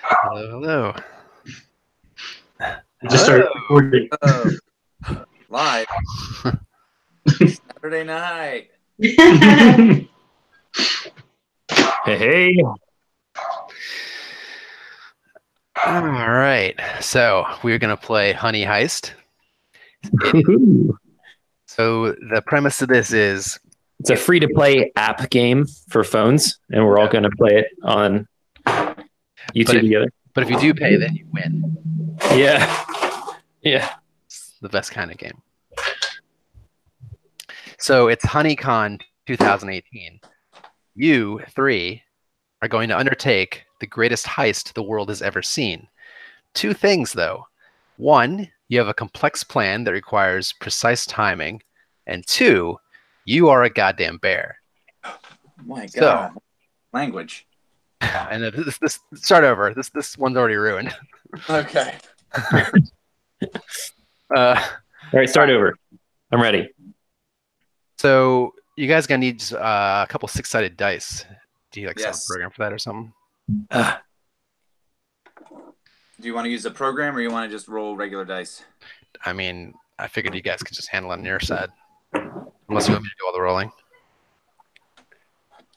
Hello, hello. We just started recording. Live Saturday night. Hey. All right. So we're going to play Honey Heist. So the premise of this is It's a free-to-play app game for phones, and we're all going to play it on YouTube together. But if you do pay, then you win. Yeah. It's the best kind of game. So it's HoneyCon 2018. You three are going to undertake the greatest heist the world has ever seen. Two things, though. One, you have a complex plan that requires precise timing. And two, you are a goddamn bear. My God. So, language. And this start over. This one's already ruined. Okay. All right, start over. I'm ready. So you guys gonna need a couple six-sided dice. Do you set a program for that or something? Do you want to use a program or you want to just roll regular dice? I mean, I figured you guys could just handle it on your side. Unless you want me to do all the rolling.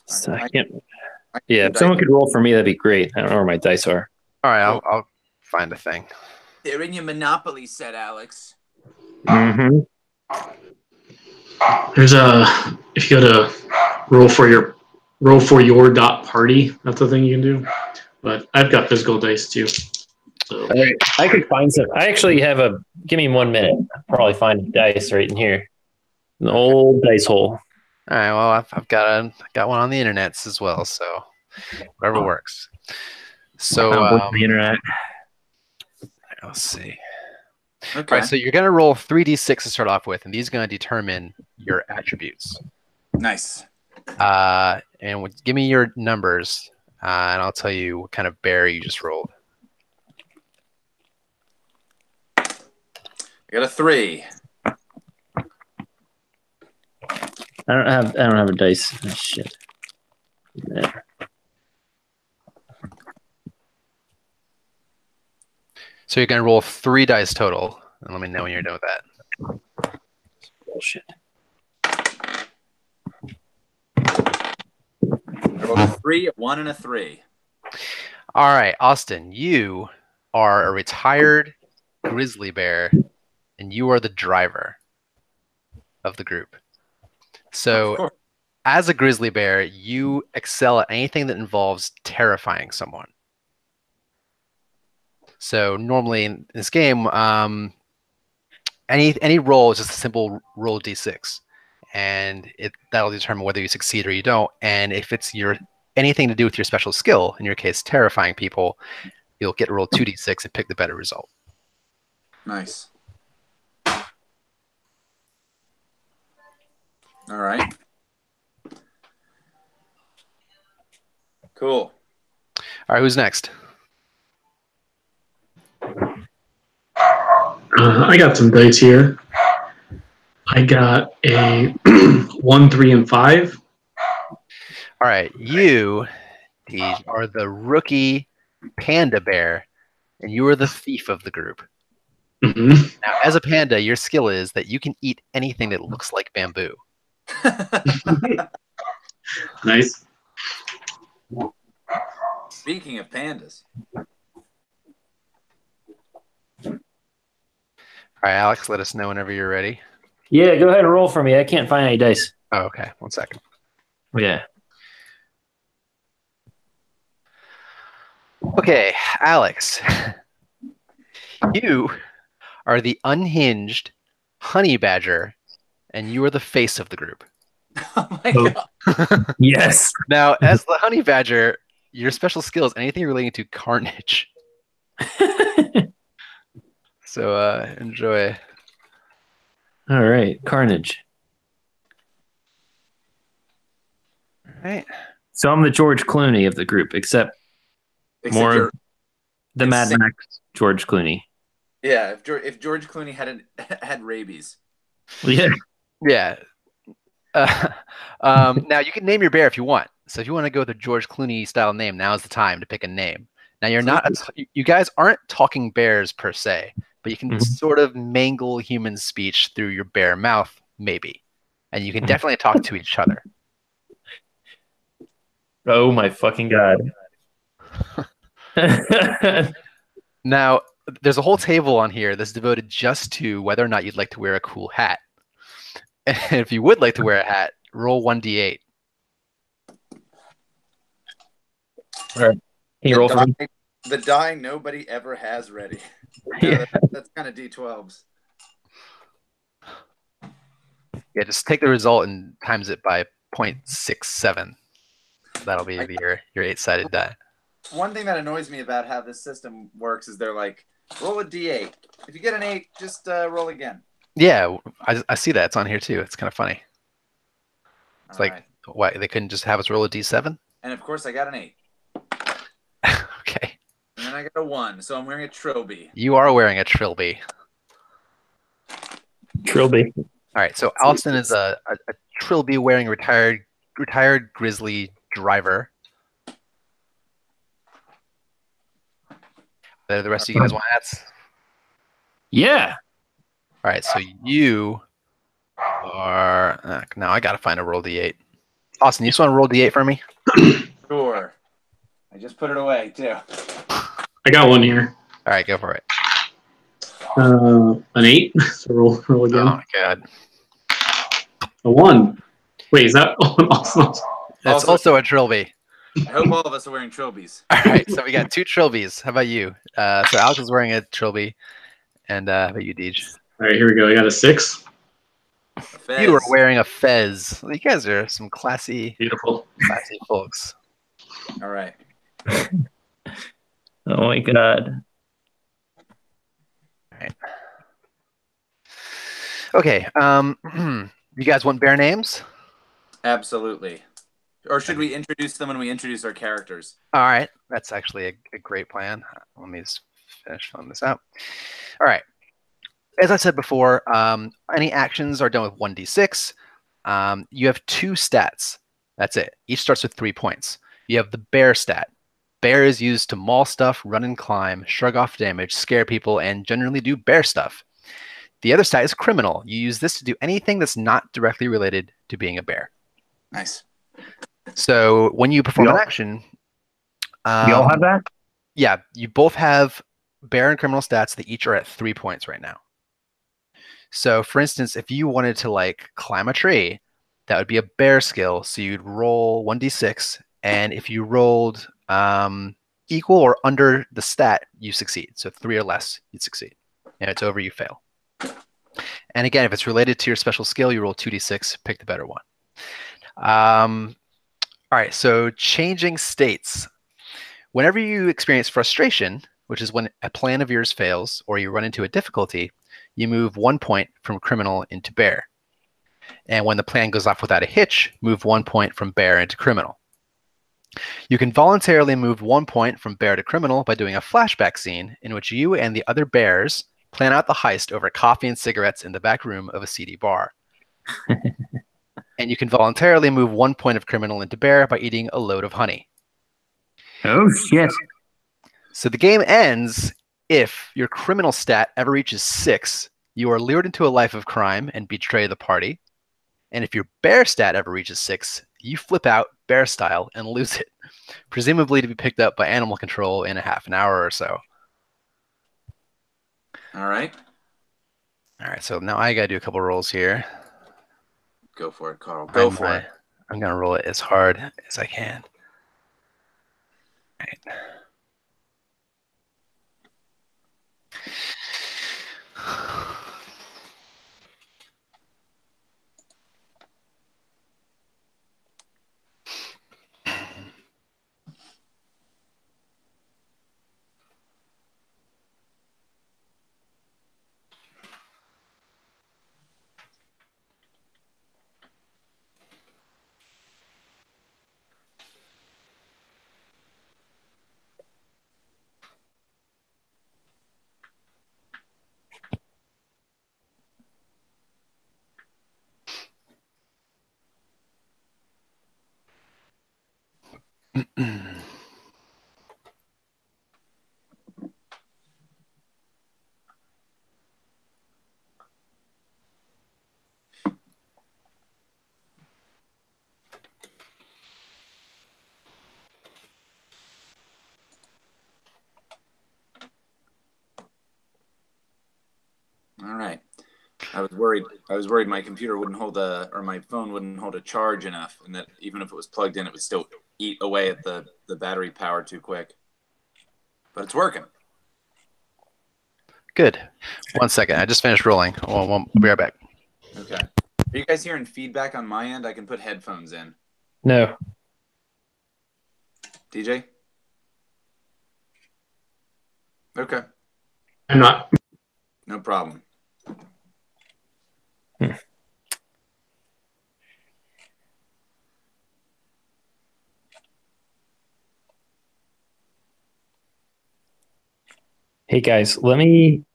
So if someone could roll for me, that'd be great. I don't know where my dice are. All right, I'll find a thing. They're in your Monopoly set, Alex. Mm-hmm. There's if you go to roll for your dot party, that's the thing you can do. But I've got physical dice too. So all right, I could find some. I actually have give me 1 minute. I'll probably find dice right in here. An old dice hole. All right, well, I've got one on the internet as well, so whatever works. So the internet. Let's see. Okay. All right, so you're gonna roll 3d6 to start off with, and these are gonna determine your attributes. Nice. And give me your numbers, and I'll tell you what kind of bear you just rolled. I got a 3. I don't have a dice. Oh, shit. There. So you're gonna roll 3 dice total, and let me know when you're done with that. Bullshit. I rolled a 3, a 1, and a 3. All right, Austin, you are a retired grizzly bear, and you are the driver of the group. So as a grizzly bear, you excel at anything that involves terrifying someone. So normally in this game, any roll is just a simple roll d6, and that'll determine whether you succeed or you don't. And if it's anything to do with your special skill, in your case, terrifying people, you'll get to roll 2d6 and pick the better result. Nice. All right. Cool. All right, who's next? I got some dice here. I got a 1, 3, and 5. All right, you, Tej, are the rookie panda bear, and you are the thief of the group. Mm-hmm. Now, as a panda, your skill is that you can eat anything that looks like bamboo. Nice. Speaking of pandas. All right, Alex, let us know whenever you're ready. Yeah, go ahead and roll for me. I can't find any dice. Oh, okay. 1 second. Yeah. Okay, Alex, you are the unhinged honey badger, and you are the face of the group. Oh my God. Yes. Now, as the honey badger, your special skill is anything relating to carnage. So enjoy. All right, carnage. All right. So I'm the George Clooney of the group, except more the Mad Max George Clooney. Yeah, if George Clooney had rabies. Yeah. Yeah. Now you can name your bear if you want. So if you want to go with a George Clooney style name, now's the time to pick a name. Now you're So not. You guys aren't talking bears per se, but you can Mhm. sort of mangle human speech through your bear mouth, maybe, and you can Mhm. definitely talk to each other. Oh my fucking god. Now, there's a whole table on here that's devoted just to whether or not you'd like to wear a cool hat. And if you would like to wear a hat, roll 1d8. All right. Can you roll for me? The die nobody ever has ready. Yeah. That's kind of D12s. Yeah, just take the result and times it by 0.67. That'll be your 8-sided die. One thing that annoys me about how this system works is they're like, roll a D8. If you get an 8, just roll again. Yeah, I see that. It's on here too. It's kind of funny. It's All like, right. why they couldn't just have us roll a d7? And of course, I got an 8. Okay. And then I got a 1, so I'm wearing a trilby. You are wearing a trilby. Trilby. All right, so Allison is a trilby wearing retired grizzly driver. The rest of you guys want hats? Yeah. All right, so you are. Now I gotta find a roll d8. Austin, you just want to roll d8 for me? Sure. I just put it away, too. I got one here. All right, go for it. An 8. So roll again. Oh my god, A 1. Wait, is that awesome? that's also a trilby. I hope all of us are wearing trilbies. All right, so we got 2 trilbies. How about you? So Alex is wearing a trilby, and how about you, Deej? All right, here we go. I got a 6. Fez. You are wearing a fez. You guys are some classy Beautiful. folks. All right. Oh my god. Okay. You guys want bear names? Absolutely. Or should we introduce them when we introduce our characters? All right. That's actually a great plan. Let me just finish filling this out. All right. As I said before, any actions are done with 1d6. You have 2 stats. That's it. Each starts with 3 points. You have the bear stat. Bear is used to maul stuff, run and climb, shrug off damage, scare people, and generally do bear stuff. The other stat is criminal. You use this to do anything that's not directly related to being a bear. Nice. So when you perform We an all- action, We all have that? yeah, you both have bear and criminal stats that each are at 3 points right now. So for instance, if you wanted to like climb a tree, that would be a bear skill. So you'd roll 1d6, and if you rolled equal or under the stat, you succeed. So 3 or less, you'd succeed. And it's over, you fail. And again, if it's related to your special skill, you roll 2d6, pick the better one. All right, so changing states. Whenever you experience frustration, which is when a plan of yours fails or you run into a difficulty, you move 1 point from criminal into bear. And when the plan goes off without a hitch, move 1 point from bear into criminal. You can voluntarily move 1 point from bear to criminal by doing a flashback scene in which you and the other bears plan out the heist over coffee and cigarettes in the back room of a seedy bar. And you can voluntarily move 1 point of criminal into bear by eating a load of honey. Oh shit. So the game ends if your criminal stat ever reaches 6, you are lured into a life of crime and betray the party. And if your bear stat ever reaches 6, you flip out bear style and lose it, presumably to be picked up by animal control in a half an hour or so. All right. All right, so now I got to do a couple rolls here. Go for it, Carl. Go for it. I'm going to roll it as hard as I can. All right. All right. I was worried. I was worried my computer wouldn't hold or my phone wouldn't hold a charge enough, and that even if it was plugged in, it would still eat away at the battery power too quick. But it's working. Good. 1 second. I just finished rolling. I'll be right back. Okay. Are you guys hearing feedback on my end? I can put headphones in. No. DJ? Okay. I'm not. No problem. Hey guys, let me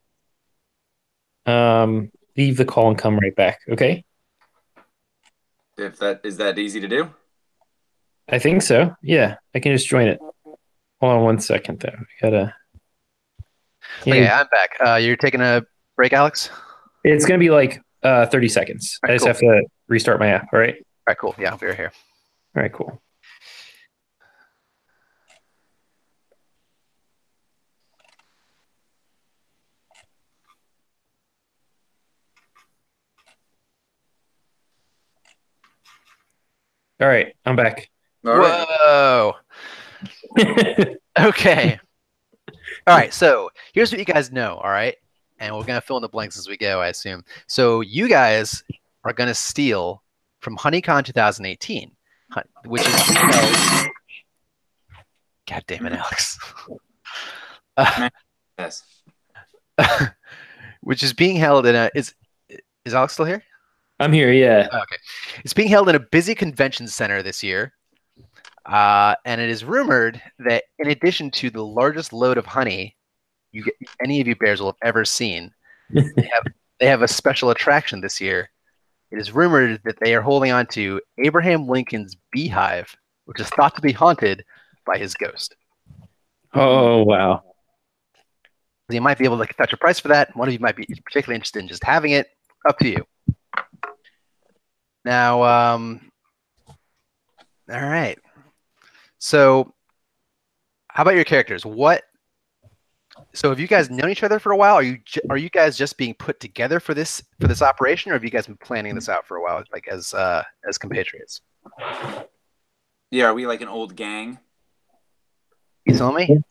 leave the call and come right back, okay? If that is that easy to do? I think so. Yeah, I can just join it. Hold on 1 second though. I gotta. Okay, I'm back. You're taking a break, Alex? It's gonna be like 30 seconds. All right, I just cool. have to restart my app. All right. All right, cool. Yeah, we're here. All right, cool. All right, I'm back. All right. Whoa. Okay. All right, so here's what you guys know, all right? And we're going to fill in the blanks as we go, I assume. So you guys are going to steal from HoneyCon 2018, which is being held... God damn it, Alex. Yes. Which is being held in a... Is Alex still here? I'm here, yeah. Oh, okay. It's being held in a busy convention center this year. And it is rumored that in addition to the largest load of honey any of you bears will have ever seen, they have a special attraction this year. It is rumored that they are holding on to Abraham Lincoln's beehive, which is thought to be haunted by his ghost. Oh, wow. You might be able to fetch a price for that. One of you might be particularly interested in just having it. Up to you. Now, all right. So, how about your characters? So, have you guys known each other for a while? Are you guys just being put together for this operation, or have you guys been planning this out for a while, like as compatriots? Yeah, are we like an old gang? You tell me.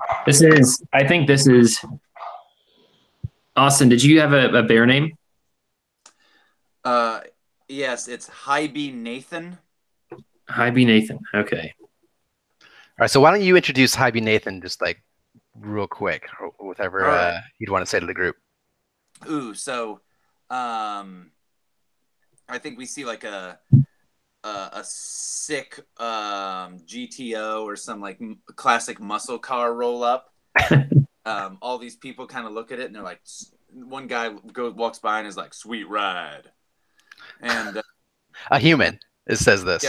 I think this is Austin. Did you have a bear name? Yes, it's Hybe Nathan. Hybe Nathan. Okay. All right. So why don't you introduce Hybe Nathan just like real quick, or whatever right. you'd want to say to the group. Ooh, so I think we see like a sick GTO or some like classic muscle car roll up. All these people kind of look at it and they're like, one guy walks by and is like, "Sweet ride," and a human says this.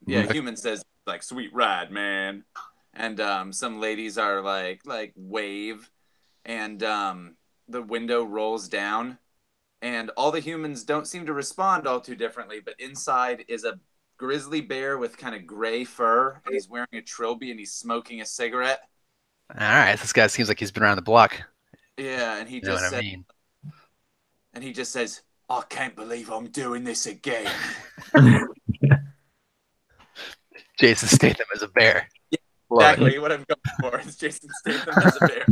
Yeah, human says like, "Sweet ride, man," and some ladies are like wave, and the window rolls down. And all the humans don't seem to respond all too differently, but inside is a grizzly bear with kind of gray fur, and he's wearing a trilby, and he's smoking a cigarette. All right, this guy seems like he's been around the block. Yeah, and he just said, and he just says, "I can't believe I'm doing this again." Jason Statham is a bear. Yeah, exactly what I'm going for. It's Jason Statham as a bear.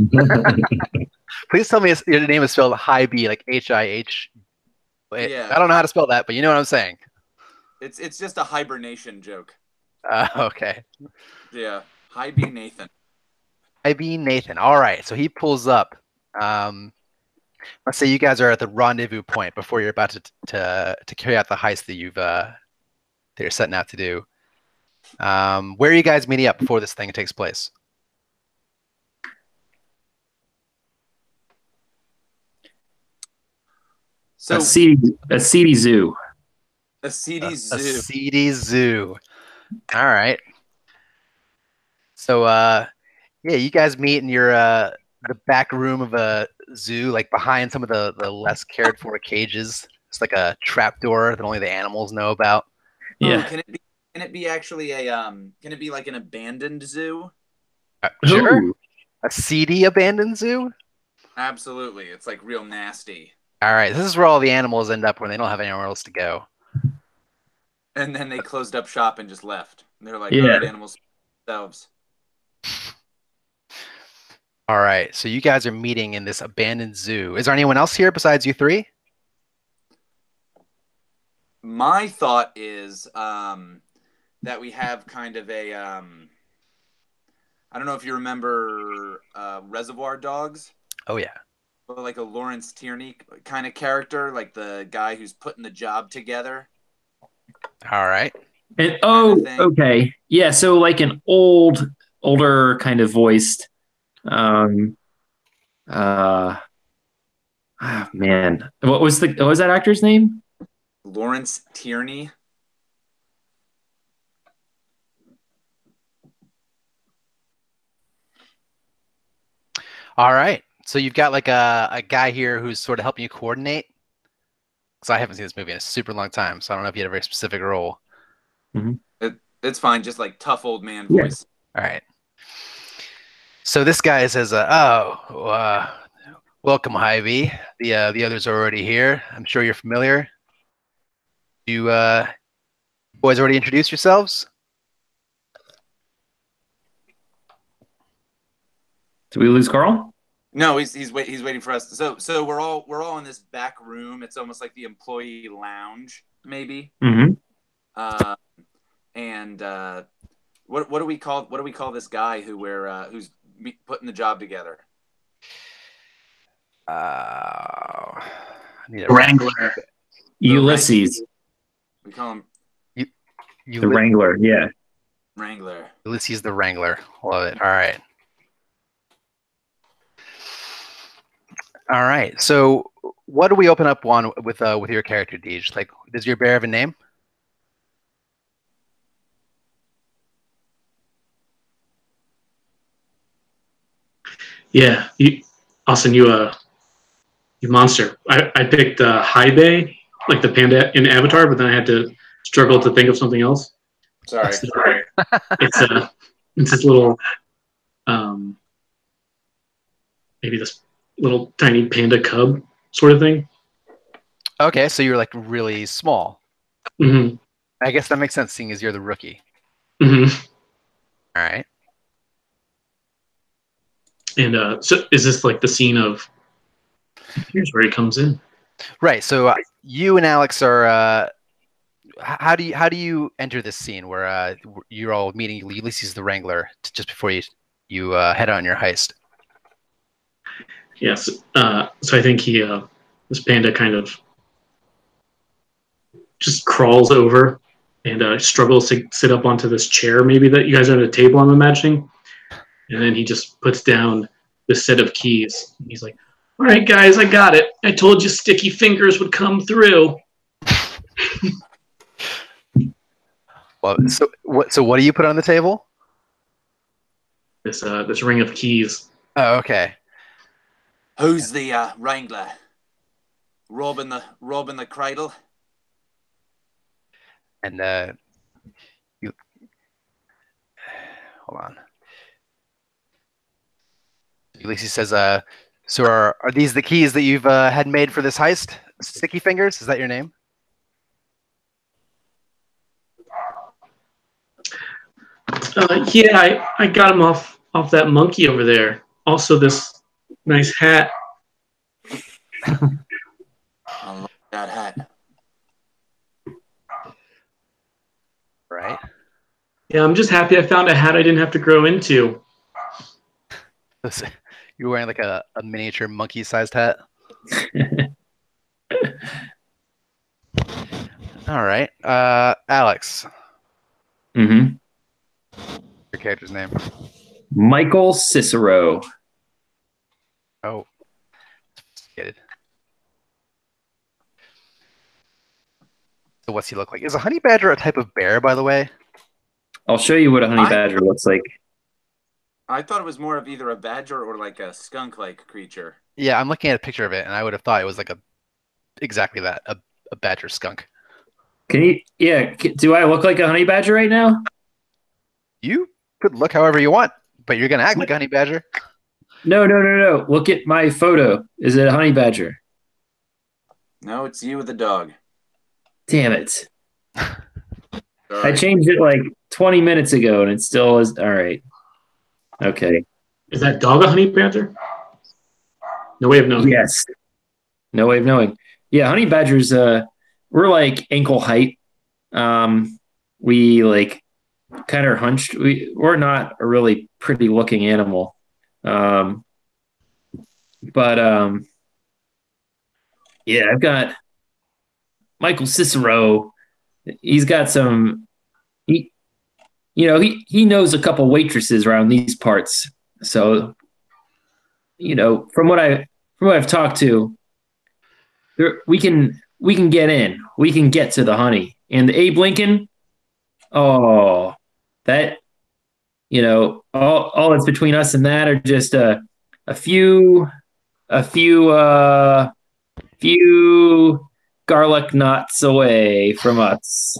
Please tell me your name is spelled Hybe, like H-I-H. Yeah. I don't know how to spell that, but you know what I'm saying. It's just a hibernation joke. Okay. Yeah, Hybe Nathan. Hybe Nathan. All right, so he pulls up. Let's say you guys are at the rendezvous point before you're about to carry out the heist that that you're setting out to do. Where are you guys meeting up before this thing takes place? So a seedy zoo. A seedy zoo. A seedy zoo. All right. So yeah, you guys meet in your the back room of a zoo, like behind some of the less cared for cages. It's like a trap door that only the animals know about. Yeah. Oh, can it be actually can it be like an abandoned zoo? Sure. Ooh. A seedy abandoned zoo? Absolutely. It's like real nasty. All right, this is where all the animals end up when they don't have anywhere else to go. And then they closed up shop and just left. They're like, all Yeah. right, animals themselves. All right, so you guys are meeting in this abandoned zoo. Is there anyone else here besides you three? My thought is that we have kind of a I don't know if you remember Reservoir Dogs, Oh yeah. but like a Lawrence Tierney kind of character, like the guy who's putting the job together. All right. And, oh, thing. okay. Yeah, so like an older kind of voiced man. What was that actor's name? Lawrence Tierney. All right. So you've got like a guy here who's sort of helping you coordinate. Because I haven't seen this movie in a super long time, so I don't know if you had a very specific role. It's fine, just like tough old man voice. All right. So this guy says, welcome, Hy-Vee. The others are already here. I'm sure you're familiar. You boys already introduced yourselves? Did we lose Carl? No, he's waiting for us. So we're all in this back room. It's almost like the employee lounge, maybe. Mm-hmm. And what do we call this guy who's putting the job together? Wrangler. Ulysses. We call him The Wrangler, yeah. Wrangler. Ulysses the Wrangler. Love it. All right. All right. So what do we open up on with your character, Deej? Like, does your bear have a name? Yeah, Austin, you monster. I picked High Bay, like the panda in Avatar, but then I had to struggle to think of something else. Sorry. So, it's this little, maybe this little tiny panda cub sort of thing. Okay, so you're like really small. Mm-hmm. I guess that makes sense, seeing as you're the rookie. Mm-hmm. All right. And so is this like the scene of, here's where he comes in. Right. So you and Alex are. How do you enter this scene where you're all meeting Ulysses the Wrangler just before you head on your heist? Yes. So I think this panda kind of just crawls over and struggles to sit up onto this chair, maybe that you guys are at a table, I'm imagining. And then he just puts down this set of keys. He's like, all right, guys, I got it. I told you sticky fingers would come through. Well, so what do you put on the table? This ring of keys. Oh, okay. Who's the Wrangler? Robbing the cradle? And you hold on. Ulysses says, so are these the keys that you've had made for this heist? Sticky Fingers, is that your name? Yeah, I got him off that monkey over there. Also, this nice hat. I love that hat. Right. Yeah, I'm just happy I found a hat I didn't have to grow into. You're wearing like a miniature monkey-sized hat. All right. Alex. Mm-hmm. Your character's name. Michael Cicero. Oh. Sophisticated. So what's he look like? Is a honey badger a type of bear, by the way? I'll show you what a honey badger looks like. I thought it was more of either a badger or like a skunk-like creature. Yeah, I'm looking at a picture of it, and I would have thought it was like exactly that, a badger skunk. Can you? Yeah. Do I look like a honey badger right now? You could look however you want, but you're gonna act like a honey badger. No. Look at my photo. Is it a honey badger? No, it's you with the dog. Damn it. I Sorry. changed it like 20 minutes ago and it still is. All right. Okay. Is that dog a honey badger? No way of knowing. Yes. No way of knowing. Yeah, honey badgers, we're like ankle height. We like kind of hunched. We're not a really pretty looking animal. Um, but yeah, I've got Michael Cicero. He's got some he he knows a couple waitresses around these parts. So, from what I've talked to, we can get in. We can get to the honey. And the Abe Lincoln, oh, that all that's between us and that are just a few a few garlic knots away from us.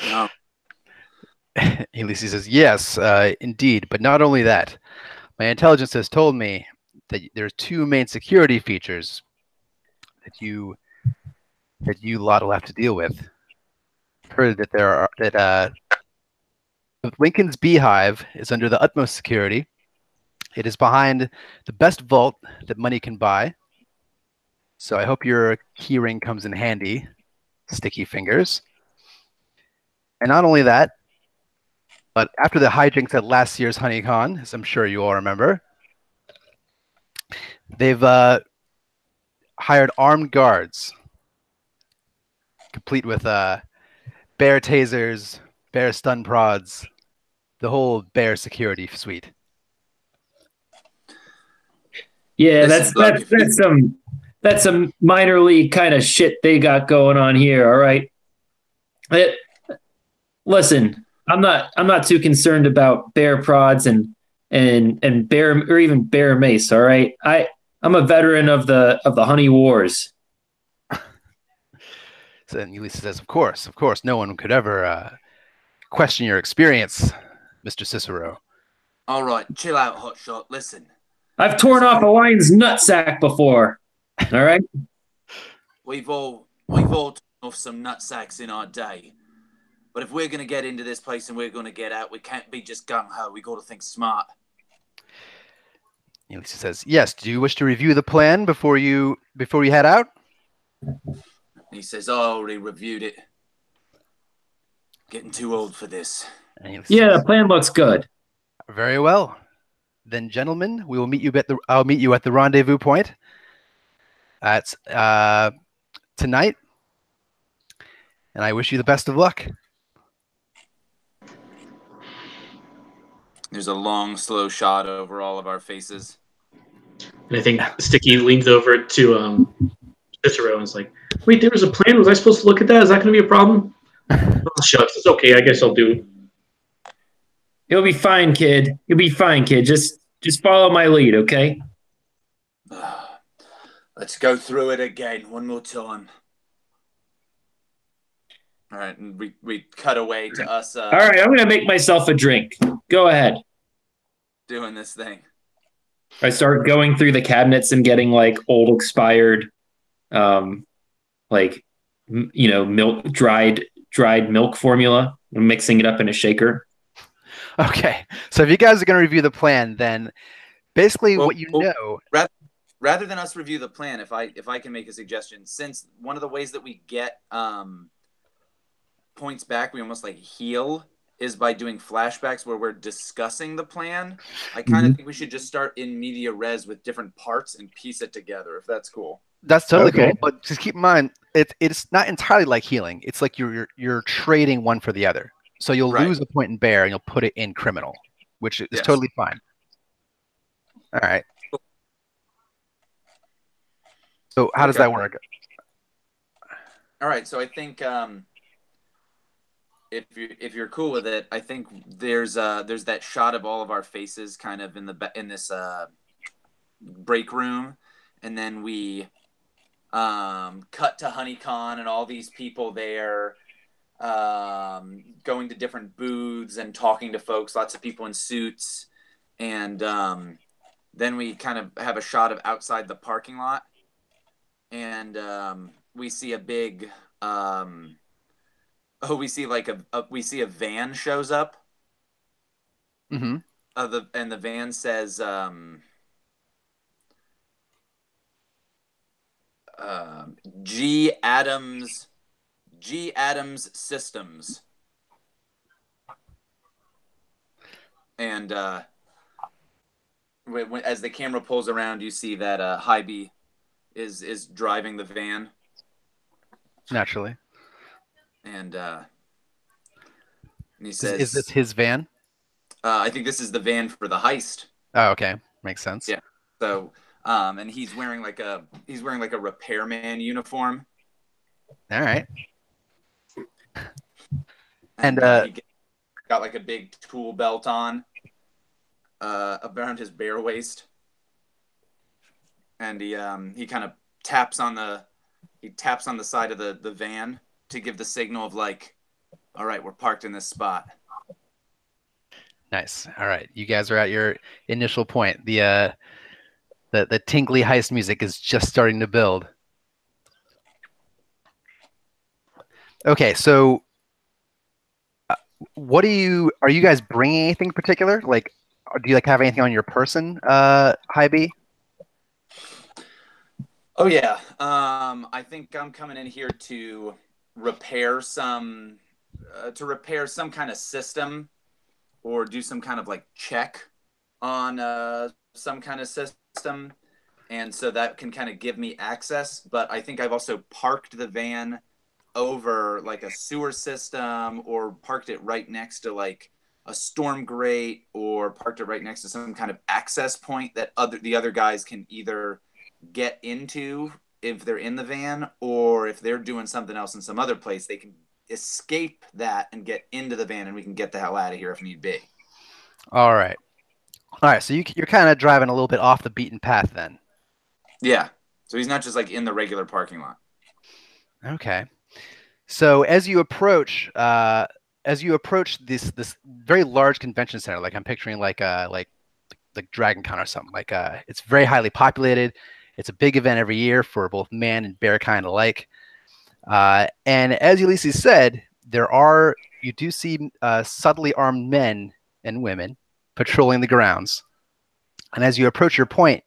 No. Ulysses says, yes, indeed. But not only that. My intelligence has told me that there's two main security features that you lot will have to deal with. I've heard that Lincoln's Beehive is under the utmost security. It is behind the best vault that money can buy. So I hope your keyring comes in handy, sticky fingers. And not only that, but after the hijinks at last year's HoneyCon, as I'm sure you all remember, they've hired armed guards, complete with bear tasers, bear stun prods, the whole bear security suite. Yeah, Listen, that's some minor league kind of shit they got going on here. All right. Listen, I'm not too concerned about bear prods and bear or even bear mace. All right. I'm a veteran of the honey wars. So then Ulysses says, of course, no one could ever question your experience, Mr. Cicero. All right, chill out, hotshot. Listen. I've torn off a lion's nutsack before. All right. We've all torn off some nutsacks in our day. But if we're going to get into this place and we're going to get out, we can't be just gung-ho. We got to think smart. Ulysses says, yes, do you wish to review the plan before you head out? He says, I already reviewed it. Getting too old for this. Yeah, the plan looks good. Very well. Then, gentlemen, I'll meet you at the rendezvous point at tonight. And I wish you the best of luck. There's a long, slow shot over all of our faces. And I think Sticky leans over to Cicero and is like, wait, there was a plan? Was I supposed to look at that? Is that going to be a problem? Oh, shucks. It's okay. I guess I'll do. You'll be fine, kid. You'll be fine, kid. Just follow my lead, okay? Let's go through it again one more time. All right, and we cut away to us. All right, I'm going to make myself a drink. Go ahead. Doing this thing. I start going through the cabinets and getting like old expired, milk, dried milk formula and mixing it up in a shaker. Okay, so if you guys are going to review the plan, then basically know. Rather than us review the plan, if I can make a suggestion, since one of the ways that we get points back, we almost like heal, is by doing flashbacks where we're discussing the plan. I kind of think we should just start in media res with different parts and piece it together, if that's cool. That's totally cool, but just keep in mind, it's not entirely like healing. It's like you're trading one for the other. So you'll lose a point in bear and you'll put it in criminal, which is totally fine. All right. So how does that work? All right, so I think if you're cool with it, I think there's that shot of all of our faces kind of in this break room, and then we cut to HoneyCon and all these people there, going to different booths and talking to folks, lots of people in suits, and Then we kind of have a shot of outside the parking lot, and we see a big. We see like we see a van shows up. Mm-hmm. And the van says G Adams Systems, and as the camera pulls around, you see that Hybe is driving the van, Naturally. and he Is this says, his van? "I think this is the van for the heist." Oh, okay, makes sense. Yeah. So, and he's wearing like a repairman uniform. All right. And he got like a big tool belt on around his bare waist, and he kind of taps on the side of the van to give the signal of like, all right, we're parked in this spot. Nice. All right, you guys are at your initial point. The tingly heist music is just starting to build. Okay, so what are you guys bringing anything particular? Like, do you like have anything on your person, Hybe? Oh yeah. I think I'm coming in here to repair some kind of system, or do some kind of like check on some kind of system, and so that can kind of give me access. But I think I've also parked the van over like a sewer system, or parked it right next to like a storm grate, or parked it right next to some kind of access point that the other guys can either get into if they're in the van, or if they're doing something else in some other place, they can escape that and get into the van, and we can get the hell out of here if need be. All right. All right, so you're kind of driving a little bit off the beaten path then. Yeah. So he's not just like in the regular parking lot. Okay. So as you approach this very large convention center, like I'm picturing like Dragon Con or something, like it's very highly populated. It's a big event every year for both man and bear kind alike. And as Ulysses said, you do see subtly armed men and women patrolling the grounds. And as you approach your point,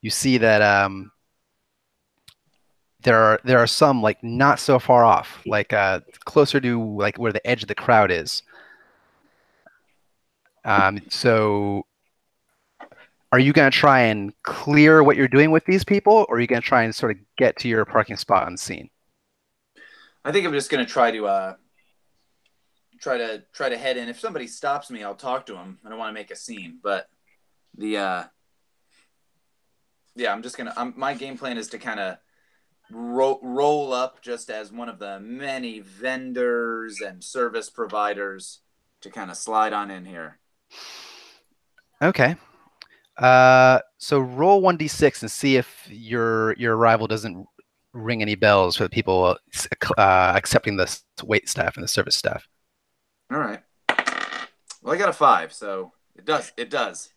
you see that there are some like not so far off, like closer to like where the edge of the crowd is. So are you going to try and clear what you're doing with these people, or are you going to try and sort of get to your parking spot on the scene? I think I'm just going to try to head in. If somebody stops me, I'll talk to them. I don't want to make a scene, but yeah, I'm just my game plan is to kind of roll up just as one of the many vendors and service providers to kind of slide on in here. Okay. So roll 1d6 and see if your arrival doesn't ring any bells for the people accepting the wait staff and the service staff. All right. Well, I got a 5, so it does.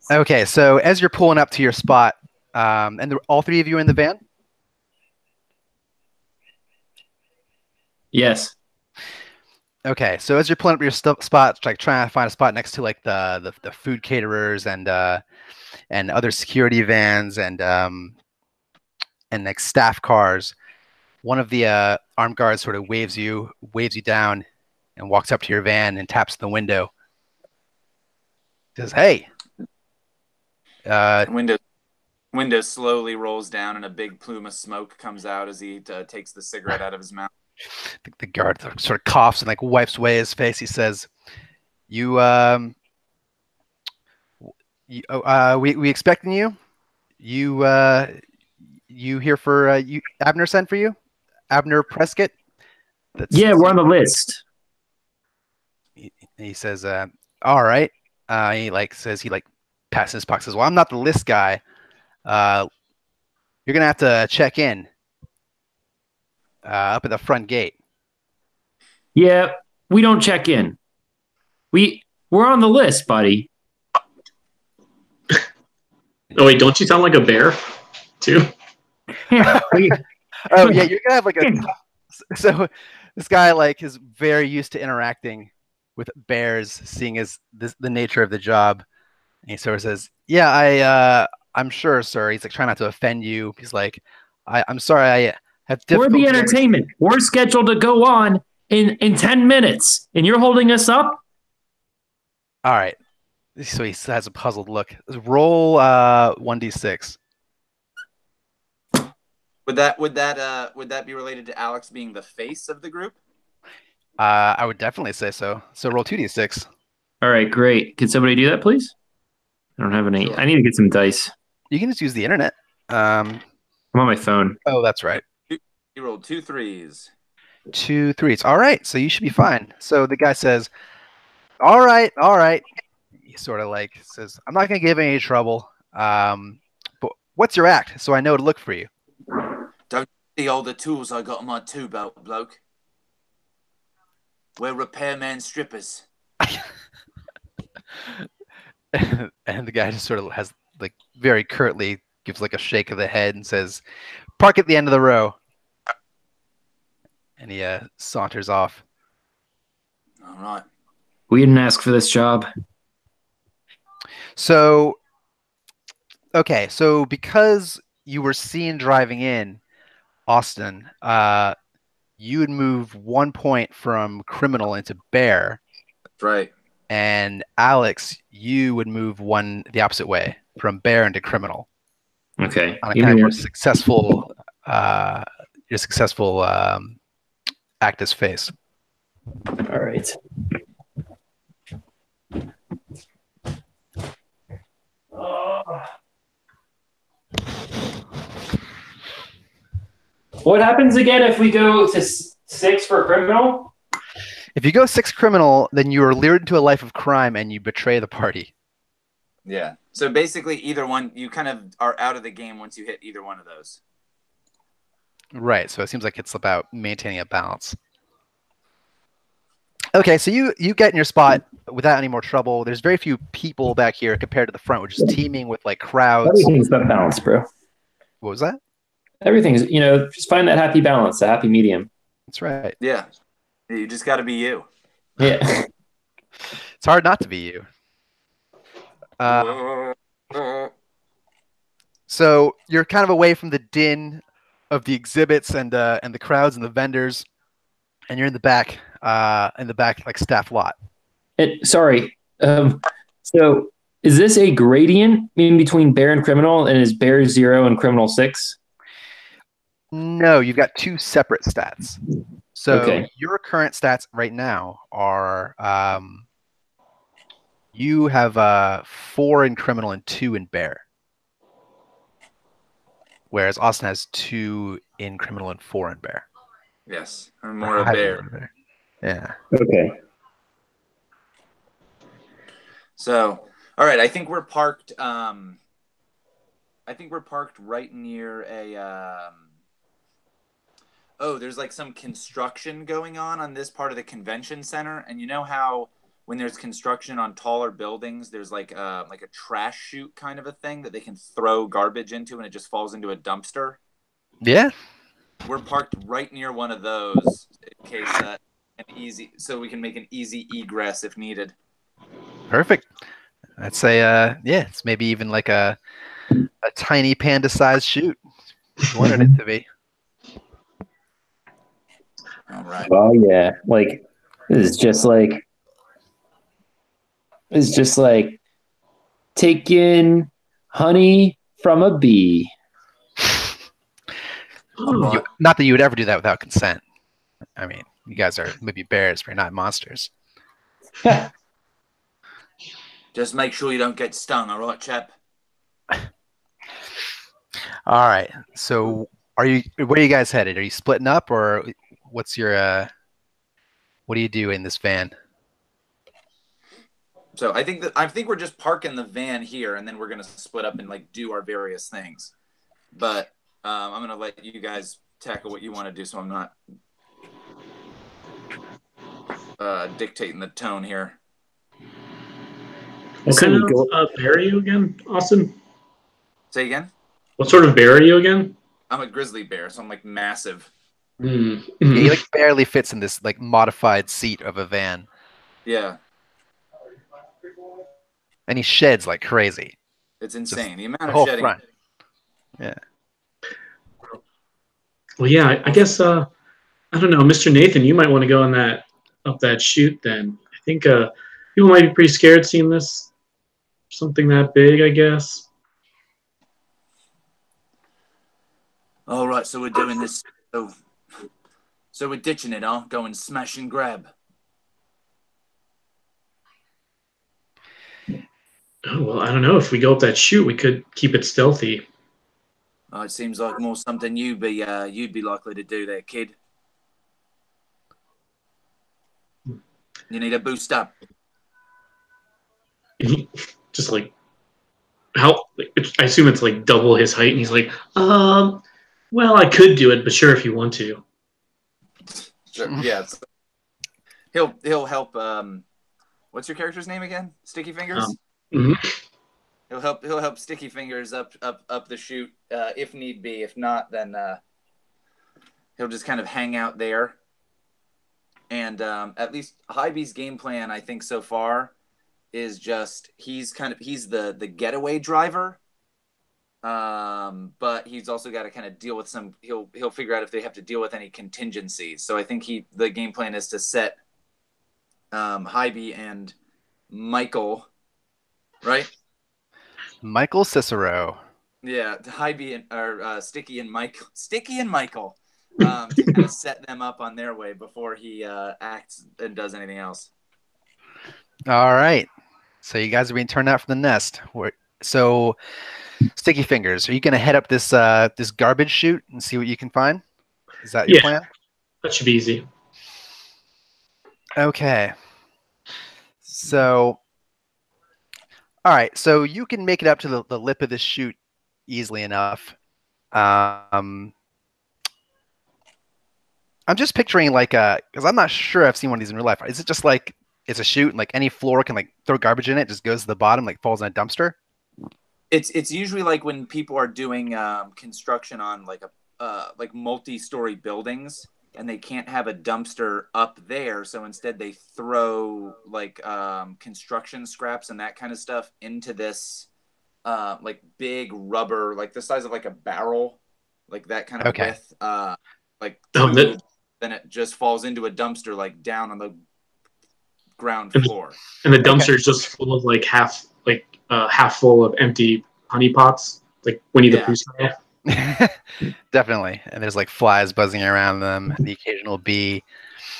Okay, so as you're pulling up to your spot, and all three of you are in the van? Yes. Okay, so as you're pulling up your spot, like trying to find a spot next to like the food caterers and other security vans and like staff cars, one of the armed guards sort of waves you down and walks up to your van and taps the window. Says, "Hey." Window slowly rolls down and a big plume of smoke comes out as he takes the cigarette out of his mouth. The guard sort of coughs and like wipes away his face. He says, we expecting you? You here for you? Abner sent for you? Abner Prescott? Yeah, we're on the list. He says, all right. He passes his pocket, says, well, I'm not the list guy. You're gonna have to check in up at the front gate. Yeah, we don't check in. We're on the list, buddy. Oh wait, don't you sound like a bear, too? Oh yeah, you're gonna have like a. So this guy like is very used to interacting with bears, seeing as the nature of the job. And he sort of says, "Yeah, I'm sure, sir." He's like trying not to offend you. He's like, I'm sorry, I have We're the difficulty entertainment. We're scheduled to go on in 10 minutes, and you're holding us up? All right. So he has a puzzled look. Roll 1d6. Would that be related to Alex being the face of the group? I would definitely say so. So roll 2d6. All right, great. Can somebody do that, please? I don't have any. Sure. I need to get some dice. You can just use the internet. I'm on my phone. Oh, that's right. You rolled 2 3s. 2 3s. All right. So you should be fine. So the guy says, all right, all right. He sort of like says, I'm not going to give any trouble. But what's your act? So I know to look for you. Don't see all the tools I got on my tool belt, bloke. We're repairman strippers. And the guy just sort of has like very curtly gives like a shake of the head and says, park at the end of the row. And he saunters off. All right. We didn't ask for this job. So, okay. So because you were seen driving in, Austin, you would move 1 point from criminal into bear. That's right. And Alex, you would move the opposite way from bear into criminal. Okay. On a kind of your successful act as face. All right. What happens again if we go to 6 for criminal? If you go 6 criminal, then you are lured into a life of crime and you betray the party. Yeah. So basically, either one, you kind of are out of the game once you hit either one of those. Right. So it seems like it's about maintaining a balance. Okay, so you get in your spot without any more trouble. There's very few people back here compared to the front, which is teeming with like crowds. Everything's about balance, bro. What was that? Everything's, just find that happy balance, the happy medium. That's right. Yeah. You just got to be you. Yeah. It's hard not to be you. So you're kind of away from the din of the exhibits and the crowds and the vendors, and you're in the back like staff lot. Sorry. So is this a gradient in between bear and criminal, and is bear 0 and criminal 6? No, you've got 2 separate stats. So Okay. Your current stats right now are you have 4 in criminal and 2 in bear. Whereas Austin has 2 in criminal and 4 in bear. Yes. I'm more a bear. Yeah. Okay. So, all right. I think we're parked right near a there's like some construction going on this part of the convention center, and you know how when there's construction on taller buildings, there's like a trash chute kind of a thing that they can throw garbage into and it just falls into a dumpster. Yeah. We're parked right near one of those in case so we can make an easy egress if needed. Perfect. I'd say it's maybe even like a tiny panda-sized chute. You wanted it to be. All right. Oh yeah, like it's just like taking honey from a bee. Not that you would ever do that without consent. I mean, you guys are maybe bears, but you're not monsters. Just make sure you don't get stung, all right, chap? All right. So where are you guys headed? Are you splitting up, or what's your what do you do in this van? So I think we're just parking the van here, and then we're gonna split up and like do our various things. But I'm gonna let you guys tackle what you want to do, so I'm not dictating the tone here. What kind of bear are you again, Austin? Say again? What sort of bear are you again? I'm a grizzly bear, so I'm like massive. Mm. Yeah, he like barely fits in this like modified seat of a van, Yeah, and he sheds like crazy. it's Just insane. The amount the of whole shedding. front. Yeah. Well, yeah, I guess I don't know, Mr. Nathan, you might want to go on that up that chute. Then I think people might be pretty scared seeing this something that big. I guess. All right, so we're doing this. So we're ditching it, huh? Going smash and grab. Oh, well, I don't know. If we go up that chute, we could keep it stealthy. It seems like more something you'd be likely to do there, kid. You need a boost up. Just like how? I assume it's like double his height, and he's like, well, I could do it, but sure, if you want to. Sure. Yeah. He'll help. What's your character's name again? Sticky Fingers. Mhm. He'll help Sticky Fingers up the chute if need be. If not, then he'll just kind of hang out there. And at least Hybe's game plan, I think, so far is just he's the getaway driver. But he's also got to kind of deal with some. He'll figure out if they have to deal with any contingencies. So I think the game plan is to set Hybe and Michael, right? Michael Cicero. Yeah, Hybe or Sticky and Michael, to kind of set them up on their way before he acts and does anything else. All right. So you guys are being turned out from the nest. So, Sticky Fingers, are you going to head up this this garbage chute and see what you can find? Is that your plan? That should be easy. Okay. So, all right. So you can make it up to the lip of the chute easily enough. I'm just picturing like because I'm not sure I've seen one of these in real life. Is it just like it's a chute and like any floor can like throw garbage in it, just goes to the bottom, like falls in a dumpster? It's usually like when people are doing construction on like like multi-story buildings and they can't have a dumpster up there, so instead they throw like construction scraps and that kind of stuff into this like big rubber, like the size of like a barrel, like that kind of width, like tube. Then it just falls into a dumpster like down on the ground floor. And the dumpster is just full of like half full of empty honey pots, like Winnie the Pooh style. Definitely. And there's like flies buzzing around them, the occasional bee.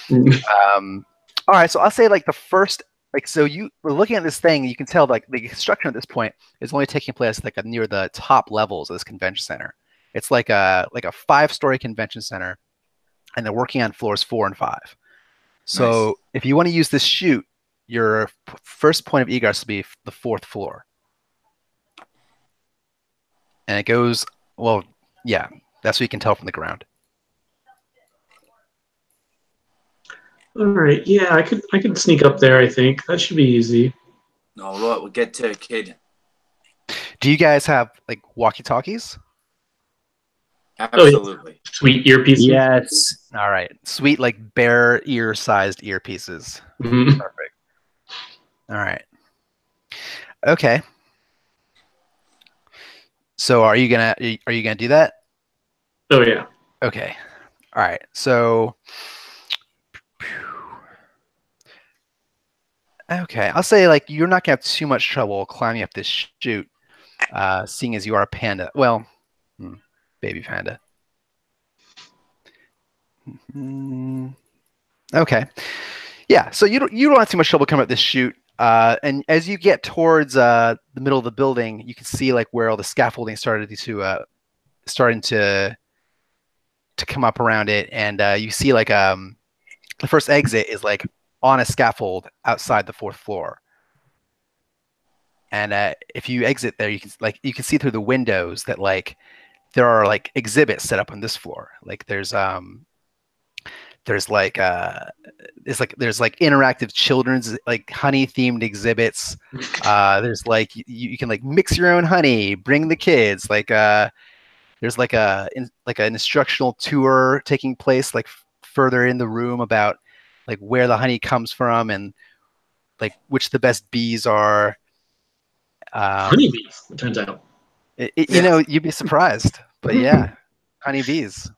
All right, so I'll say like the first, like, so you were looking at this thing, you can tell like the construction at this point is only taking place like near the top levels of this convention center. It's like a 5-story convention center, and they're working on floors 4 and 5. So nice. If you want to use this chute, your first point of egress will be the 4th floor. And it goes, well, yeah, that's what you can tell from the ground. All right, yeah, I could sneak up there. I think that should be easy. All right, we'll get to it, kid. Do you guys have like walkie-talkies? Absolutely. Oh, sweet earpieces. Yes. All right, sweet like bear ear-sized earpieces. Mm-hmm. Perfect. All right. Okay. So are you gonna do that? Oh yeah. Okay. All right. So okay, I'll say like you're not gonna have too much trouble climbing up this chute, seeing as you are a panda. Well, baby panda. Okay. Yeah. So you don't have too much trouble coming up this chute. And as you get towards the middle of the building, you can see like where all the scaffolding starting to come up around it, and you see like the first exit is like on a scaffold outside the 4th floor. And if you exit there, you can see through the windows that like there are like exhibits set up on this floor. Like there's There's like there's like interactive children's like honey themed exhibits. There's like you can like mix your own honey, bring the kids. There's like like an instructional tour taking place like further in the room about like where the honey comes from and like which the best bees are. Honeybees, it turns out. You know, you'd be surprised, but yeah, honeybees.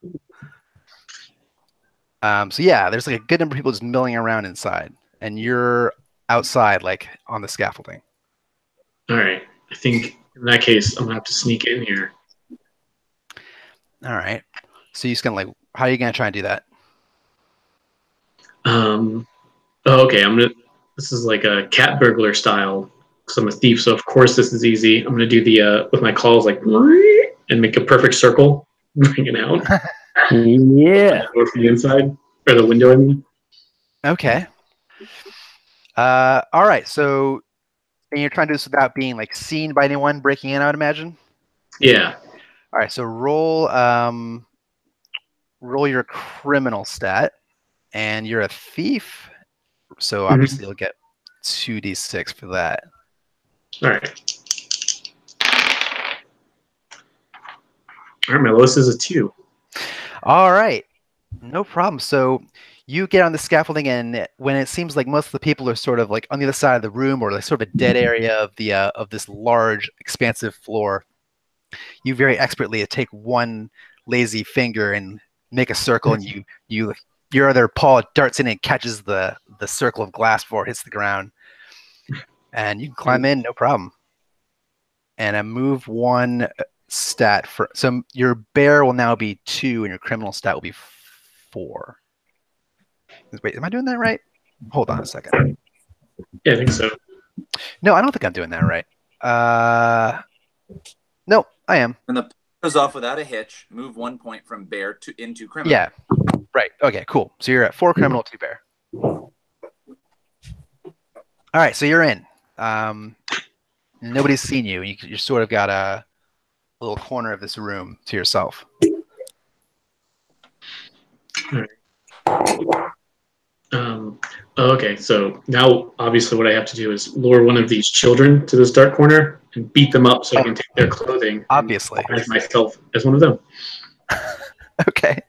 So yeah, there's like a good number of people just milling around inside, and you're outside, like on the scaffolding. All right. I think in that case, I'm gonna have to sneak in here. All right. So you're just gonna like, how are you gonna try and do that? Oh, okay. This is like a cat burglar style because I'm a thief. So of course this is easy. I'm gonna do the with my claws like and make a perfect circle, bring it out. Yeah. Or from the inside or the window. I mean. Okay. All right. So, and you're trying to do this without being like seen by anyone breaking in, I would imagine. Yeah. All right. So roll your criminal stat, and you're a thief. So obviously you'll get 2d6 for that. All right. All right. My lowest is a 2. All right. No problem. So you get on the scaffolding, and when it seems like most of the people are sort of like on the other side of the room or like sort of a dead area of the of this large, expansive floor, you very expertly take one lazy finger and make a circle, and your other paw darts in and catches the circle of glass before it hits the ground, and you can climb in, no problem. And I move one stat for so your bear will now be 2, and your criminal stat will be 4. Wait, am I doing that right? Hold on a second. Yeah, I think so. No, I don't think I'm doing that right. No, I am. When the goes off without a hitch, move 1 point from bear into criminal. Yeah, right. Okay, cool. So you're at 4 criminal, 2 bear. All right, so you're in. Nobody's seen you. You sort of got a little corner of this room to yourself. All right. Okay, so now obviously what I have to do is lure one of these children to this dark corner and beat them up so I can take their clothing. Obviously. And hide myself as one of them. Okay.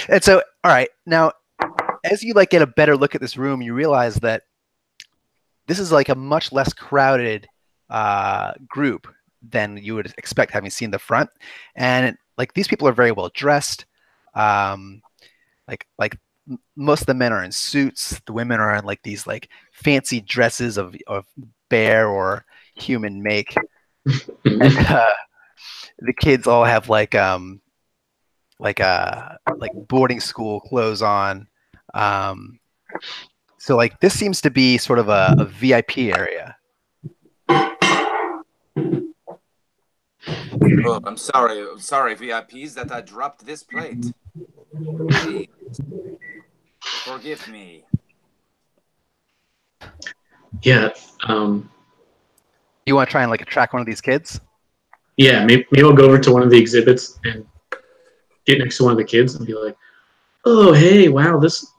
And so, all right, now as you like get a better look at this room, you realize that this is like a much less crowded group than you would expect having seen the front. And like these people are very well dressed. Like most of the men are in suits. The women are in like these like fancy dresses of bear or human make. And the kids all have like boarding school clothes on. So like this seems to be sort of a VIP area. Oh, I'm sorry, VIPs, that I dropped this plate. Please, forgive me. Yeah. You want to try and like attract one of these kids? Yeah, maybe I'll go over to one of the exhibits and get next to one of the kids and be like, "Oh, hey, wow, that's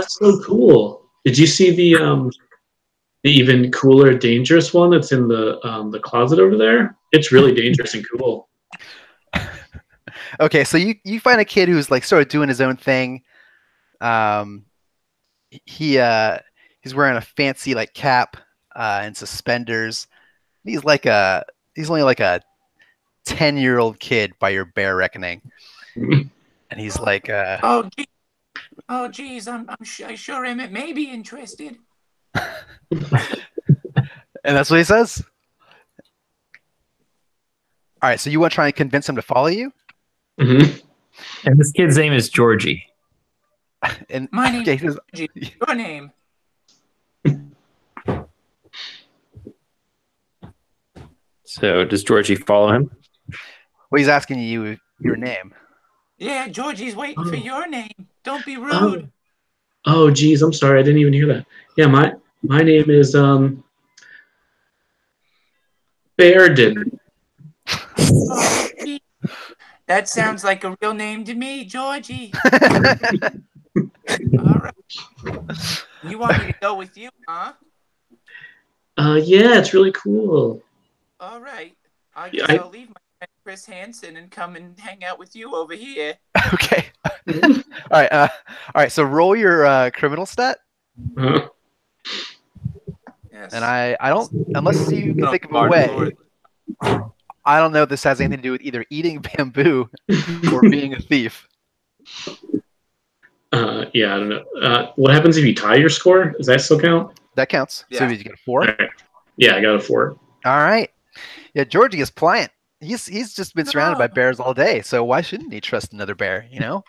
so cool. Did you see the even cooler, dangerous one that's in the closet over there? It's really dangerous and cool." Okay, so you find a kid who's like sort of doing his own thing. He's wearing a fancy like cap and suspenders. He's only like a 10-year-old kid by your bare reckoning, and he's like, "Oh, geez, I sure am. It may be interested." And that's what he says. All right, so you want to try and convince him to follow you? Mm-hmm. And this kid's name is Georgie. And my name is Georgie. Your name. So does Georgie follow him? Well, he's asking you your name. Yeah, Georgie's waiting for your name. Don't be rude. Oh, geez, I'm sorry, I didn't even hear that. Yeah, my name is Bearden. Oh, that sounds like a real name to me, Georgie. All right. You want me to go with you, huh? Yeah, it's really cool. All right. I Yeah, guess I'll leave my friend Chris Hansen and come and hang out with you over here. Okay. All right. All right. So roll your criminal stat, uh, Yes. and I don't unless you can Oh, think of a pardon, way. Lord. I don't know if this has anything to do with either eating bamboo or being a thief. yeah, I don't know. What happens if you tie your score? Does that still count? That counts. So Yeah. you get a 4. All right. Yeah, I got a 4. All right. Yeah, Georgie is pliant. He's just been surrounded by No. bears all day, so why shouldn't he trust another bear? You know.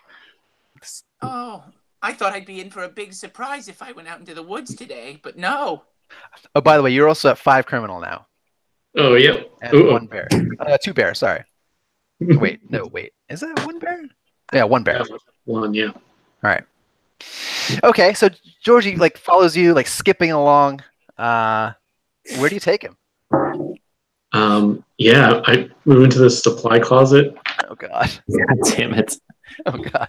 Oh, I thought I'd be in for a big surprise if I went out into the woods today, but no. Oh, by the way, you're also at 5 criminal now, Oh, yep. and Ooh. 1 bear. 2 bears. Sorry. Wait. Is that 1 bear? Yeah, 1 bear. Yeah, 1, yeah. All right. Okay, so Georgie like follows you, like skipping along. Where do you take him? Yeah, I move into the supply closet. Oh God. God damn it. Oh God.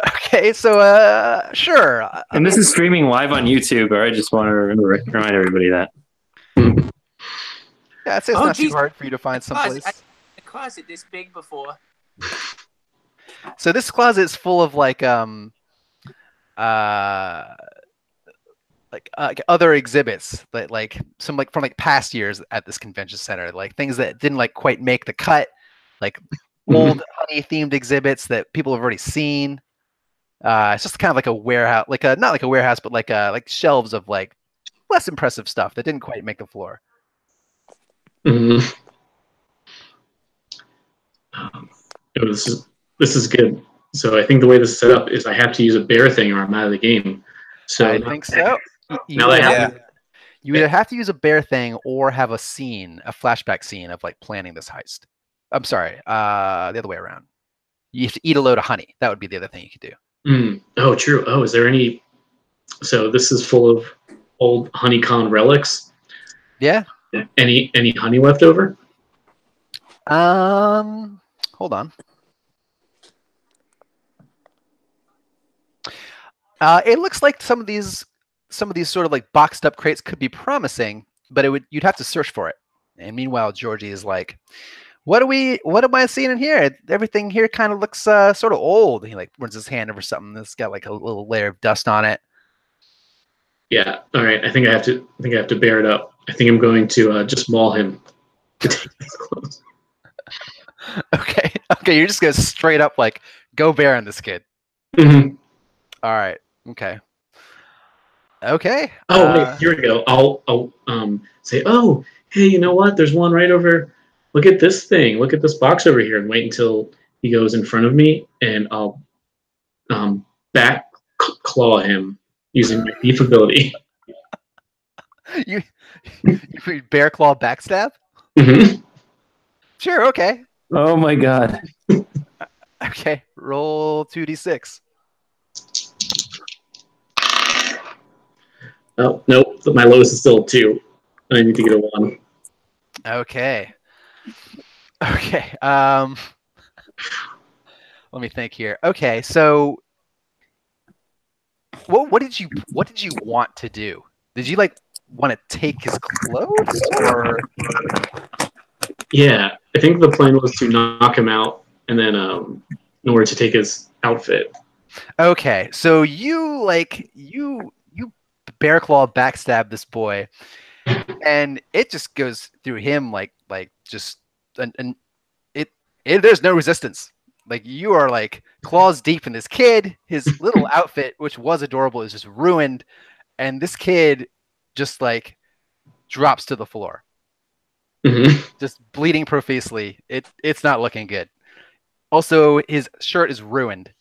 Okay, so sure. And this is streaming live on YouTube, or I just want to remind everybody that. Yeah, I'd say it's Oh, not too geez. hard for you to find I've seen someplace. a closet this big before. So this closet is full of like other exhibits that like some like from like past years at this convention center, like things that didn't like quite make the cut, like old honey themed exhibits that people have already seen. It's just kind of like a warehouse, like a not like a warehouse, but like shelves of like less impressive stuff that didn't quite make the floor. Mhm. This is good. So I think the way this is set up is I have to use a bear thing or I'm out of the game. So I think so. You now that I either have have, you either have to use a bear thing or have a scene, a flashback scene of like planning this heist. I'm sorry, the other way around. You have to eat a load of honey. That would be the other thing you could do. Oh, true. Oh, is there any? So this is full of old honeycomb relics. Yeah. Any honey left over? Hold on. It looks like some of these sort of like boxed up crates could be promising, but you'd have to search for it. And meanwhile, Georgie is like, what am I seeing in here? Everything here kind of looks sort of old. He like runs his hand over something that's got like a little layer of dust on it. Yeah. All right. I think I have to bear it up. I think I'm going to just maul him to take these clothes. Okay. Okay. You're just gonna straight up like go bear on this kid. Mm-hmm. All right. Okay. Okay. Oh wait, here we go. I'll say, oh hey, you know what? There's one right over. Look at this thing. Look at this box over here, and wait until he goes in front of me, and I'll back claw him using my thief ability. you bear claw backstab? Mm-hmm. Sure. Okay. Oh my God. Okay. Roll 2d6. Oh nope, my lowest is still 2. I need to get a 1. Okay. Okay. Let me think here. Okay, so what did you want to do? Did you like want to take his clothes or? Yeah, I think the plan was to knock him out, and then in order to take his outfit. Okay, so you bear claw backstab this boy, and it just goes through him like just and it there's no resistance. Like you are like claws deep in this kid. His little outfit, which was adorable, is just ruined, and this kid just like drops to the floor, just bleeding profusely. It's not looking good. Also, his shirt is ruined,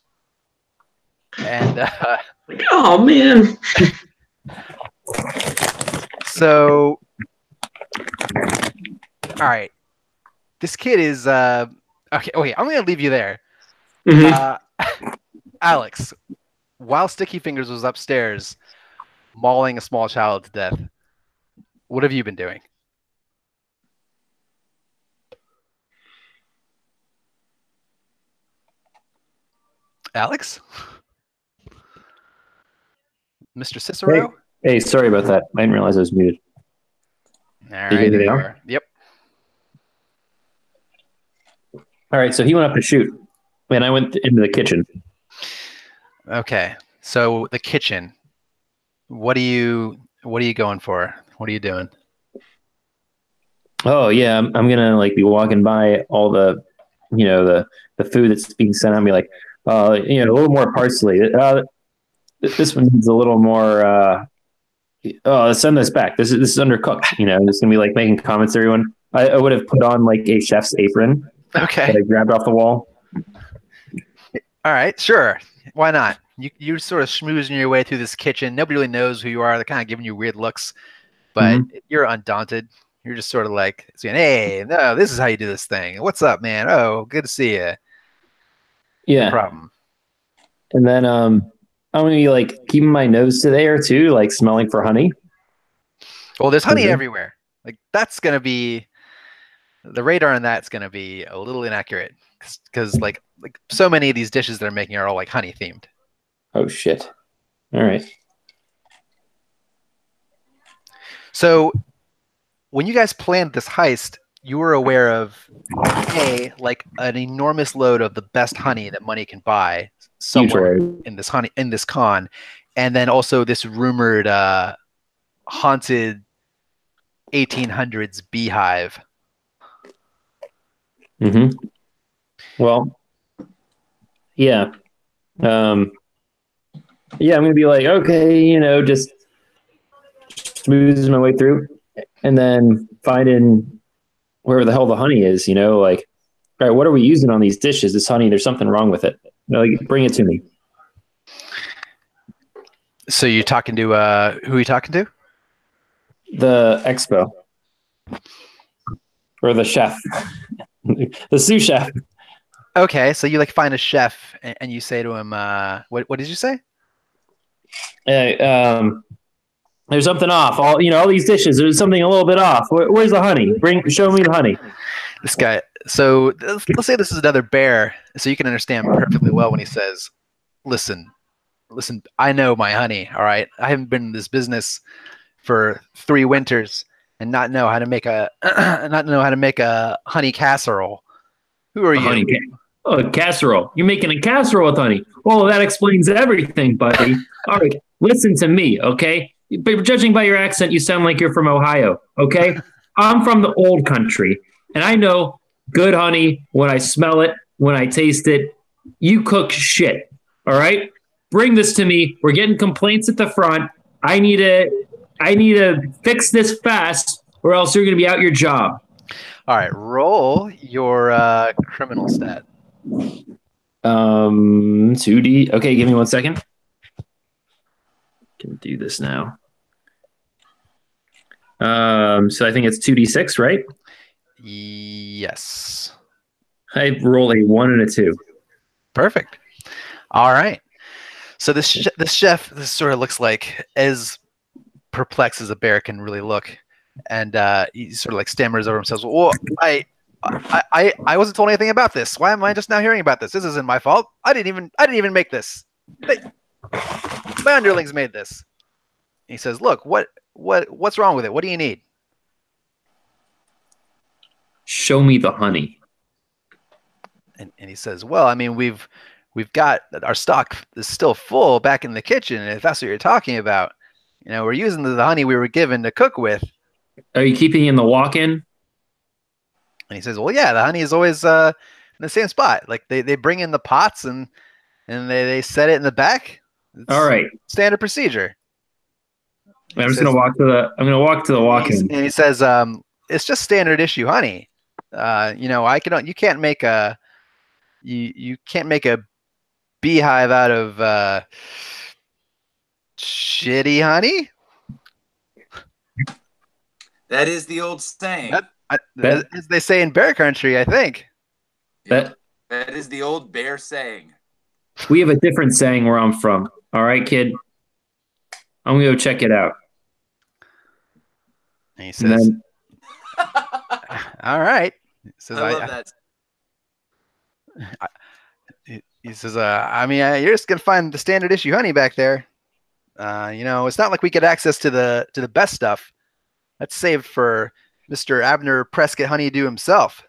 and like, oh man. So, all right, this kid is okay. Okay, I'm gonna leave you there. Alex, while Sticky Fingers was upstairs mauling a small child to death, what have you been doing? Alex? Mr. Cicero? Hey, sorry about that. I didn't realize I was muted. All right, there you are. Yep. All right, so he went up to shoot, and I went into the kitchen. Okay, so the kitchen. What are you going for? What are you doing? Oh yeah, I'm gonna like be walking by all the, the food that's being sent out. And be like, a little more parsley. This one needs a little more. Let's send this back. This is undercooked. Just gonna be like making comments to everyone. I would have put on like a chef's apron. Okay. That I grabbed off the wall. All right, sure. Why not? You're sort of schmoozing your way through this kitchen. Nobody really knows who you are. They're kind of giving you weird looks, but you're undaunted. You're just sort of like saying, "Hey, no, this is how you do this thing. What's up, man? Oh, good to see you." Yeah. No problem. And then I'm gonna be like keeping my nose to the air too, like smelling for honey. Well, there's honey everywhere. Like that's gonna be the radar on that's gonna be a little inaccurate because like so many of these dishes they're making are all like honey themed. Oh shit! All right. So when you guys planned this heist, you were aware of like an enormous load of the best honey that money can buy somewhere in this con, and then also this rumored haunted 1800s beehive. Well, yeah. Yeah, I'm gonna be like, okay, just smoothes my way through, and then finding wherever the hell the honey is. Like, all right, what are we using on these dishes? This honey, there's something wrong with it. Like, bring it to me. So you're talking to who are you talking to? The expo or the chef, the sous chef. Okay, so you like find a chef and you say to him, what did you say? Hey, there's something off. All these dishes. There's something a little bit off. Where's the honey? Show me the honey. This guy. So let's say this is another bear, so you can understand perfectly well when he says, "Listen, I know my honey. All right, I haven't been in this business for 3 winters and not know how to make a honey casserole. Who are you?" A casserole. You're making a casserole with honey. Oh, that explains everything, buddy. All right, listen to me, okay? But judging by your accent, you sound like you're from Ohio, okay? I'm from the old country, and I know good honey when I smell it, when I taste it. You cook shit, all right? Bring this to me. We're getting complaints at the front. I need to fix this fast, or else you're going to be out your job. All right, roll your criminal stat. 2D. Okay, give me 1 second. Can do this now. So I think it's 2D6, right? Yes. I roll a 1 and a 2. Perfect. All right. So this chef, this sort of looks like as perplexed as a bear can really look, and he sort of like stammers over himself. Well, I wasn't told anything about this. Why am I just now hearing about this? This isn't my fault. I didn't even make this. My underlings made this. He says, "Look, what's wrong with it? What do you need?" Show me the honey. And he says, "Well, I mean, we've got our stock is still full back in the kitchen. If that's what you're talking about, we're using the honey we were given to cook with." Are you keeping in the walk-in? And he says, "Well, yeah, the honey is always in the same spot. Like they bring in the pots and they set it in the back. It's all right, standard procedure." I'm just gonna walk to the walk-in. And he says, "It's just standard issue honey. You can't make a beehive out of shitty honey." That is the old saying. As they say in bear country, I think. That is the old bear saying. We have a different saying where I'm from. All right, kid. I'm gonna go check it out. And he says, "All right." He says, I love that. He says, "I mean, you're just gonna find the standard issue honey back there." It's not like we get access to the best stuff. That's saved for Mr. Abner Prescott Honeydew himself.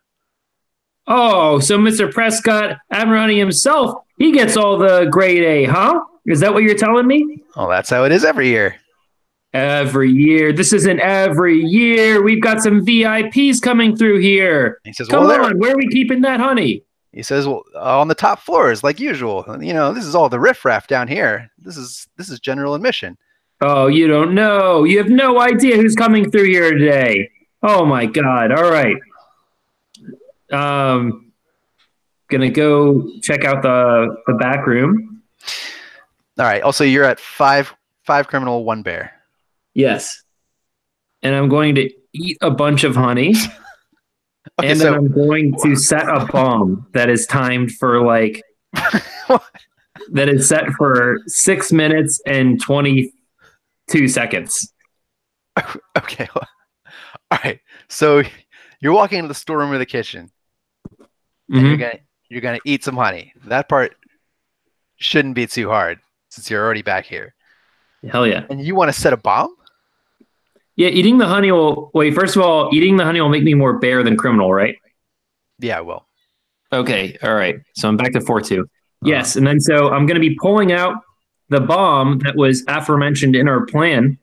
Oh, so Mr. Prescott, Abner Honey himself, he gets all the grade A, huh? Is that what you're telling me? Well, that's how it is every year. Every year. This isn't every year. We've got some VIPs coming through here. He says, Come well, on, where are we keeping that honey? He says, well, on the top floors, like usual. This is all the riffraff down here. This is general admission. Oh, you don't know. You have no idea who's coming through here today. Oh my God. All right. Gonna go check out the back room. All right. Also, you're at five criminal, 1 bear. Yes. And I'm going to eat a bunch of honey. Okay, and then I'm going to set a bomb that is timed for that is set for 6 minutes and 22 seconds. Okay. All right. So you're walking into the storeroom or the kitchen, and you're gonna eat some honey. That part shouldn't be too hard since you're already back here. Hell yeah. And you want to set a bomb? Yeah, eating the honey will first of all, eating the honey will make me more bear than criminal, right? Yeah, it will. Okay, all right. So I'm back to 4-2. Yes, and then so I'm gonna be pulling out the bomb that was aforementioned in our plan.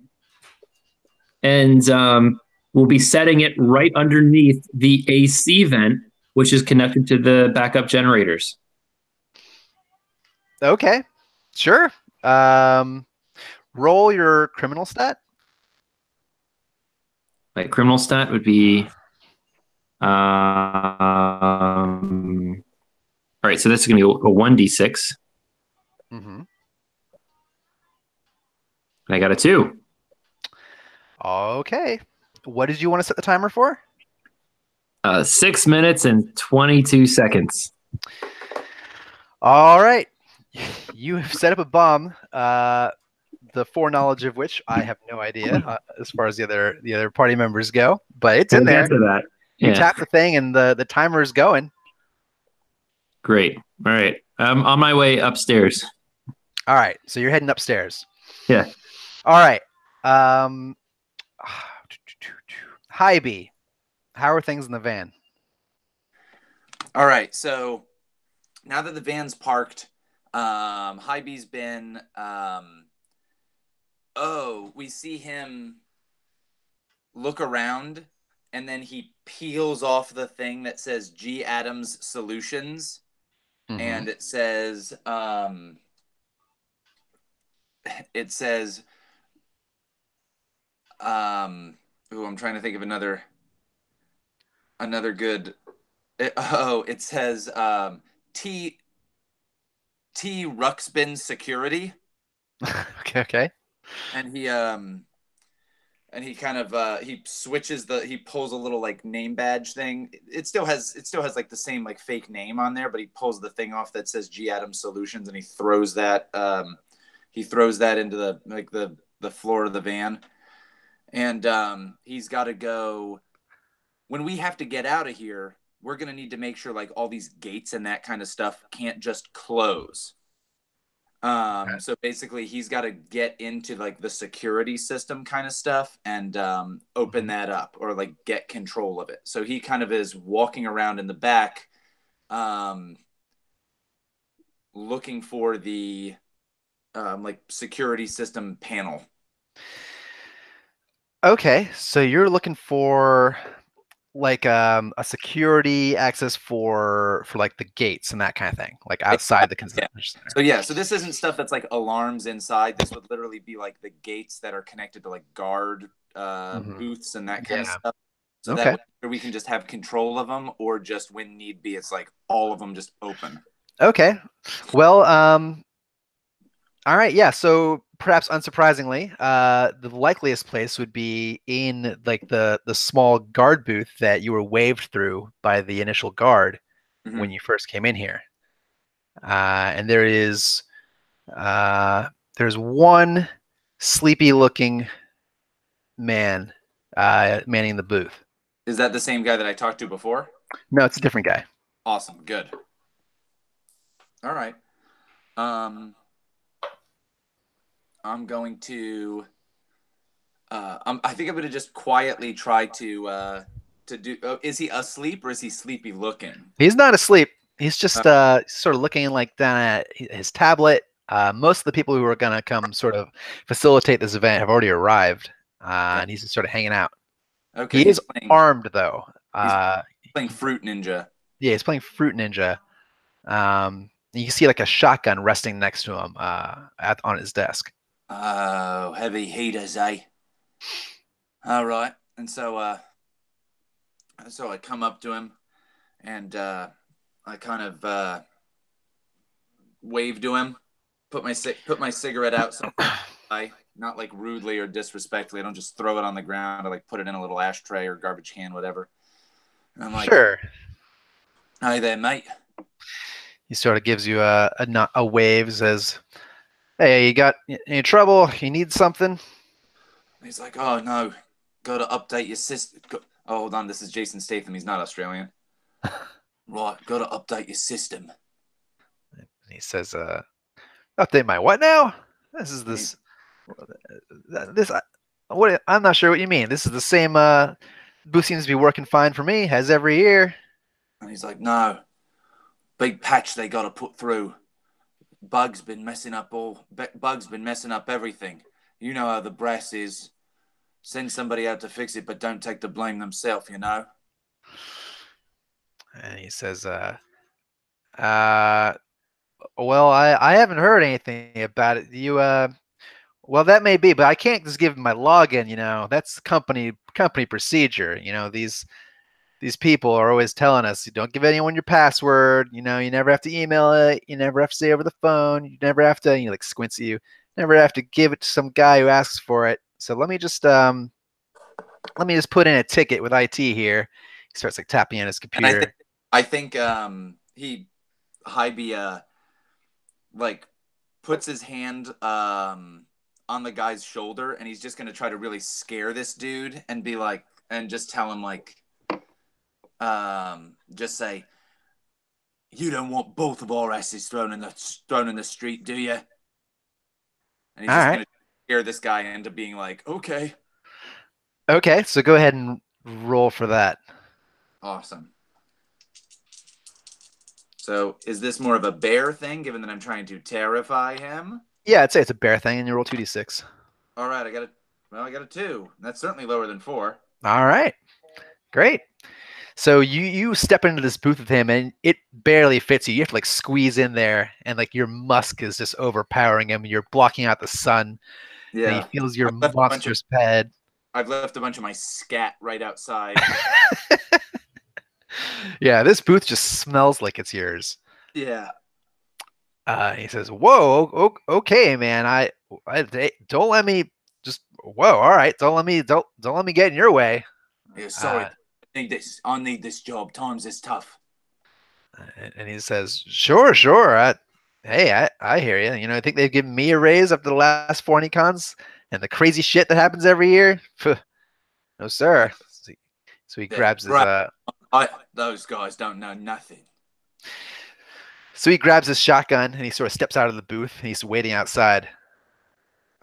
And we'll be setting it right underneath the AC vent, which is connected to the backup generators. Okay, sure. Roll your criminal stat. My criminal stat would be, all right, so this is going to be a 1d6. Mm-hmm. I got a 2. Okay. What did you want to set the timer for? 6 minutes and 22 seconds. All right. You have set up a bomb, the foreknowledge of which I have no idea as far as the other party members go, but it's in there. That. You tap the thing and the timer is going. Great. All right. I'm on my way upstairs. All right. So you're heading upstairs. Yeah. All right. Hi, B. How are things in the van? All right. So now that the van's parked, Hi B's been. We see him look around, and then he peels off the thing that says G Adams Solutions, and it says, I'm trying to think of another good. It says T Ruxpin Security. Okay. And he kind of he switches he pulls a little like name badge thing. It still has like the same like fake name on there, but he pulls the thing off that says G Adams Solutions, and he throws that into the floor of the van. And he's got to go. When we have to get out of here, we're going to need to make sure like all these gates and that kind of stuff can't just close. So basically he's got to get into like the security system kind of stuff and open that up or like get control of it. So he kind of is walking around in the back, looking for the like security system panel. Okay, so you're looking for like a security access for like the gates and that kind of thing, like outside the convention center. So this isn't stuff that's like alarms inside. This would literally be like the gates that are connected to like guard booths and that kind of stuff. So that we can just have control of them, or just when need be, it's like all of them just open. Okay, well, all right, yeah. So perhaps unsurprisingly, the likeliest place would be in like the small guard booth that you were waved through by the initial guard when you first came in here. And there's one sleepy-looking man manning the booth. Is that the same guy that I talked to before? No, it's a different guy. Awesome, good. All right. I'm going to. I think I'm going to just quietly try to do. Oh, is he asleep or is he sleepy looking? He's not asleep. He's just sort of looking like down at his tablet. Most of the people who are going to come sort of facilitate this event have already arrived, and he's just sort of hanging out. Okay, He is armed, though. He's playing Fruit Ninja. Yeah, he's playing Fruit Ninja. You can see like a shotgun resting next to him on his desk. Oh, heavy heaters, eh? All right. And so I come up to him and I kind of wave to him, put my cigarette out, so I not like rudely or disrespectfully. I don't just throw it on the ground. I like put it in a little ashtray or garbage can, whatever. And I'm like, sure. Hi there, mate. He sort of gives you a wave, says, "Hey, you got any trouble? You need something?" He's like, "Oh no, got to update your system." Oh, hold on, this is Jason Statham. He's not Australian. Right, got to update your system. He says, "Update my what now? This is this. What? I'm not sure what you mean. This is the same. Booth seems to be working fine for me, as every year." And he's like, "No, big patch they got to put through. Bug's been messing up everything. You know how the brass is. Send somebody out to fix it, but don't take the blame themselves, you know." And he says, well, I haven't heard anything about it. Well, that may be, but I can't just give my login, you know. That's company procedure. You know, these people are always telling us, you don't give anyone your password, you know, you never have to email it, you never have to say over the phone, you never have to, like squints at you, never have to give it to some guy who asks for it. So let me just put in a ticket with IT here. He starts like tapping on his computer. I think Hybe like puts his hand on the guy's shoulder, and he's just gonna try to really scare this dude and be like, and just tell him like, just say, "You don't want both of our asses thrown in the street, do you?" And he's just gonna scare this guy into being like, "Okay." Okay, so go ahead and roll for that. Awesome. So is this more of a bear thing, given that I'm trying to terrify him? Yeah, I'd say it's a bear thing, and you roll 2d6. All right, I got a 2. That's certainly lower than 4. All right, great. So you step into this booth with him, and it barely fits you. You have to like squeeze in there, and like your musk is just overpowering him. You're blocking out the sun. Yeah, and he feels your monstrous pad. I've left a bunch of my scat right outside. Yeah, this booth just smells like it's yours. Yeah. He says, "Whoa, okay, man. I don't let me just. Whoa, all right. Don't let me get in your way." Yeah, sorry. I need this job. Times is tough. And he says, "Sure. Hey, I hear you. You know, I think they've given me a raise after the last 4 cons and the crazy shit that happens every year. No, sir." So he grabs his. Those guys don't know nothing. So he grabs his shotgun and he sort of steps out of the booth and he's waiting outside.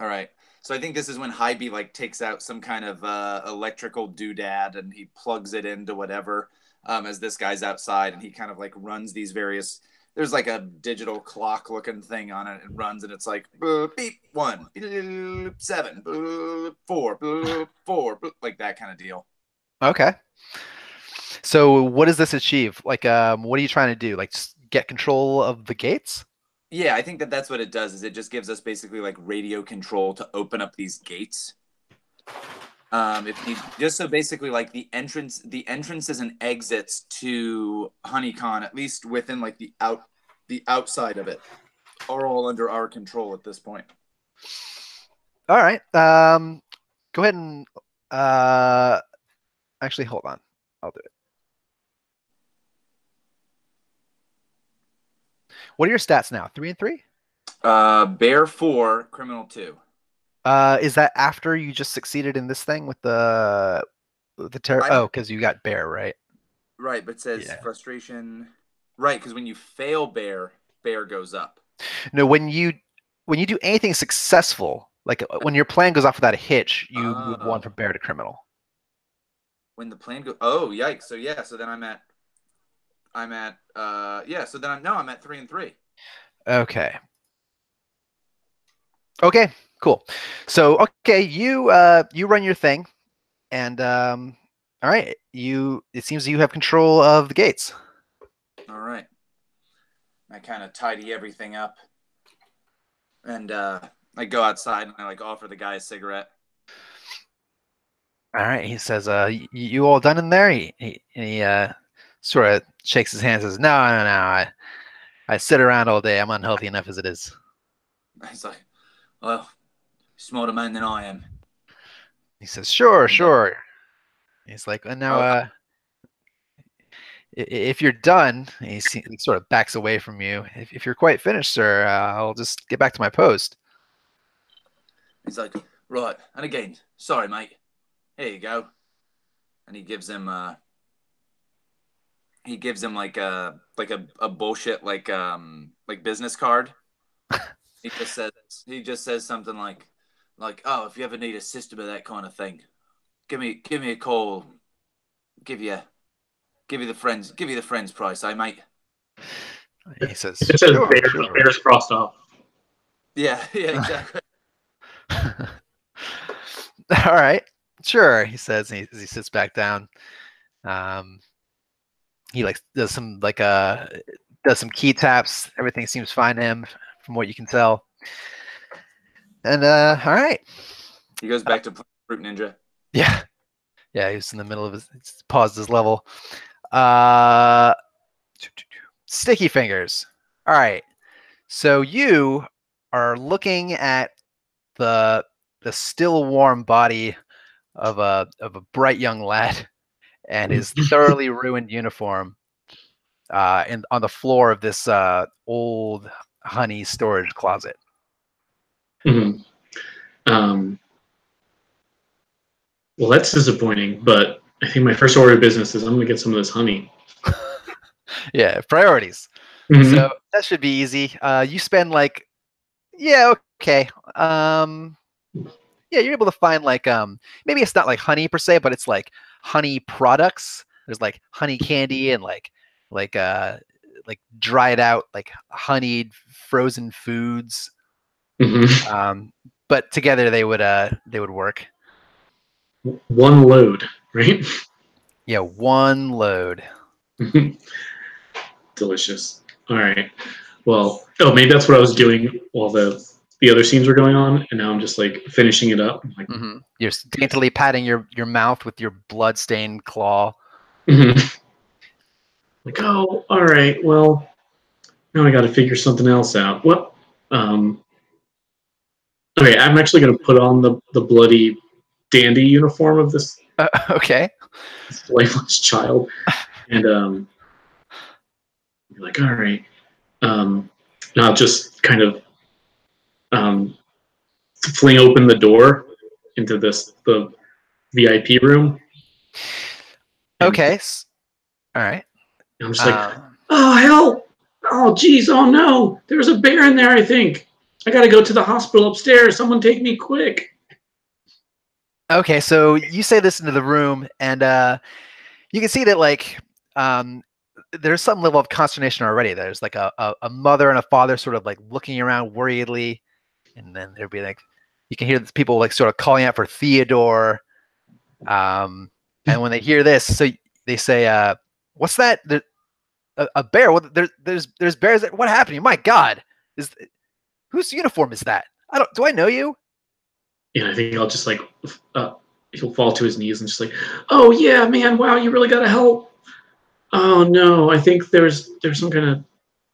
All right. So I think this is when Hybe like takes out some kind of electrical doodad and he plugs it into whatever as this guy's outside, and he kind of like runs these various. There's like a digital clock looking thing on it. It runs and it's like beep 1, beep 7, beep 4, beep 4, beep, like that kind of deal. Okay. So what does this achieve? Like, what are you trying to do? Like, just get control of the gates? Yeah, I think that's what it does. Is it just gives us basically like radio control to open up these gates. Just so basically like the entrances and exits to HoneyCon, at least within like the outside of it, are all under our control at this point. All right. Go ahead and actually hold on. I'll do it. What are your stats now? 3 and 3? Bear 4, criminal 2. Is that after you just succeeded in this thing with the terror? Oh, because you got bear, right? Right, but it says frustration. Right, because when you fail bear goes up. No, when you do anything successful, Like when your plan goes off without a hitch, you move one Oh. from bear to criminal. When the plan goes, oh yikes! So yeah, so then I'm at yeah. So then I'm at 3 and 3. Okay. Okay. Cool. So okay, you run your thing, and all right, it seems you have control of the gates. All right. I kind of tidy everything up, and I go outside and I like offer the guy a cigarette. All right, he says, you all done in there? He sort of shakes his hand and says, no, no, no, I sit around all day. I'm unhealthy enough as it is. He's like, well, smarter man than I am. He says, sure, sure. He's like, and now, if you're done, he sort of backs away from you. If you're quite finished, sir, I'll just get back to my post. He's like, right, and again, sorry, mate. Here you go. And he gives him like a bullshit like business card. He just says something like oh, if you ever need a system of that kind of thing, give me a call. Give you the friends price, eh, mate? He says, It says sure, bears, sure. bears crossed off. Yeah, exactly. All right, sure, he says, and he sits back down. He does some key taps. Everything seems fine to him from what you can tell. And all right. He goes back to playing Fruit Ninja. Yeah. Yeah, he was in the middle of paused his level. Sticky fingers. All right. So you are looking at the still warm body of a bright young lad and his thoroughly ruined uniform on the floor of this old honey storage closet. Mm-hmm. Well, that's disappointing, but I think my first order of business is I'm going to get some of this honey. Yeah, priorities. Mm-hmm. So that should be easy. You spend okay. Yeah, you're able to find maybe it's not like honey per se, but it's like honey products. There's like honey candy and like dried out like honeyed frozen foods. Mm-hmm. But together they would work. One load, right? Yeah, one load. Delicious. All right. Well, maybe that's what I was doing while the other scenes were going on, and now I'm just like finishing it up. Like, You're daintily patting your mouth with your blood-stained claw. Like, oh, all right. Well, now I got to figure something else out. What? Okay, I'm actually going to put on the bloody dandy uniform of this Okay. this lifeless child, and be like, all right. And I'll just kind of fling open the door into the VIP room. Okay. All right. I'm just like, oh, help! Oh, geez, oh no! There's a bear in there, I think. I gotta go to the hospital upstairs. Someone take me quick. Okay, so you say this into the room, and you can see that there's some level of consternation already. There's like a mother and a father sort of like looking around worriedly, and then there'd be like you can hear people like sort of calling out for Theodore. And when they hear this, so they say, "What's that? A bear? What, there's bears. What happened? My God, whose uniform is that? Do I know you?" And I think I'll just like he'll fall to his knees and just like, oh yeah, man, wow, you really gotta help. Oh no, I think there's some kind of,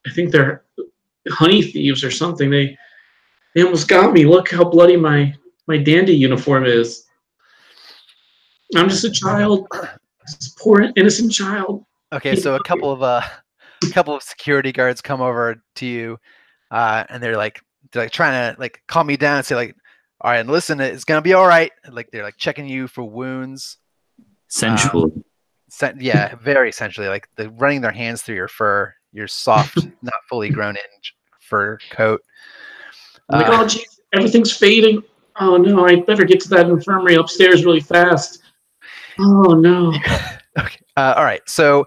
I think they're honey thieves or something. They almost got me. Look how bloody my dandy uniform is. I'm just a child, this poor innocent child. Okay, so a couple of security guards come over to you, and they're like trying to like calm me down and say like, all right, and listen, it's gonna be all right. Like they're like checking you for wounds. Sensual. Yeah, very essentially. Like they're running their hands through your fur, your soft, not fully grown in fur coat. I'm like, oh geez, everything's fading. Oh no, I better get to that infirmary upstairs really fast. Oh no. Okay. All right. So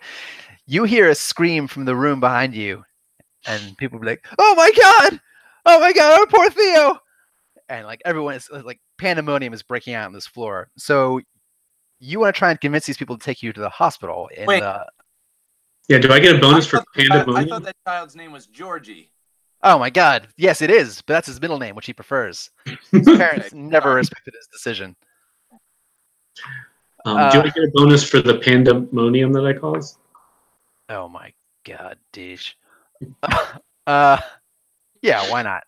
you hear a scream from the room behind you, and people be like, "Oh my god! Oh my god! Oh, poor Theo!" And like everyone is like pandemonium is breaking out on this floor. So you want to try and convince these people to take you to the hospital in Wait. the. Yeah, do I get a bonus for I pandemonium? thought that child's name was Georgie. Oh my god! Yes, it is, but that's his middle name, which he prefers. His parents never respected his decision. Do I get a bonus for the pandemonium that I caused? Oh my god, Deej. Yeah, why not?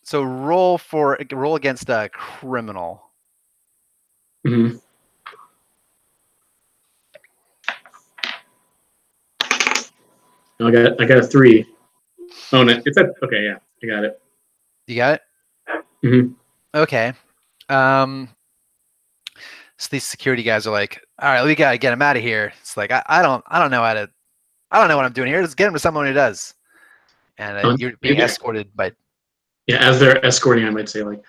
So roll against a criminal. Mm-hmm. I got a 3. Oh no, okay, yeah, I got it. You got it? Mm-hmm. Okay. So these security guys are like, all right, we gotta get him out of here. It's like I don't know what I'm doing here. Let's get him to someone who does. And you're being escorted by. Yeah, as they're escorting, I might say like,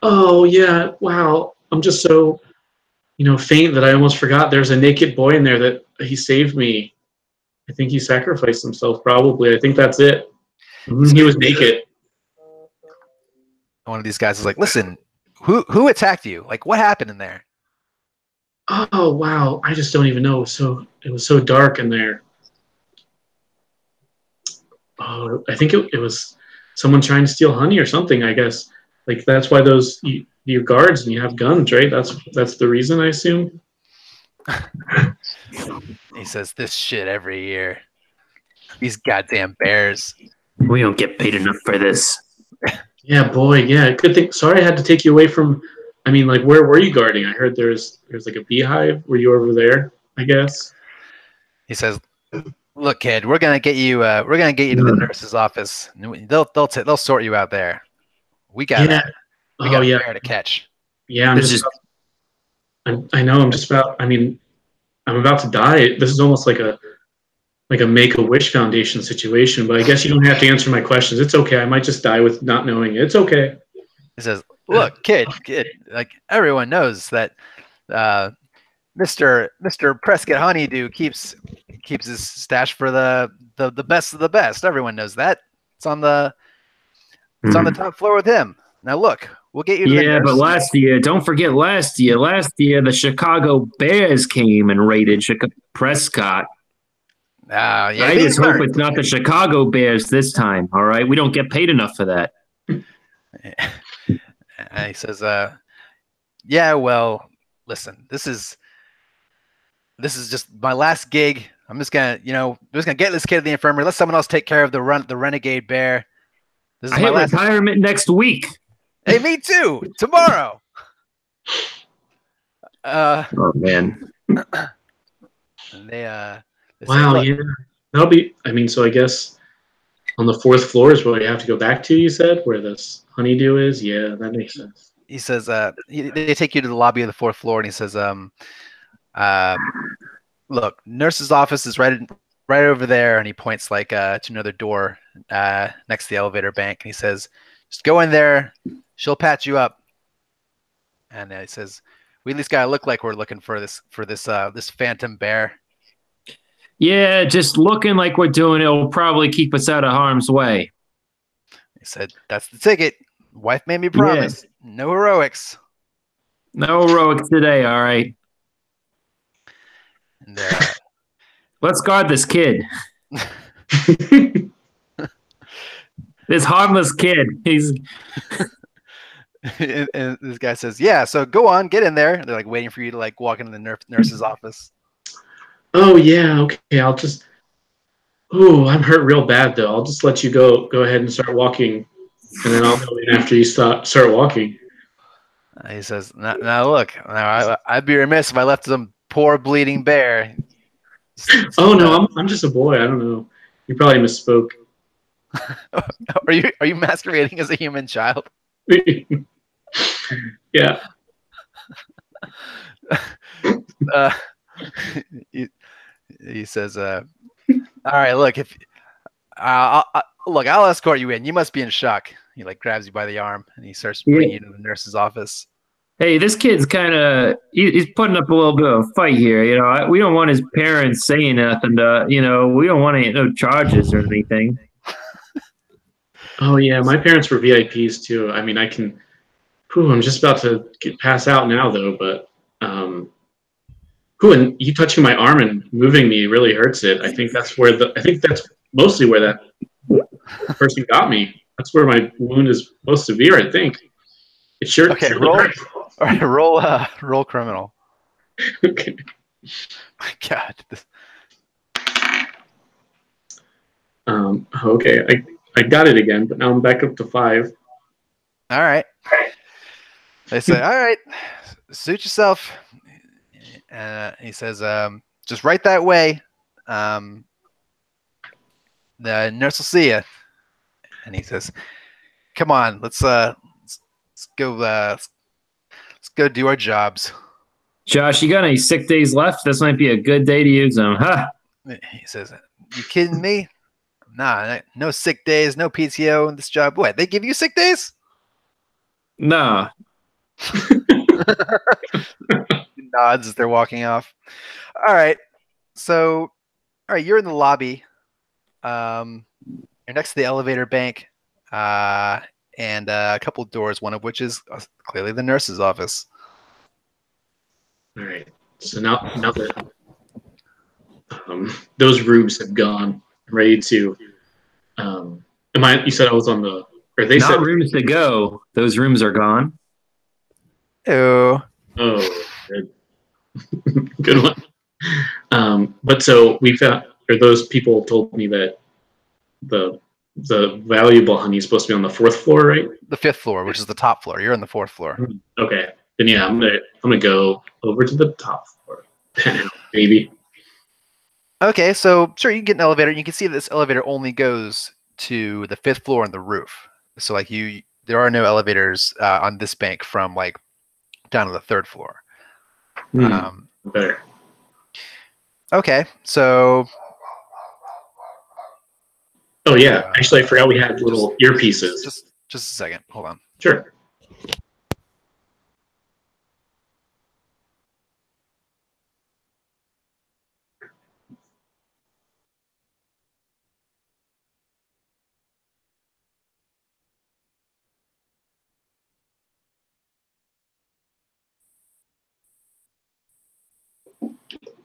"Oh yeah, wow, I'm just so, faint that I almost forgot there's a naked boy in there that he saved me. I think he sacrificed himself. Probably. I think that's it. He was naked." One of these guys is like, listen, who attacked you? Like, what happened in there? Oh wow, I just don't even know. It was so dark in there. Oh, I think it was someone trying to steal honey or something, I guess. Like that's why you're guards and you have guns, right? That's the reason, I assume. He says this shit every year. These goddamn bears. We don't get paid enough for this. Yeah, boy, yeah. Good thing. Sorry I had to take you away from, like, where were you guarding? I heard there's like a beehive. Were you over there, I guess? He says, look, kid, we're gonna get you to the nurse's office. They'll sort you out there. We got a bear to catch. Yeah, I know. I'm about to die. This is almost like a Make-A-Wish Foundation situation, but I guess you don't have to answer my questions. It's okay. I might just die with not knowing it. It's okay. He says, look, kid, like everyone knows that Mr. Prescott Honeydew keeps his stash for the best of the best. Everyone knows that. It's on the top floor with him. Now look, we'll get you to the nurse. But last year, don't forget last year, the Chicago Bears came and raided Prescott. I just hope it's not the Chicago Bears this time. All right, we don't get paid enough for that. And he says, "Yeah, well, listen, this is just my last gig. I'm just gonna get this kid to the infirmary. Let someone else take care of the renegade bear. This is my last retirement next week. Hey, me too. Tomorrow. Oh man. And they wow, yeah. That'll be, so I guess on the 4th floor is where you have to go back to, you said, where this honeydew is? Yeah, that makes sense. He says, they take you to the lobby of the 4th floor, and he says, look, nurse's office is right over there, and he points to another door next to the elevator bank, and he says, just go in there, she'll patch you up. And he says, we at least gotta look like we're looking for this phantom bear. Yeah, just looking like we're doing it will probably keep us out of harm's way. He said, that's the ticket. Wife made me promise. Yeah. No heroics. No heroics today, all right. And, let's guard this kid. This harmless kid. He's and this guy says, yeah, so go on, get in there. And they're like waiting for you to walk into the nurse's office. Oh yeah, okay. I'm hurt real bad though. I'll just let you go ahead and start walking, and then I'll go in after you start walking. He says, now look, I'd be remiss if I left some poor bleeding bear. Oh no, I'm just a boy. I don't know. You probably misspoke. Are you masquerading as a human child? Yeah. He says, all right, look, I'll escort you in. You must be in shock. He like grabs you by the arm and he starts Yeah. bringing you to the nurse's office. Hey, this kid's kind of he's putting up a little bit of a fight here. We don't want his parents saying nothing to, we don't want any no charges or anything. Oh yeah, my parents were VIPs too. I mean, I can. I'm just about to pass out now though, but and you touching my arm and moving me really hurts it. I think that's mostly where that person got me. That's where my wound is most severe. I think. It sure. Okay, surely roll. hurts. All right, roll criminal. Okay. My God. Okay, I got it again, but now I'm back up to 5. All right. They say, all right, suit yourself. He says, just right that way. The nurse will see you. And he says, come on, let's go do our jobs. Josh, you got any sick days left? This might be a good day to use them, huh? He says, you kidding me? Nah, no sick days, no PTO in this job. What, they give you sick days? Nah. Nods as they're walking off. All right. So, all right, you're in the lobby. You're next to the elevator bank, and a couple of doors, one of which is clearly the nurse's office. All right. So now that those rooms have gone, I'm ready to. You said I was on the. Or they Not said rooms to go. Those rooms are gone. Ew. Oh, good. Good one. But so we found, or those people told me that the valuable honey is supposed to be on the 4th floor, right? The 5th floor, which is the top floor. You're on the 4th floor. Okay. Then yeah, I'm gonna go over to the top floor. Maybe. Okay, so sure, you can get an elevator. You can see this elevator only goes to the 5th floor on the roof. So like there are no elevators on this bank from like down to the 3rd floor. Better. Okay, so. Oh yeah, actually I forgot we had little earpieces. Just a second. Hold on. Sure.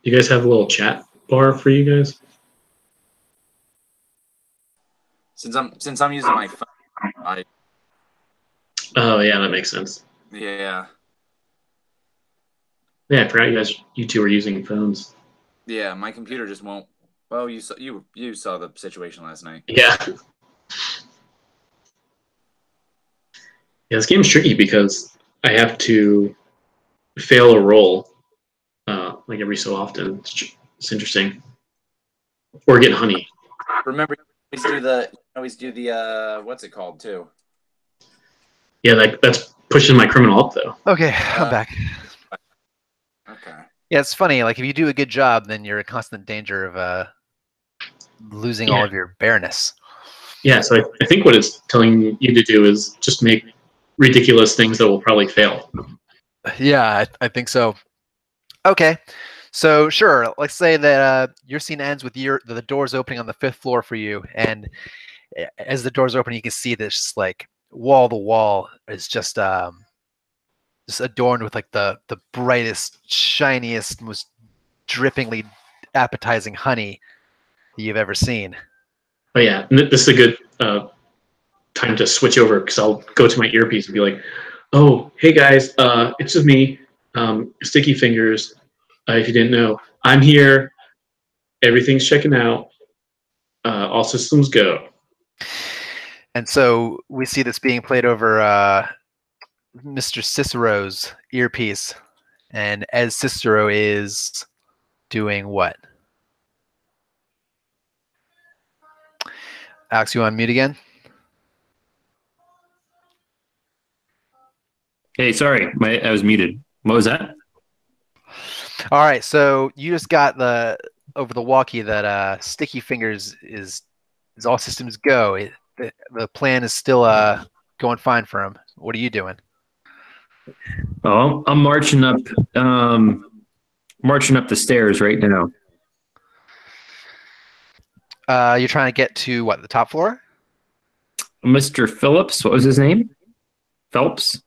You guys have a little chat bar for you guys? Since I'm using my phone, Oh yeah, that makes sense. yeah. Yeah, I forgot you two were using phones. Yeah, my computer just won't. Well, you saw the situation last night. Yeah. Yeah, this game's tricky because I have to fail a roll like every so often. It's interesting. Or get honey. Remember, you always do the what's it called too? Yeah, that's pushing my criminal up though. Okay, I'm back. Okay. Yeah, it's funny. Like if you do a good job, then you're in constant danger of losing all of your bareness. Yeah, so I think what it's telling you to do is just make ridiculous things that will probably fail. Yeah, I think so. Okay, so sure. Let's say that your scene ends with the doors opening on the 5th floor for you, and as the doors open, you can see this like wall to wall is just adorned with like the brightest, shiniest, most drippingly appetizing honey that you've ever seen. Oh yeah, this is a good time to switch over because I'll go to my earpiece and be like, "Oh, hey guys, it's just me, Sticky Fingers. If you didn't know, I'm here. Everything's checking out. All systems go." And so we see this being played over Mr. Cicero's earpiece, and as Cicero is doing what? Alex, you on mute again? Hey, sorry, I was muted. What was that? All right, so you just got over the walkie that Sticky Fingers is all systems go. The plan is still going fine for him. What are you doing? Oh, I'm marching up the stairs right now. You're trying to get to what, the top floor? Mr. Phillips, what was his name? Phelps?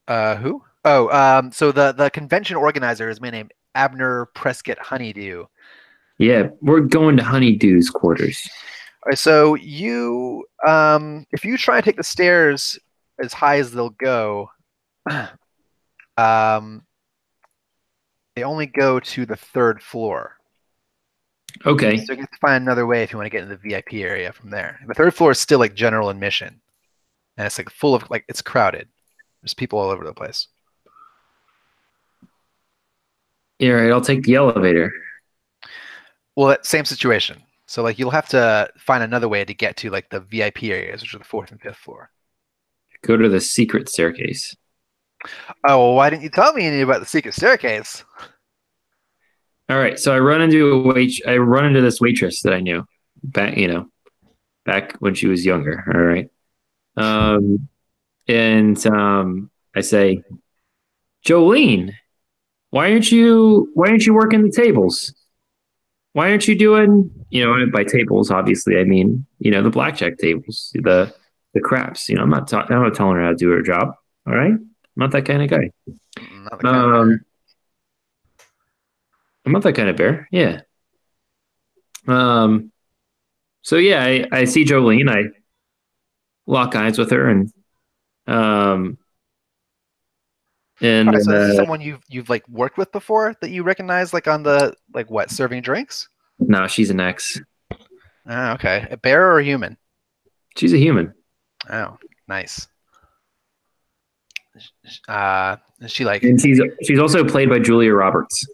Who? Oh, so the convention organizer is a man named Abner Prescott Honeydew. Yeah, we're going to Honeydew's quarters. All right, so you, if you try and take the stairs as high as they'll go, they only go to the third floor. Okay. So you have to find another way if you want to get into the VIP area from there. The third floor is still like general admission, and it's like full of it's crowded. There's people all over the place. Yeah, right, I'll take the elevator. Well, that same situation. So like you'll have to find another way to get to like the VIP areas, which are the fourth and fifth floor. Go to the secret staircase. Oh, well, why didn't you tell me anything about the secret staircase? All right, so I run into this waitress that I knew back when she was younger. All right, I say, Jolene, why aren't you working the tables? Why aren't you doing, by tables, obviously I mean, the blackjack tables, the craps. I'm not telling her how to do her job. All right, I'm not that kind of guy. Not the kind of I'm not that kind of bear. Yeah. So yeah, I see Jolene. I lock eyes with her, and so is this someone you've like worked with before that you recognize, like on the what, serving drinks? No, she's an ex. Oh, okay. A bear or a human? She's a human. Oh, nice. She like, and she's also played by Julia Roberts.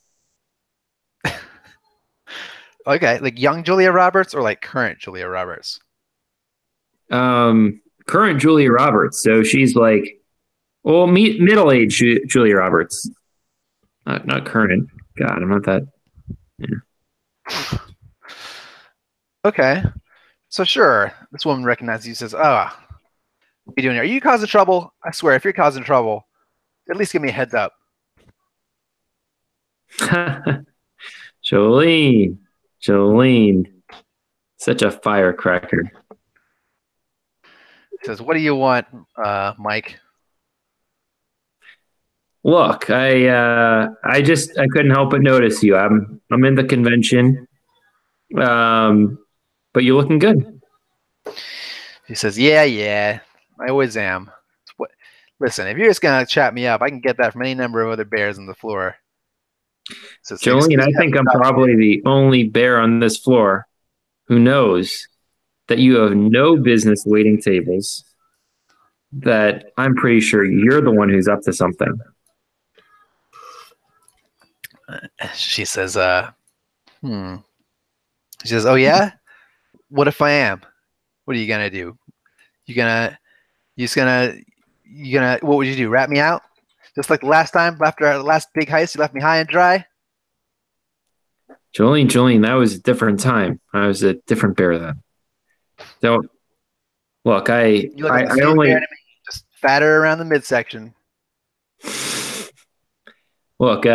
okay, like young Julia Roberts or like current Julia Roberts? Current Julia Roberts. So she's like, well, middle-aged Julia Roberts. Not current. God, I'm not that. Yeah. Okay, so sure, this woman recognizes you. Says, "Oh, what are you doing here? Are you causing trouble? I swear, if you're causing trouble, at least give me a heads up." Jolene, such a firecracker. Says, "What do you want, Mike?" Look, I couldn't help but notice you. I'm in the convention, but you're looking good. He says, "Yeah, I always am. Listen, if you're just gonna chat me up, I can get that from any number of other bears on the floor." So Jolene, I think I'm probably the only bear on this floor who knows that you have no business waiting tables. That I'm pretty sure you're the one who's up to something. She says, She says, "Oh yeah? What if I am? What are you gonna do? What would you do? Rat me out? Just like the last time after our last big heist, you left me high and dry?" Jolene, that was a different time. I was a different bear then. So, look, You look like the same bear to me, just fatter around the midsection. Look,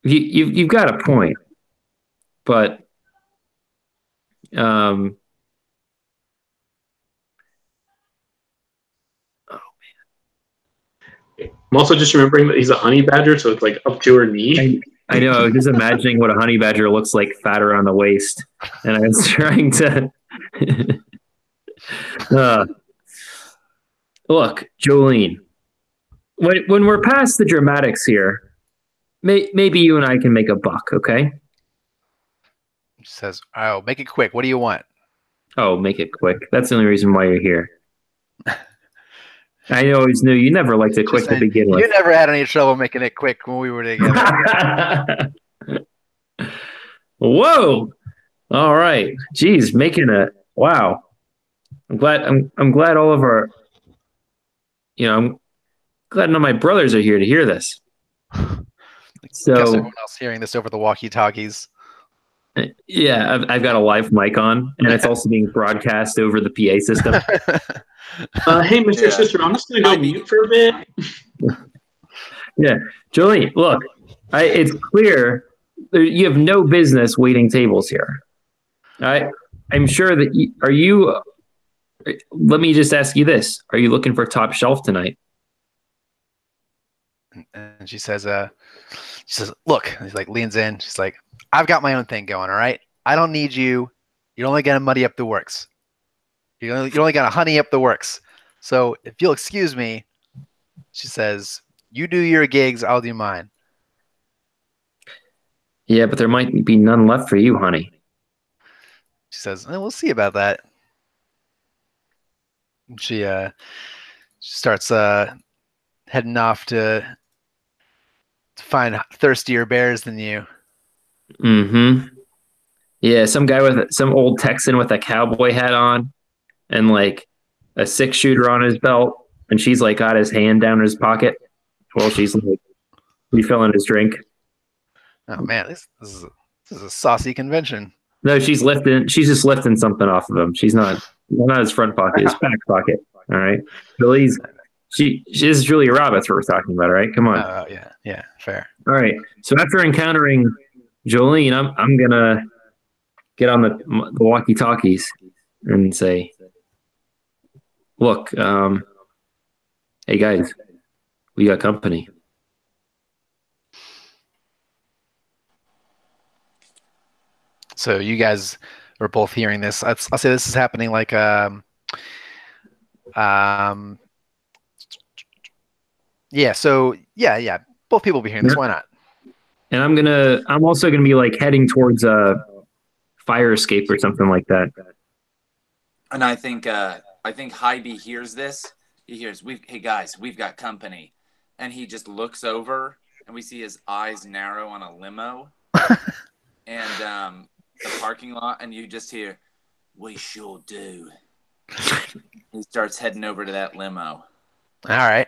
you've got a point, but oh man, I'm also just remembering that he's a honey badger, so it's like up to her knee. I know. I was just imagining what a honey badger looks like, fat around the waist, and I was trying to. Look, Jolene, when we're past the dramatics here, maybe you and I can make a buck, okay? She says, "Oh, make it quick. What do you want?" Oh, make it quick. That's the only reason why you're here. I always knew you never liked it quick to begin with. You never had any trouble making it quick when we were together. Whoa! All right. Geez, wow. I'm glad all of our, I'm glad none of my brothers are here to hear this. So, guess everyone else hearing this over the walkie-talkies. Yeah, I've got a live mic on, and it's also being broadcast over the PA system. Hey, Mr. Yeah. Sister, I'm just gonna go mute for a bit. Yeah, Julie, look, it's clear you have no business waiting tables here. I'm sure that are you. Let me just ask you this: are you looking for top shelf tonight? And she says, look, and he's like leans in. She's like, I've got my own thing going. All right. I don't need you. You're only going to muddy up the works. You're only going to honey up the works. So if you'll excuse me, she says, you do your gigs. I'll do mine. Yeah, but there might be none left for you, honey. She says, we'll see about that. And she starts heading off to find thirstier bears than you. Mm-hmm. Yeah, some old Texan with a cowboy hat on and like a 6-shooter on his belt, and she's like got his hand down his pocket while she's like refilling his drink. Oh man, this is a saucy convention. No, she's just lifting something off of him. She's not his front pocket, his back pocket. All right. Billy's this is Julia Roberts we're talking about, all right? Come on. Oh yeah, fair. All right. So after encountering Jolene, I'm gonna get on the walkie-talkies and say, look, hey guys, we got company. So you guys are both hearing this. I'll say this is happening like yeah. So yeah. Both people will be hearing this. Why not? And I'm also gonna be like heading towards a fire escape or something like that. And I think Hybe hears this. He hears, hey guys, we've got company. And he just looks over and we see his eyes narrow on a limo. And the parking lot, and you just hear, we sure do. He starts heading over to that limo. All right.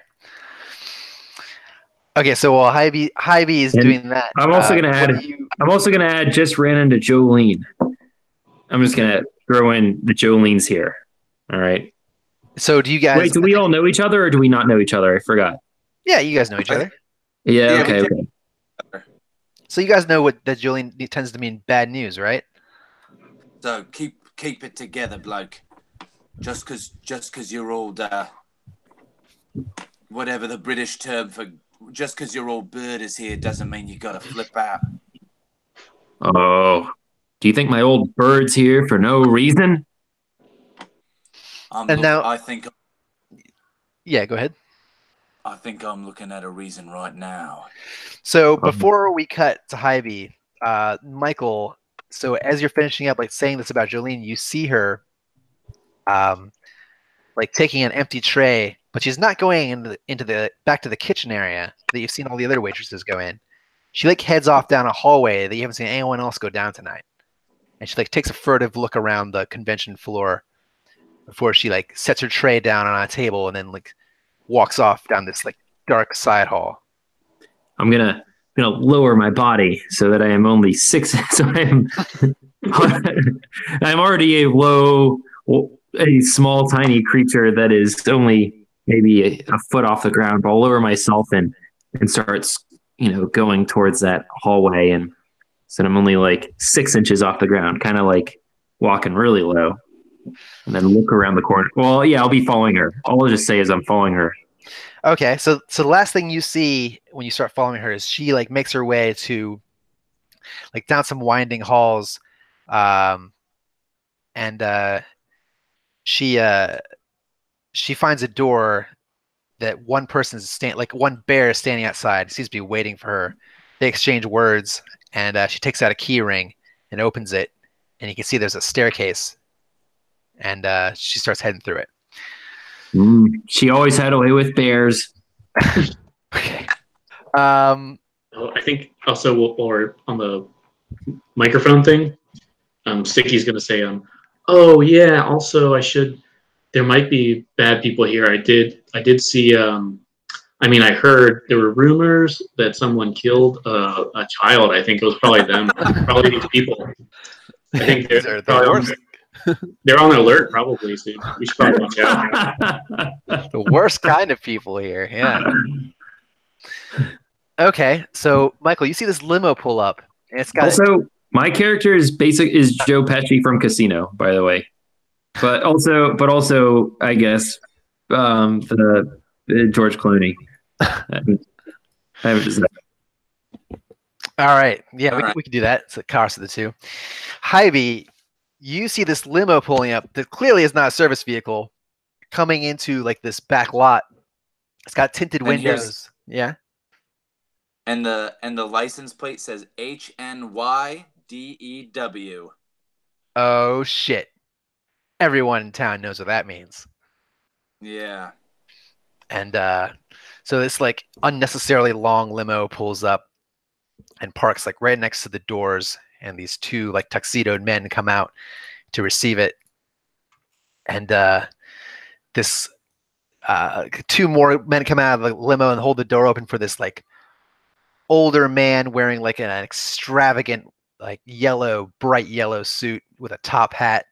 Okay, so while Hybe is doing that, I'm also gonna add just ran into Jolene. I'm just gonna throw in the Jolene's here. All right. So do you guys wait? Do we all know each other, or do we not know each other? I forgot. Yeah, you guys know each other. Yeah. Okay. So you guys know that Jolene tends to mean bad news, right? So keep it together, bloke. Just cause you're old, whatever the British term for, just cause your old bird is here doesn't mean you gotta flip out. Oh, do you think my old bird's here for no reason? I think. Yeah, go ahead. I think I'm looking at a reason right now. So before we cut to Hybe, Michael, so as you're finishing up, like saying this about Jolene, you see her like taking an empty tray, but she's not going into the back to the kitchen area that you've seen all the other waitresses go in. She like heads off down a hallway that you haven't seen anyone else go down tonight. And she like takes a furtive look around the convention floor before she like sets her tray down on a table and then like walks off down this like dark side hall. I'm gonna lower my body so that I am only 6. So I'm already a small, tiny creature that is only maybe a foot off the ground. But I'll lower myself and start, going towards that hallway. And so I'm only like 6 inches off the ground, kind of like walking really low. And then look around the corner. Well, yeah, I'll be following her. All I'll just say is I'm following her. Okay, so the last thing you see when you start following her is she like makes her way to like down some winding halls, and she finds a door that one bear is standing outside. Seems to be waiting for her. They exchange words, and she takes out a key ring and opens it, and you can see there's a staircase, and she starts heading through it. She always had a way with bears. Okay. I think also while we're on the microphone thing, Sticky's going to say, oh yeah, also there might be bad people here. I did see, I'm I mean, I heard there were rumors that someone killed a child. I think it was probably them, probably these people. I think These are the worst. They're on alert, probably. So we should probably watch out. The worst kind of people here. Yeah. Okay, so Michael, you see this limo pull up, and it's got Also, my character is Joe Pesci from Casino, by the way. But also, I guess the George Clooney. I haven't decided. All right. Yeah, All right. we can do that. It's a cost of the two. Hy-Vee, you see this limo pulling up that clearly is not a service vehicle coming into like this back lot. It's got tinted windows. Yeah. And the license plate says HNYDEW. Oh shit. Everyone in town knows what that means. Yeah. And so this like unnecessarily long limo pulls up and parks like right next to the doors, and these two like tuxedoed men come out to receive it. And this two more men come out of the limo and hold the door open for this like older man wearing like an extravagant like bright yellow suit with a top hat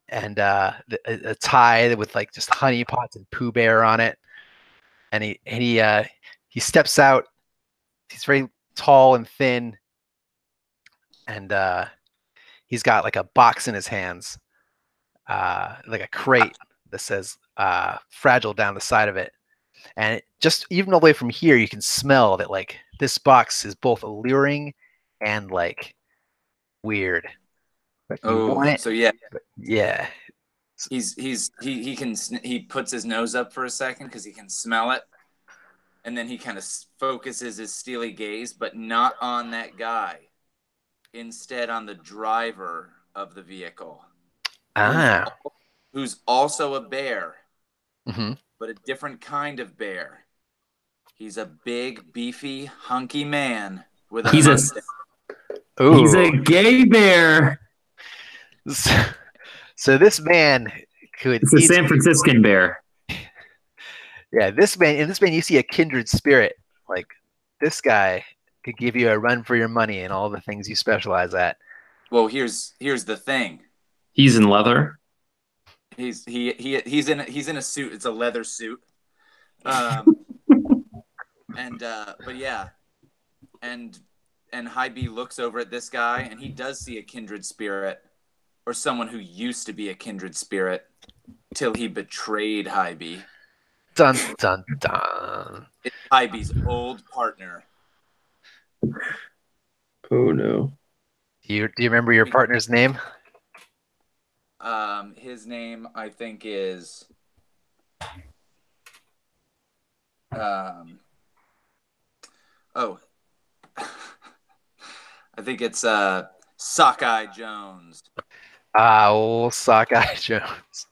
and a tie with like just honey pots and Pooh Bear on it. And he steps out. He's very tall and thin, and he's got like a box in his hands, like a crate that says fragile down the side of it. And just even all the way from here, you can smell that like this box is both alluring and like weird. Like, So yeah. Yeah. He puts his nose up for a second because he can smell it, and then he kind of focuses his steely gaze, but not on that guy, instead on the driver of the vehicle, who's also a bear, but a different kind of bear. He's a big, beefy, hunky man with a mustache. He's a gay bear. So this man could. It's a San Franciscan bear. Yeah, this man, you see a kindred spirit. Like this guy could give you a run for your money and all the things you specialize at. Well, here's the thing. He's in leather. He's in a suit. It's a leather suit. But yeah, and Hy-Vee looks over at this guy, and he does see a kindred spirit, or someone who used to be a kindred spirit, till he betrayed Hy-Vee. Dun dun dun. It's Hy-Vee's old partner. Oh no. Do you remember your partner's name? His name I think is I think it's Sockeye Jones. Old Sockeye Jones.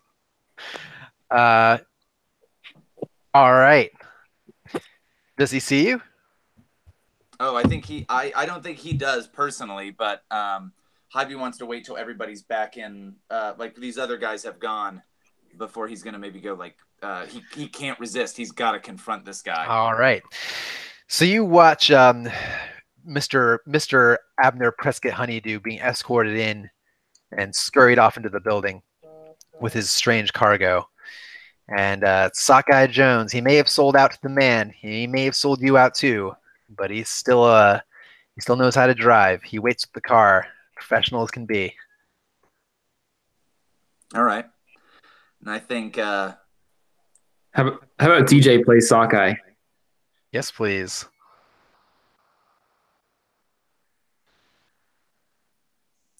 All right. Does he see you? Oh, I think I don't think he does personally, but Hy-Vee wants to wait till everybody's back in, like these other guys have gone, before he's gonna maybe go like he can't resist. He's got to confront this guy. All right. So you watch Mr. Abner Prescott Honeydew being escorted in and scurried off into the building with his strange cargo. And Sockeye Jones, he may have sold out to the man. He may have sold you out too, but he still knows how to drive. He waits with the car, professional as can be. All right. And I think how about DJ play Sockeye? Yes, please.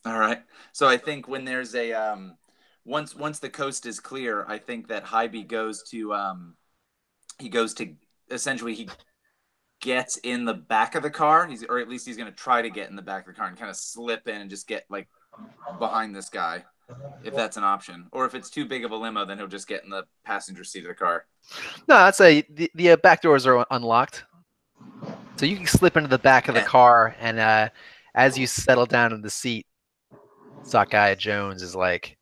All right. So I think when there's a once the coast is clear, I think that Hy-Vee goes to essentially he gets in the back of the car, or at least he's going to try to get in the back of the car and kind of slip in and just get like behind this guy, if that's an option. Or if it's too big of a limo, then he'll just get in the passenger seat of the car. No, I'd say the back doors are unlocked, so you can slip into the back of the car, and as you settle down in the seat, Sockeye Jones is like,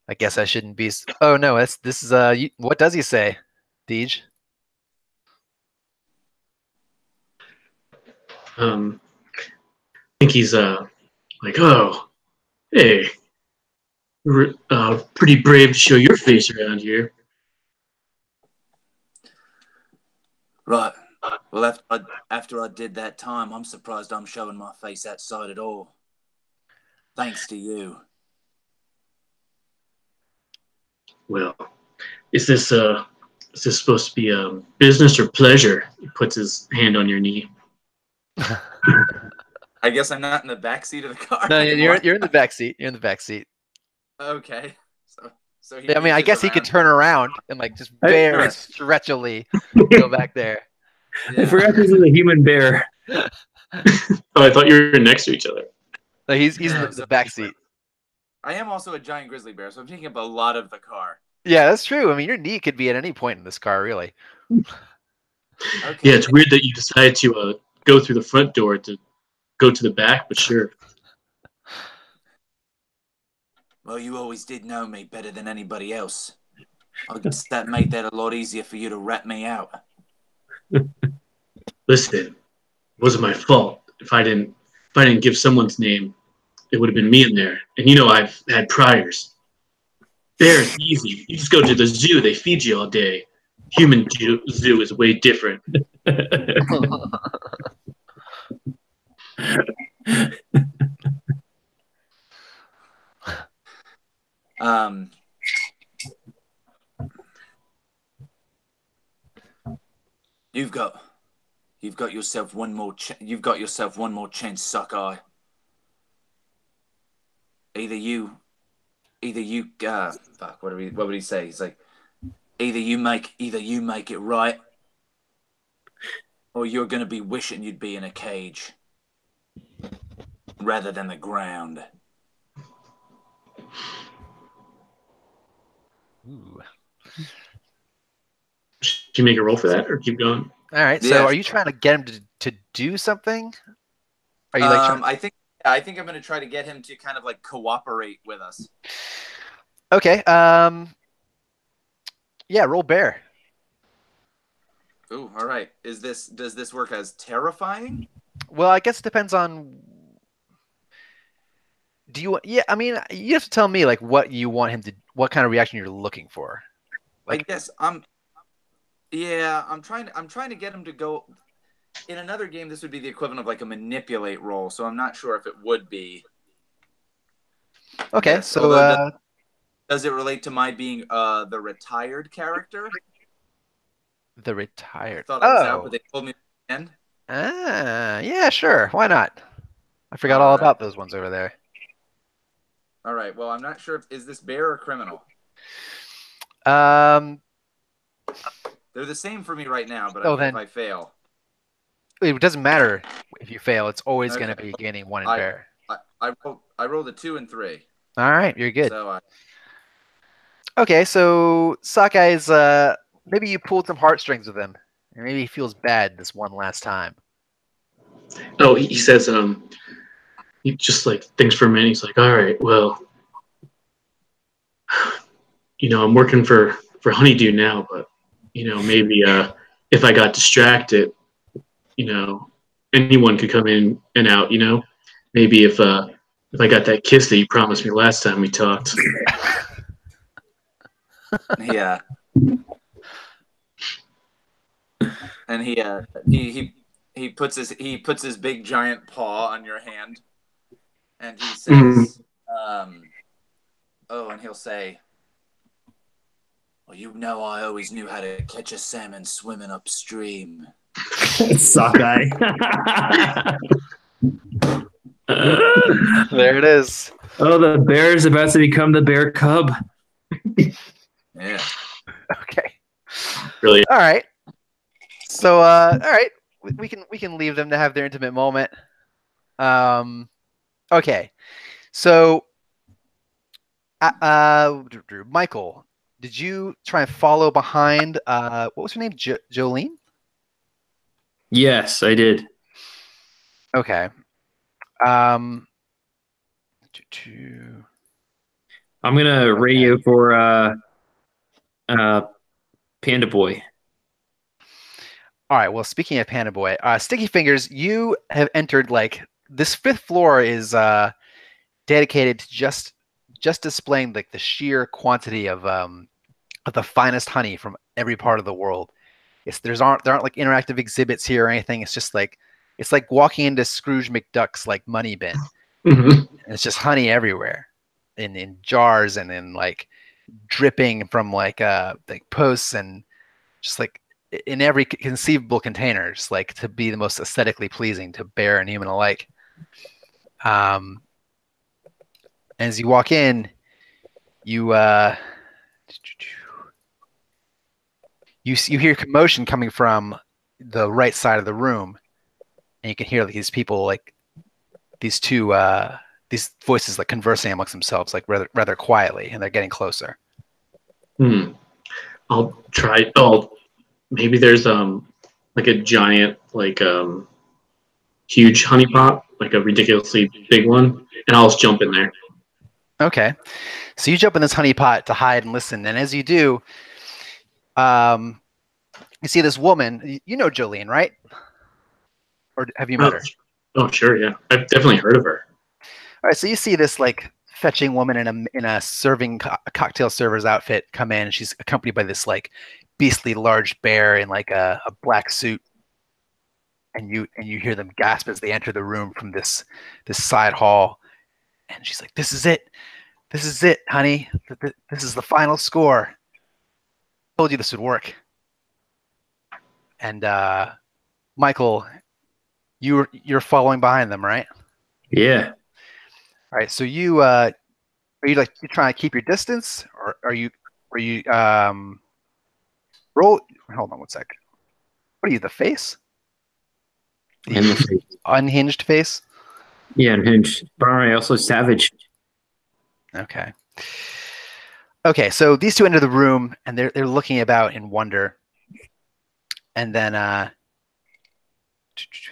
I guess I shouldn't be. Oh no, this is what does he say, Deej? I think he's like, oh, hey, pretty brave to show your face around here. Right. Well, after I did that time, I'm surprised I'm showing my face outside at all. Thanks to you. Well, is this supposed to be business or pleasure? He puts his hand on your knee. I guess I'm not in the back seat of the car No, anymore. you're in the back seat. You're in the back seat. Okay. So he Yeah, I mean, I reaches guess he could around. turn around and like just very stretchily go back there. I forgot this is a human bear. Oh, I thought you were next to each other. No, he's in No, the back seat. I am also a giant grizzly bear, so I'm taking up a lot of the car. Yeah, that's true. I mean, your knee could be at any point in this car, really. Okay. Yeah, it's weird that you decided to go through the front door to go to the back, but sure. Well, you always did know me better than anybody else. I guess that made that a lot easier for you to rat me out. Listen, it wasn't my fault. If I didn't give someone's name, it would have been me in there. And you know I've had priors. Bear's easy. You just go to the zoo, they feed you all day. Human zoo is way different. You've got yourself one more chance, Sockeye. Either you fuck, what would he say? He's like, either you make it right, or you're gonna be wishing you'd be in a cage rather than the ground. Ooh. Should you make a roll for that or keep going? All right. So, are you trying to get him to do something? Are you like? I think I'm going to try to get him to kind of like cooperate with us. Okay. Yeah. Roll bear. Ooh. All right. Does this work as terrifying? Well, I guess it depends on. Do you? Yeah. I mean, you have to tell me like what you want him to. What kind of reaction you're looking for. Like, I guess I'm trying to get him to go. In another game, this would be the equivalent of like a manipulate roll, so I'm not sure if it would be. Okay, yes. so does it relate to my being the retired character? The retired. I thought I was out, but they told me again. Yeah, sure. Why not? I forgot all about those ones over there. All right. Well, I'm not sure is this bear or criminal? They're the same for me right now, but if I fail. It doesn't matter if you fail. It's always going to be gaining 1 in bear. I rolled a 2 and 3. All right, you're good. So, okay, so Sockey's maybe you pulled some heartstrings with him, and maybe he feels bad this one last time. Oh, he says, he just like thinks for a minute. He's like, all right, well, I'm working for Honeydew now, but maybe if I got distracted, anyone could come in and out. Maybe if I got that kiss that you promised me last time we talked. Yeah. And he puts his big giant paw on your hand, and he says, and he'll say, "Well, I always knew how to catch a salmon swimming upstream." Sockeye. There it is. Oh, the bear is about to become the bear cub. Yeah. Okay. Really? All right. So, all right, we can leave them to have their intimate moment. Okay. So, Michael, did you try and follow behind? What was her name? Jolene? Yes, I did. Okay. I'm gonna radio for Panda Boy. All right. Well, speaking of Panda Boy, Sticky Fingers, you have entered like this fifth floor is dedicated to just displaying like the sheer quantity of the finest honey from every part of the world. There aren't like interactive exhibits here or anything. It's like walking into Scrooge McDuck's like money bin. Mhm. And it's just honey everywhere, in jars and in like dripping from like posts and just like in every conceivable container, just like to be the most aesthetically pleasing to bear and human alike. As you walk in, you you hear commotion coming from the right side of the room, and you can hear like, these people like these voices like conversing amongst themselves like rather quietly, and they're getting closer. I'll try. Oh, maybe there's like a giant huge honey pot, like a ridiculously big one, and I'll just jump in there. Okay, so you jump in this honey pot to hide and listen, and as you do, you see this woman. You know Jolene, right? Or have you met her? Oh, sure, yeah. I've definitely heard of her. All right, so you see this like fetching woman in a serving cocktail server's outfit come in. And she's accompanied by this like beastly large bear in like a black suit, and you hear them gasp as they enter the room from this side hall. And she's like, "This is it, honey. This is the final score. I told you this would work." And Michael, you're following behind them, right? Yeah. All right. So you are you trying to keep your distance, or are you roll? Hold on one sec. What are you, the face? In the face. Unhinged face? Yeah, unhinged. But also savage. Okay. Okay, so these two enter the room and they're looking about in wonder. And then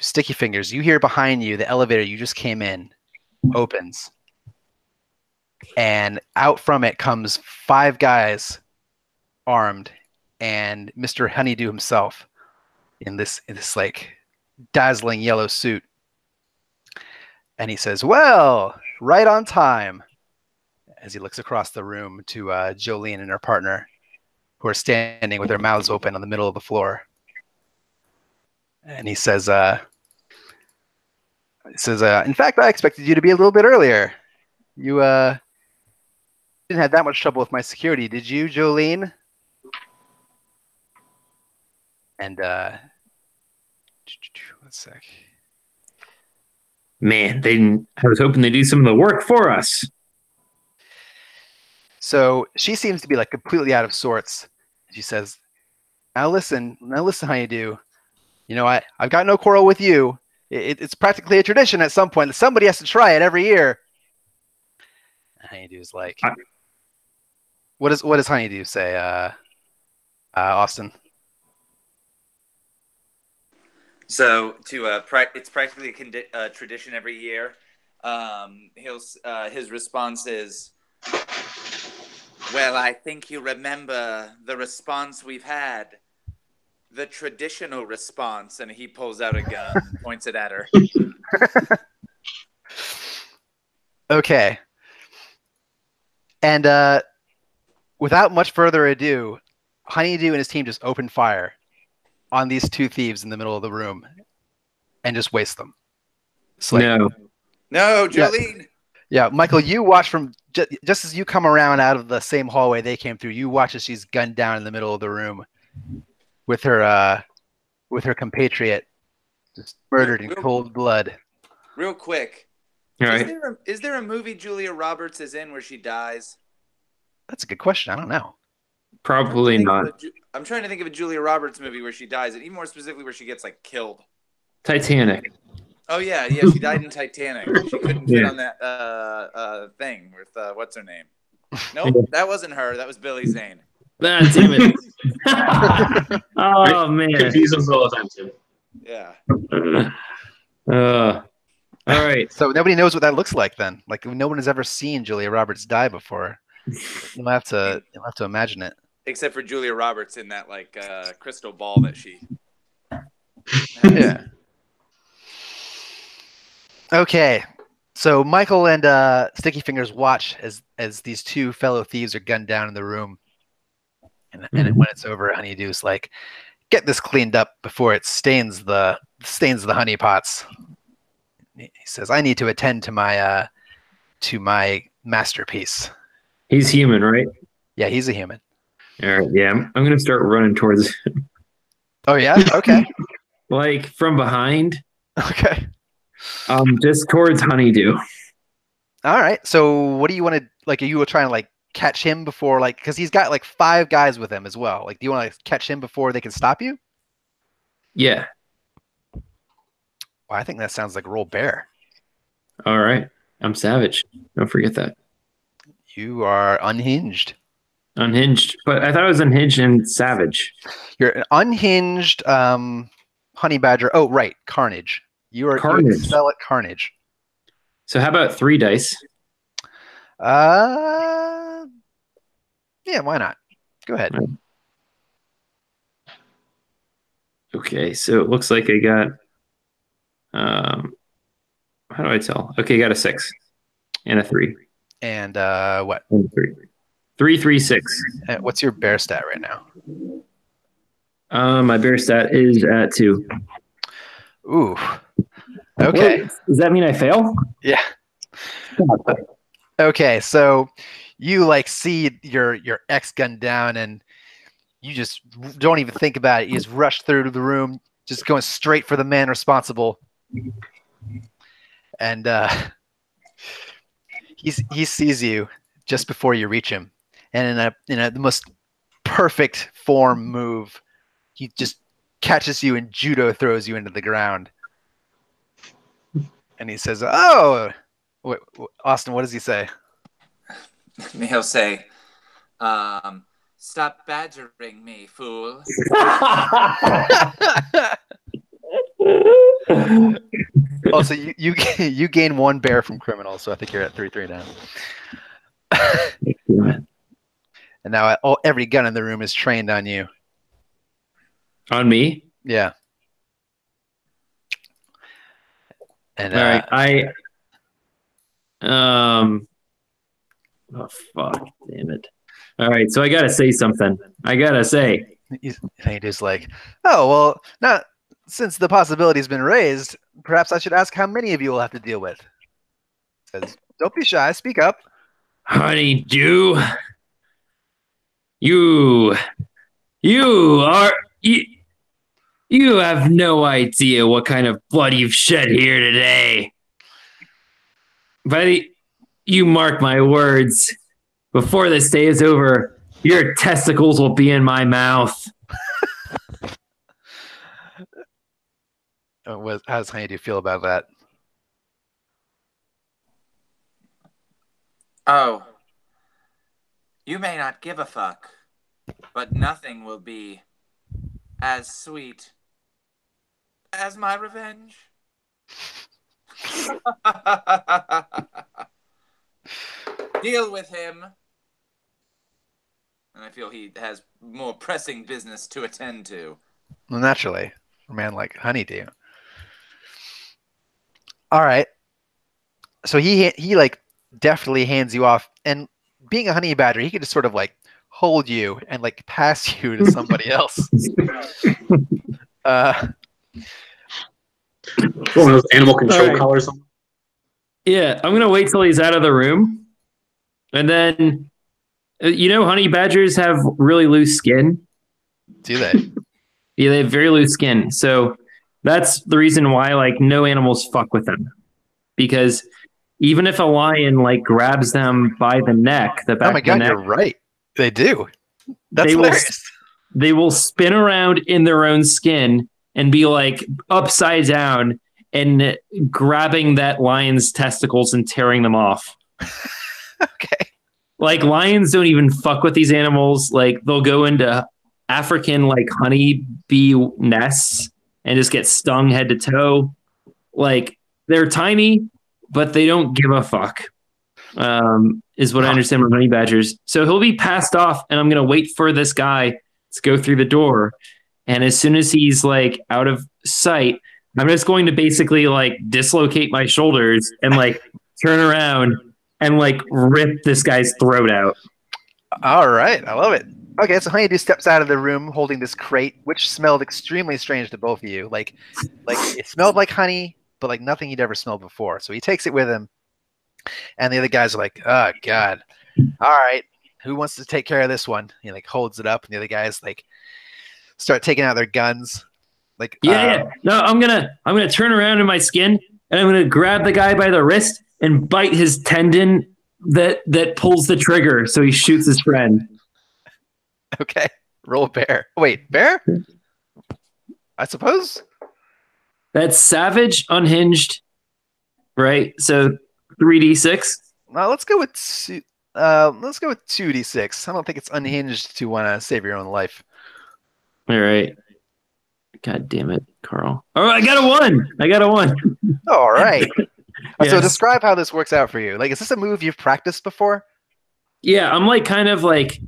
Sticky Fingers, you hear behind you the elevator you just came in opens. And out from it comes 5 guys armed and Mr. Honeydew himself in this like dazzling yellow suit. And he says, "Well, right on time," as he looks across the room to Jolene and her partner, who are standing with their mouths open on the middle of the floor. And he says, "In fact, I expected you to be a little bit earlier. You didn't have that much trouble with my security, did you, Jolene?" And one sec. Man, I was hoping they'd do some of the work for us. So she seems to be like completely out of sorts. She says, now listen, Honeydew. You know, I've got no quarrel with you. It's practically a tradition at some point that somebody has to try it every year." And Honeydew's like, what does Honeydew say, Austin? So it's practically a tradition every year. His response is, "Well, I think you remember the response we've had, the traditional response," and he pulls out a gun and points it at her. Okay. And without much further ado, Honeydew and his team just open fire on these 2 thieves in the middle of the room and just waste them. Like, no, Jolene. Yeah, Michael, you watch from just as you come around out of the same hallway they came through. You watch as she's gunned down in the middle of the room with her compatriot just murdered in cold blood. Real quick, is there a movie Julia Roberts is in where she dies? That's a good question. I don't know. Probably not. I'm trying to think of a Julia Roberts movie where she dies, and even more specifically where she gets like killed. Titanic. Oh yeah, she died in Titanic. She couldn't fit on that thing with what's her name? Nope, that wasn't her. That was Billy Zane. Damn it! Oh man, confuse us all the time too. Yeah. All right. So nobody knows what that looks like then. Like no one has ever seen Julia Roberts die before. You'll have to imagine it. Except for Julia Roberts in that like crystal ball that she Yeah. Okay. So Michael and Sticky Fingers watch as these two fellow thieves are gunned down in the room. And when it's over, Honeydew's like, get this cleaned up before it stains the honey pots. He says, I need to attend to my masterpiece. He's human, right? Yeah, he's a human. All right. Yeah, I'm gonna start running towards Oh yeah? Okay. like from behind, Okay. just towards Honeydew. All right. So what do you want to like? Are you trying to like catch him before like because he's got like 5 guys with him as well? Like, do you want to catch him before they can stop you? Yeah. Well, I think that sounds like roll bear. All right. I'm savage. Don't forget that. You are unhinged. Unhinged, but I thought it was unhinged and savage. You're an unhinged honey badger. Oh, right, carnage. You Carnage. excel at carnage. So how about 3 dice? Yeah, why not? Go ahead. Right. Okay, so it looks like I got how do I tell? Okay, I got a 6 and a 3. And what? And 3. 3, 3, 6. What's your bear stat right now? My bear stat is at 2. Ooh. Okay. Wait, does that mean I fail? Yeah. Okay, so you like see your ex gunned down and you just don't even think about it. You just rush through to the room, just going straight for the man responsible. And he sees you just before you reach him. And in the most perfect form move, he just catches you and judo throws you into the ground. And he says, "Oh, wait, Austin, what does he say?" He'll say, "Stop badgering me, fool." Also, you gain 1 bear from criminal, so I think you're at 3-3 now. And now every gun in the room is trained on you. On me? Yeah. And all right, oh fuck, damn it. All right, so I gotta say something. I gotta say. He's like, "Oh well, now since the possibility's been raised, perhaps I should ask how many of you will have to deal with." Says, "Don't be shy, speak up." Honeydew, you have no idea what kind of blood you've shed here today. But you mark my words, before this day is over, your testicles will be in my mouth. How does Honeydew feel about that? Oh, you may not give a fuck, but nothing will be as sweet as my revenge. Deal with him. And I feel he has more pressing business to attend to. Well, naturally, a man like Honeydew. All right. So he like definitely hands you off, and being a honey badger, he could just sort of like hold you and like pass you to somebody else. One of those animal control collars. Yeah, I'm gonna wait till he's out of the room, and then honey badgers have really loose skin. Do they? Yeah, they have very loose skin. So that's the reason why like no animals fuck with them, because even if a lion like grabs them by the neck, the back oh my god, of the neck, you're right. They do. That's hilarious. They will spin around in their own skin and be like upside down and grabbing that lion's testicles and tearing them off. Okay. Like lions don't even fuck with these animals. Like they'll go into African like honey bee nests and just get stung head to toe. Like they're tiny, but they don't give a fuck. Is what I understand from honey badgers. So he'll be passed off, and I'm gonna wait for this guy to go through the door. And as soon as he's like out of sight, I'm just going to basically like dislocate my shoulders and like turn around and like rip this guy's throat out. All right, I love it. Okay, so Honeydew steps out of the room holding this crate, which smelled extremely strange to both of you. Like it smelled like honey, but like nothing he'd ever smelled before. So he takes it with him, and the other guys are like, "Oh God, all right, who wants to take care of this one?" He like holds it up, and the other guys like start taking out their guns. Like, yeah. No, I'm gonna turn around in my skin and I'm gonna grab the guy by the wrist and bite his tendon that pulls the trigger, so he shoots his friend. Okay, roll bear. Wait, bear? I suppose. That's savage, unhinged, right? So 3d6. Let's go with two. Let's go with 2d6. I don't think it's unhinged to want to save your own life. All right. God damn it, Carl. Oh, I got a 1. I got a 1. All right. Yes. So describe how this works out for you. Like, is this a move you've practiced before? Yeah, I'm like kind of like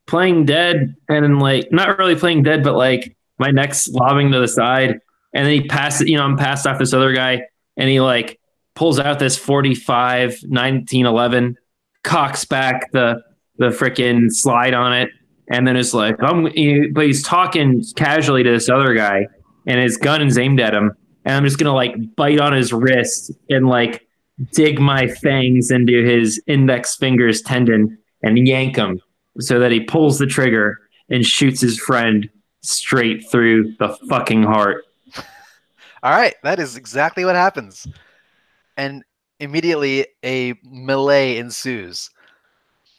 playing dead and like not really playing dead, but like my neck's lobbing to the side. And then he passes, I'm passed off this other guy and he like pulls out this 45 1911, cocks back the freaking slide on it. And then it's like, but he's talking casually to this other guy and his gun is aimed at him. And I'm just going to like bite on his wrist and like dig my fangs into his index finger's tendon and yank him so that he pulls the trigger and shoots his friend straight through the fucking heart. All right. That is exactly what happens. And immediately a melee ensues.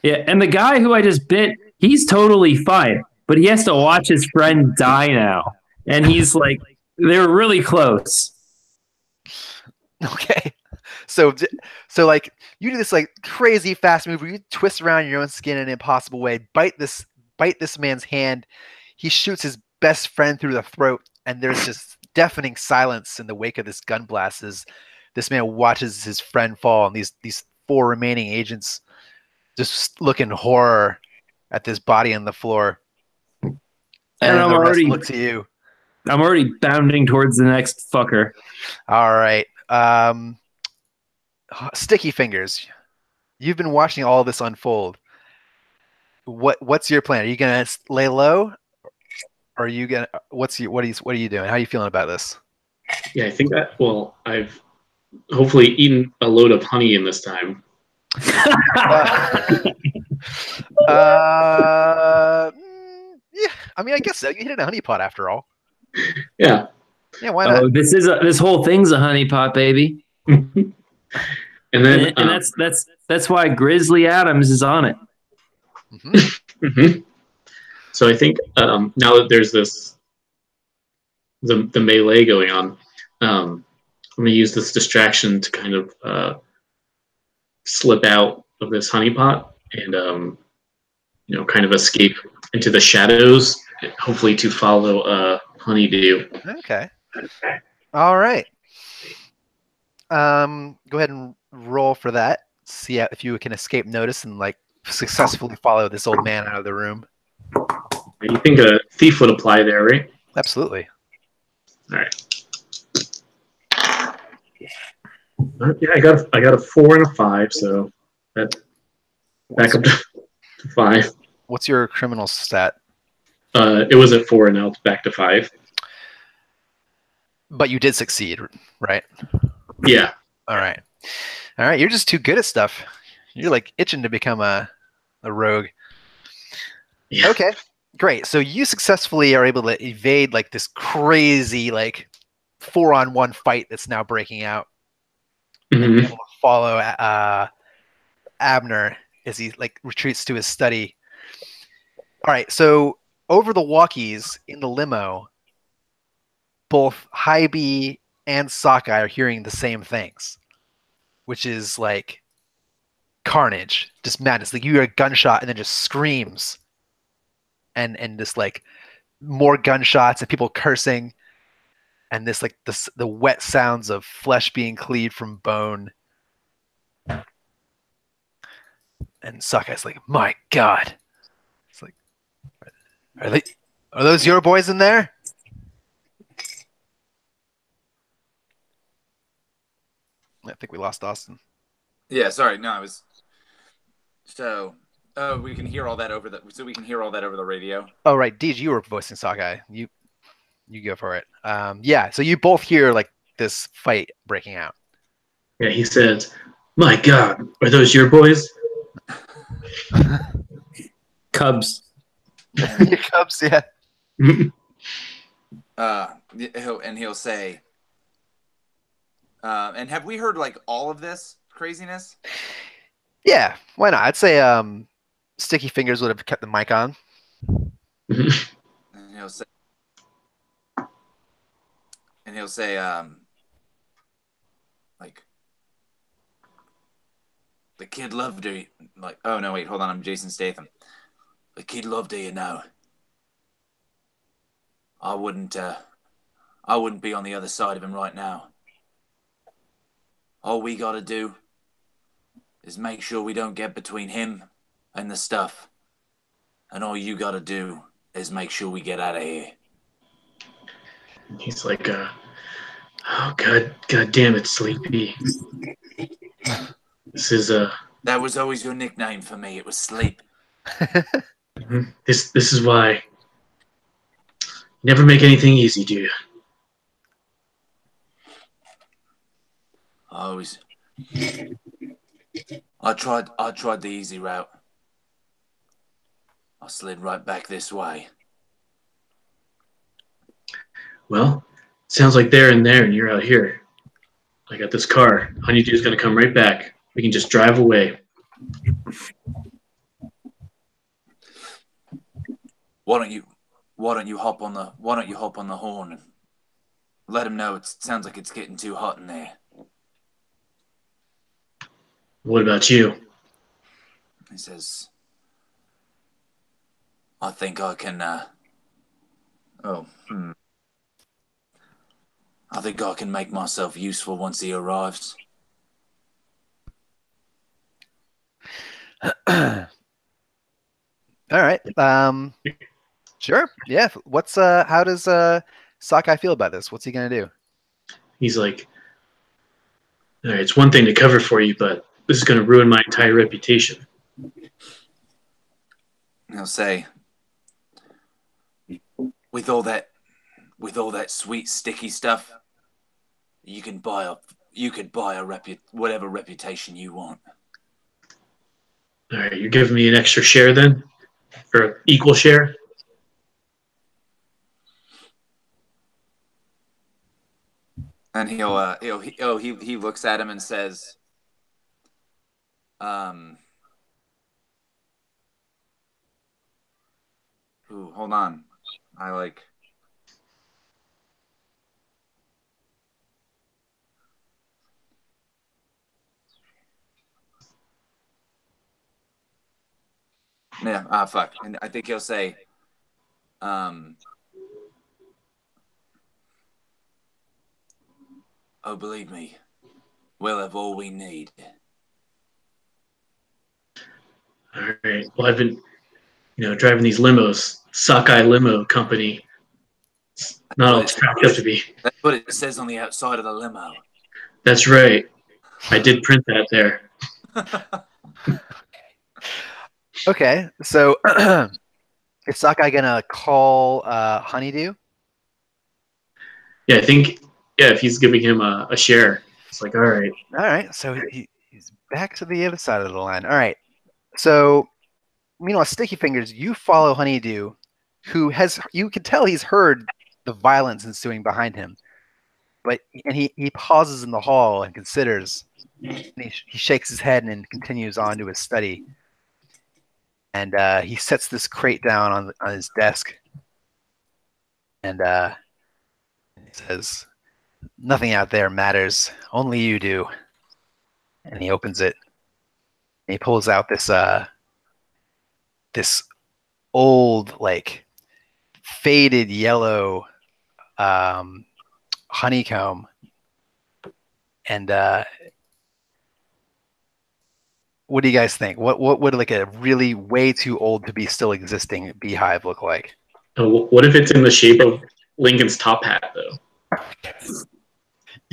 Yeah. And the guy who I just bit, he's totally fine, but he has to watch his friend die now. And he's like, they're really close. Okay. So like you do this like crazy fast move where you twist around your own skin in an impossible way, bite this man's hand. He shoots his best friend through the throat, and there's just deafening silence in the wake of this gun blast as this man watches his friend fall, and these 4 remaining agents just look in horror at this body on the floor. And I'm the rest already look to you. I'm already bounding towards the next fucker. All right. Sticky fingers. You've been watching all this unfold. What's your plan? Are you gonna lay low? Or are you gonna what are you doing? How are you feeling about this? Yeah, I think that. Well, I've hopefully eaten a load of honey in this time. Yeah. I mean, I guess so. You hit a honeypot after all. Yeah. Yeah. Why not? Oh, this whole thing's a honeypot, baby. And then and that's why Grizzly Adams is on it. Mm-hmm. Mm-hmm. So I think now that there's the melee going on, I'm going to use this distraction to kind of slip out of this honeypot and kind of escape into the shadows, hopefully to follow Honeydew. Okay. All right. Go ahead and roll for that. See if you can escape notice and like successfully follow this old man out of the room. You think a thief would apply there, right? Absolutely. All right. Yeah, I got a 4 and a 5, so that back up to 5. What's your criminal stat? It was at 4, and now it's back to 5. But you did succeed, right? Yeah. All right. You're just too good at stuff. You're like itching to become a rogue. Yeah. Okay. Great. So you successfully are able to evade like this crazy like 4-on-1 fight that's now breaking out. Mm-hmm. And be able to follow Abner as he like retreats to his study. All right. So over the walkies in the limo, both Hybe and Sockeye are hearing the same things, which is like carnage, just madness. Like you hear a gunshot and then just screams. And just like more gunshots and people cursing, and this like the wet sounds of flesh being cleaved from bone. And Sokai's like, "My God!" It's like, are those your boys in there? I think we lost Austin. Yeah, sorry. No, I was. So, we can hear all that over the radio. Oh right, Deej, you were voicing Sockeye. You go for it. Yeah, so you both hear like this fight breaking out. Yeah, he says, "My God, are those your boys?" Cubs. Your Cubs, yeah. He'll say, and have we heard like all of this craziness? Yeah, why not? I'd say Sticky Fingers would have kept the mic on. And he'll say, like, the kid loved her. Like, oh no, wait, hold on, I'm Jason Statham. The kid loved her, you know. I wouldn't be on the other side of him right now. All we gotta do is make sure we don't get between him and the stuff. And all you gotta do is make sure we get out of here. He's like, "Oh God damn it, Sleepy. This is That was always your nickname for me. It was Sleep. this is why you never make anything easy, do you?" I tried the easy route. I slid right back this way. Well, sounds like they're in there and you're out here. I got this car. Honeydew's gonna come right back. We can just drive away. Why don't you hop on the horn and let him know it sounds like it's getting too hot in there. What about you? He says, I think I can, I think I can make myself useful once he arrives. All right. Sure. Yeah. What's how does Sockeye feel about this? What's he gonna do? He's like, "All right, it's one thing to cover for you, but this is gonna ruin my entire reputation." He'll say, with all that sweet sticky stuff, you could buy whatever reputation you want. All right, you're giving me an extra share then, or equal share? And he looks at him and says, ooh, hold on. Yeah, fuck. And I think he'll say, oh, believe me, we'll have all we need. All right. Well, I've been, driving these limos, Sockeye Limo Company. It's not all it's cracked up to be. That's what it says on the outside of the limo. That's right. I did print that there. Okay. So is Sockeye gonna call Honeydew? Yeah, I think. Yeah, if he's giving him a share, it's like, all right. All right. So he's back to the other side of the line. All right. So meanwhile, Sticky Fingers, you follow Honeydew, you can tell he's heard the violence ensuing behind him, and he pauses in the hall and considers. And he shakes his head and continues on to his study. And he sets this crate down on his desk, and he says, "Nothing out there matters. Only you do." And he opens it. And he pulls out this old, like, faded yellow honeycomb. And what do you guys think? What would like a really way too old to be still existing beehive look like? What if it's in the shape of Lincoln's top hat, though?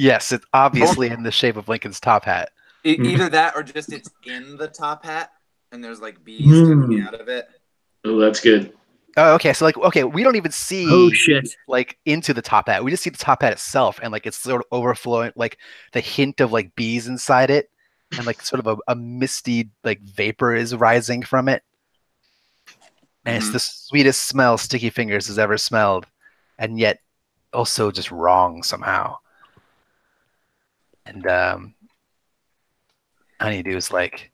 Yes, it's obviously in the shape of Lincoln's top hat. Either that or just it's in the top hat and there's like bees coming out of it. Oh, that's good. Oh, okay. So okay, we don't even see Oh shit! like into the top hat. We just see the top hat itself, and like it's sort of overflowing, like the hint of like bees inside it, and like sort of a misty like vapor is rising from it. And it's the sweetest smell Sticky Fingers has ever smelled, and yet also just wrong somehow. And Honeydew is like,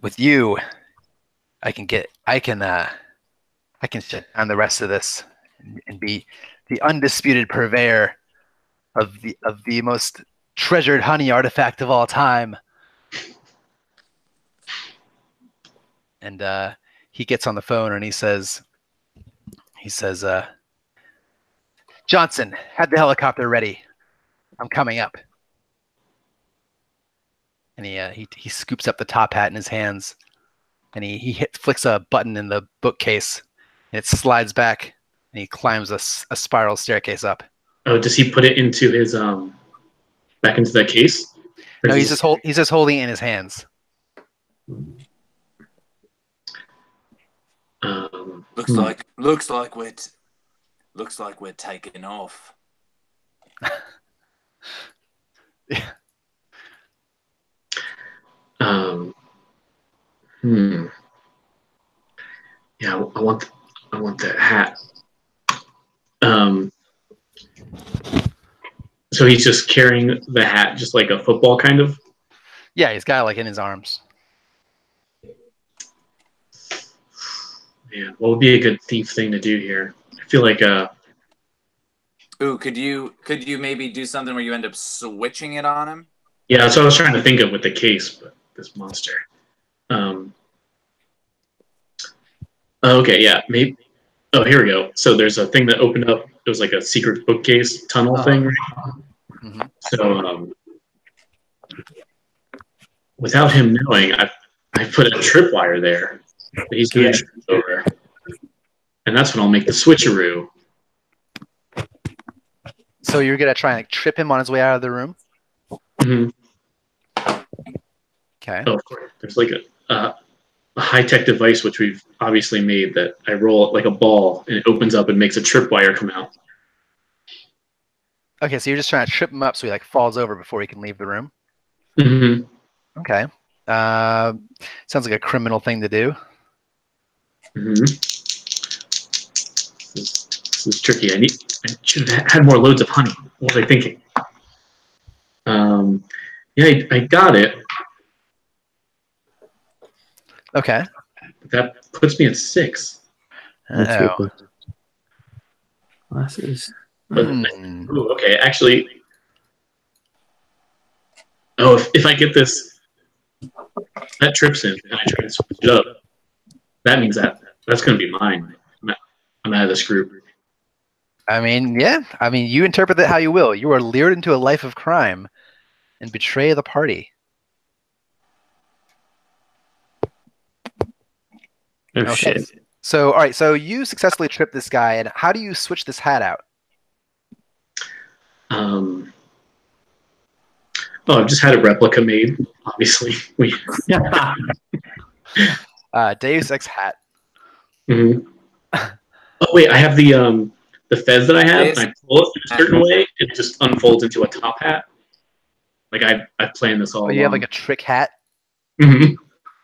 with you, I can shut down the rest of this and be the undisputed purveyor of the most treasured honey artifact of all time. And he gets on the phone and he says, Johnson, have the helicopter ready. I'm coming up. And he scoops up the top hat in his hands, and he flicks a button in the bookcase, and it slides back, and he climbs a spiral staircase up. Oh, does he put it into his back into that case? No, he's just holding it in his hands. Looks like we're taking off. Yeah. Yeah, I want that hat. So he's just carrying the hat, just like a football kind of. Yeah, he's got it like in his arms. Yeah, what would be a good thief thing to do here? I feel like Ooh, could you maybe do something where you end up switching it on him? Yeah, that's what I was trying to think of with the case, but this monster. Okay, yeah, maybe. Oh, here we go. So there's a thing that opened up. It was like a secret bookcase tunnel thing, right? Mm-hmm. So without him knowing, I put a tripwire there that he's going to trip over, and that's when I'll make the switcheroo. So you're gonna try and like, trip him on his way out of the room? Mm-hmm. Okay. Oh, of course. There's like a high-tech device which we've obviously made that I roll it like a ball and it opens up and makes a tripwire come out. Okay, so you're just trying to trip him up so he like falls over before he can leave the room? Mm-hmm. Okay. Sounds like a criminal thing to do. Mm-hmm. This is tricky. I should have had more loads of honey. What was I thinking? Yeah, I got it. Okay. That puts me at 6. Oh. Glasses. But, ooh, okay, actually. Oh, if I get this, that trips him, and I try to switch it up. That means that's going to be mine. I'm out of this group. I mean, yeah. I mean, you interpret it how you will. You are lured into a life of crime and betray the party. Oh, okay. shit. So, all right. So you successfully tripped this guy, and how do you switch this hat out? Oh, I've just had a replica made. Obviously, Deus Ex hat. Mm-hmm. Oh wait, I have the fez that I have. And I pull it in a certain way, it just unfolds into a top hat. Like I planned this all. Oh, you have like a trick hat. Mm-hmm.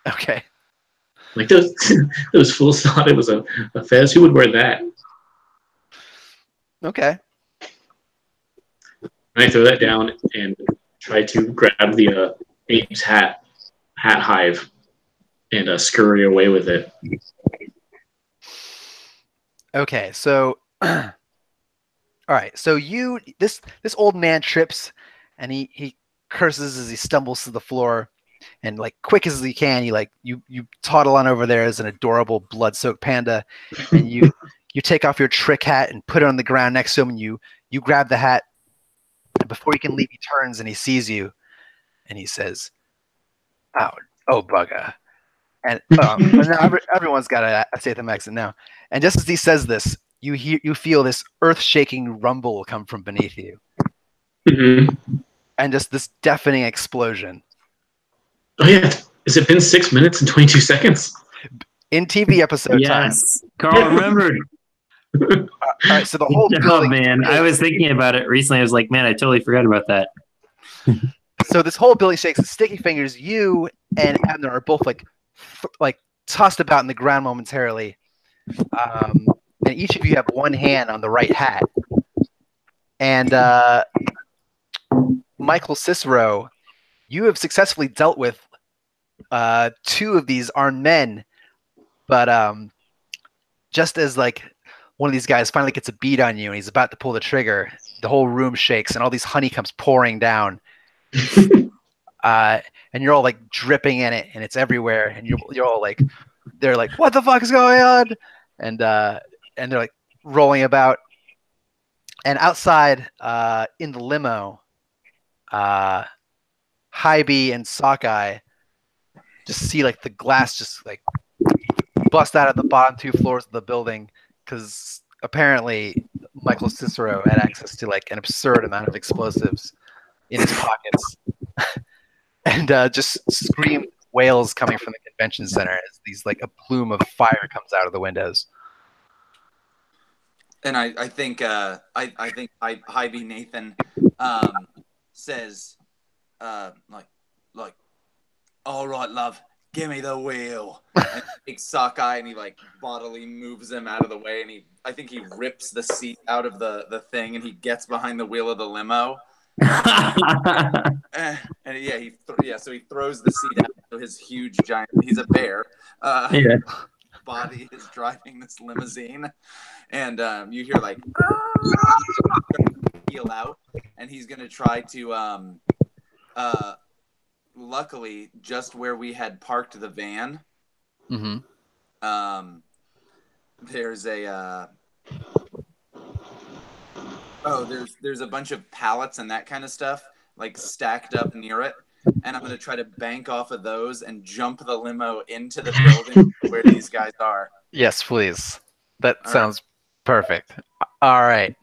Okay. Like those fools thought it was a fez. Who would wear that? Okay. And I throw that down and try to grab the ape's hat hive and scurry away with it. Okay, so all right, so this old man trips and he curses as he stumbles to the floor, and like quick as he can, you toddle on over there as an adorable blood-soaked panda, and you take off your trick hat and put it on the ground next to him, and you grab the hat, and before you can leave, he turns and he sees you, and he says, "Oh bugger." And now everyone's got a Statham accent now. And just as he says this, you feel this earth-shaking rumble come from beneath you. and just this deafening explosion. Oh yeah, has it been 6 minutes and 22 seconds? In TV episode Yes, Carl remembered. time. All right, so the whole Good job, building. man. I was thinking about it recently. I was like, man, I totally forgot about that. So this whole building shakes. Sticky Fingers, you and Abner are both like tossed about in the ground momentarily, and each of you have one hand on the right hat. And Michael Cicero, you have successfully dealt with 2 of these armed men, but just as like one of these guys finally gets a bead on you and he's about to pull the trigger, the whole room shakes and all these honey comes pouring down. And you're all like dripping in it and it's everywhere, and you're all like, they're like, what the fuck is going on? And they're like rolling about. And outside in the limo, Hybe and Sockeye just see like the glass just like bust out of the bottom 2 floors of the building, because apparently Michael Cicero had access to like an absurd amount of explosives in his pockets. And just scream wails coming from the convention center as these like a plume of fire comes out of the windows. And I think Hybe Nathan says like, all right, love, give me the wheel. And he takes Sockeye and he like bodily moves him out of the way, and I think he rips the seat out of the thing, and he gets behind the wheel of the limo. And yeah, so he throws the seat out. So his huge giant, he's a bear. Body is driving this limousine, and you hear like heel out, and he's gonna try to luckily just where we had parked the van. There's a there's a bunch of pallets and that kind of stuff like stacked up near it, and I'm going to try to bank off of those and jump the limo into the building where these guys are. Yes, please. That sounds perfect. All right.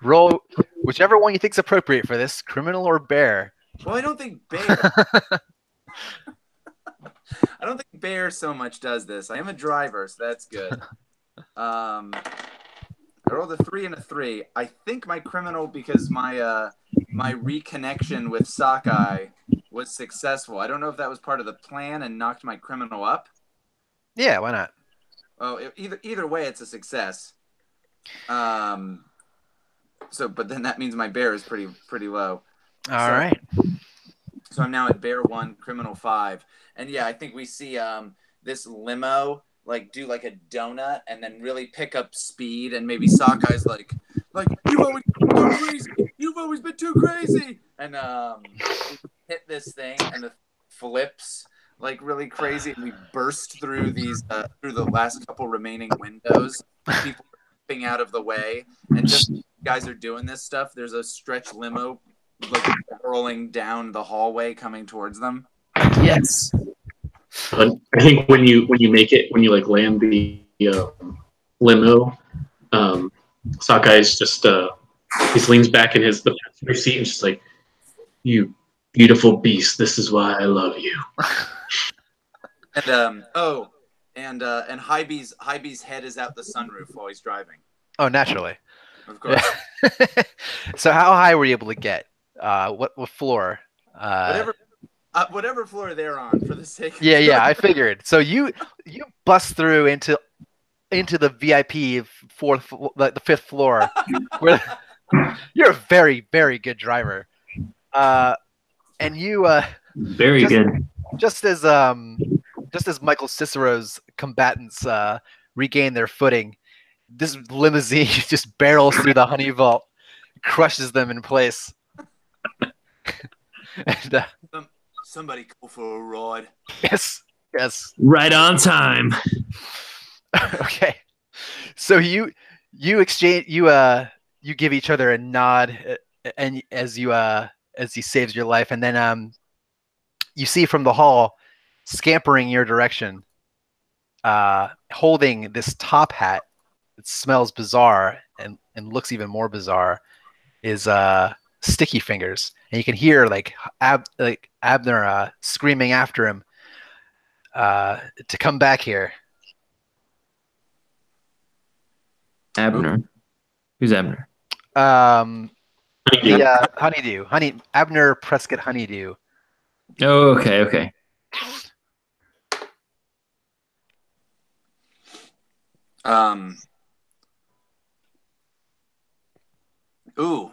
Roll whichever one you think's appropriate for this, criminal or bear. Well, I don't think bear. I don't think bear so much does this. I am a driver, so that's good. I rolled a 3 and a 3. I think my criminal, because my my reconnection with Sockeye was successful. I don't know if that was part of the plan and knocked my criminal up. Yeah, why not? Oh, either way, it's a success. But then that means my bear is pretty low. All right. So I'm now at bear 1, criminal 5, and yeah, I think we see this limo like do like a donut and then really pick up speed, and maybe Sockeye's like you've always been too crazy. You've always been too crazy, and hit this thing and it flips like really crazy, and we burst through these through the last couple remaining windows. People are jumping out of the way, and just guys are doing this stuff. There's a stretch limo like barreling down the hallway coming towards them. Yes. But I think when you make it, when you like land the limo, Sokai's just he leans back in the passenger seat and just like, you beautiful beast, this is why I love you. And Hybe's head is out the sunroof while he's driving. Oh, naturally. Of course. So how high were you able to get? What floor? Whatever floor they're on, for the sake of Yeah, I figured. So you bust through into the VIP the 5th floor. Where you're a very, very good driver. And you very good. Just as Michael Cicero's combatants regain their footing, this limousine just barrels through the honey vault, crushes them in place. And somebody go for a ride. Yes. Right on time. Okay. So you exchange you give each other a nod, and as he saves your life, and then you see from the hall, scampering your direction, holding this top hat that smells bizarre and looks even more bizarre, is Sticky Fingers, and you can hear like Abner screaming after him to come back here. Abner. Who's Abner? Honeydew. Honeydew, Abner Prescott Honeydew. Oh, okay. Ooh.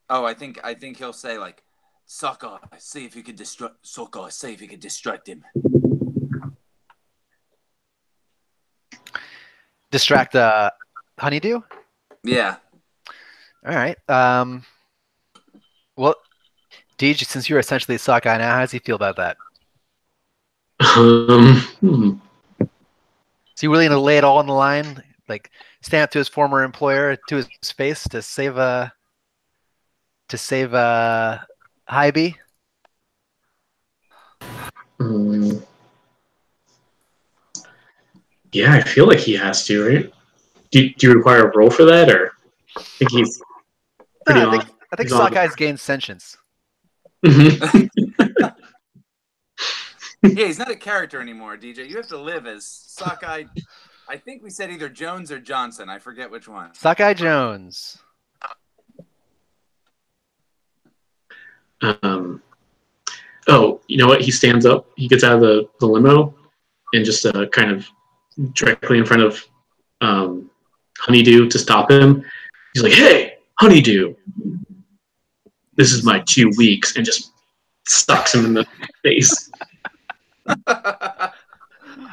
Oh, I think he'll say like, Sockeye, see if you can distract him. Distract Honeydew? Yeah. All right. Well, Deej, since you're essentially a Sockeye now, how does he feel about that? Is he willing to lay it all on the line, like stand up to his former employer to his face to save Hybe? Yeah, I feel like he has to, right? Do you require a roll for that, or I think he's pretty I off? think Sockeyes gain sentience. Mm-hmm. Yeah, he's not a character anymore, DJ. You have to live as Sockeye. I think we said either Jones or Johnson. I forget which one. Sockeye Jones. Oh, you know what? He stands up. He gets out of the limo and just kind of directly in front of Honeydew to stop him. He's like, "Hey, Honeydew, this is my 2 weeks," and just sucks him in the face.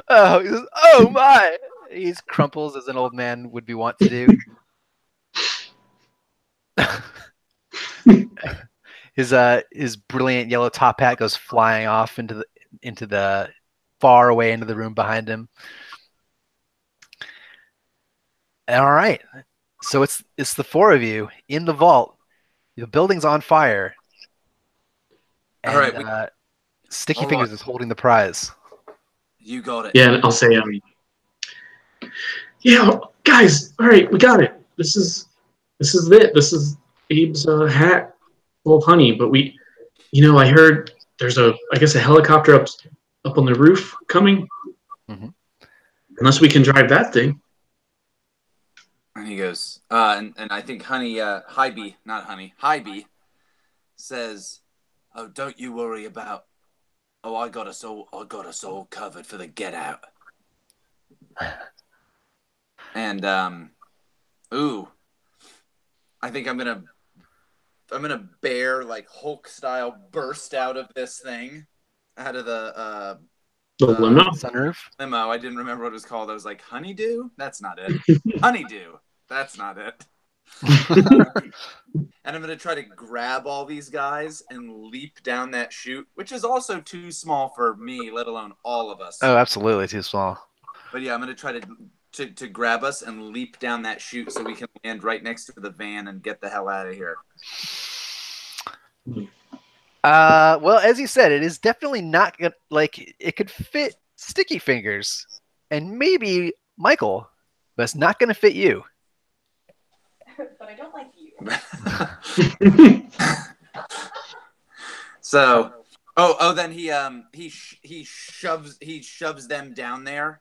Oh, he says, "Oh my!" He crumples as an old man would be wont to do. His brilliant yellow top hat goes flying off into the far away into the room behind him. All right, so it's the four of you in the vault. The building's on fire. And, all right, Sticky Fingers is holding the prize. You got it. Yeah, and I'll say, yeah, guys, all right, we got it. This is it. This is Abe's hat full of honey. But I heard there's a helicopter up on the roof coming. Mm-hmm. Unless we can drive that thing. And he goes, and I think Hybe says, "Oh, don't you worry about. Oh, I got us all covered for the get out." And I think I'm gonna bear like Hulk style burst out of this thing, out of the limo. Sunroof. Limo. I didn't remember what it was called. I was like, Honeydew? That's not it. Honeydew. That's not it. And I'm going to try to grab all these guys and leap down that chute, which is also too small for me, let alone all of us. Oh, absolutely too small. But yeah, I'm going to try to grab us and leap down that chute so we can land right next to the van and get the hell out of here. Well, as you said, it is definitely not like it could fit Sticky Fingers and maybe Michael, but it's not going to fit you. But I don't like you. So, then he shoves them down there,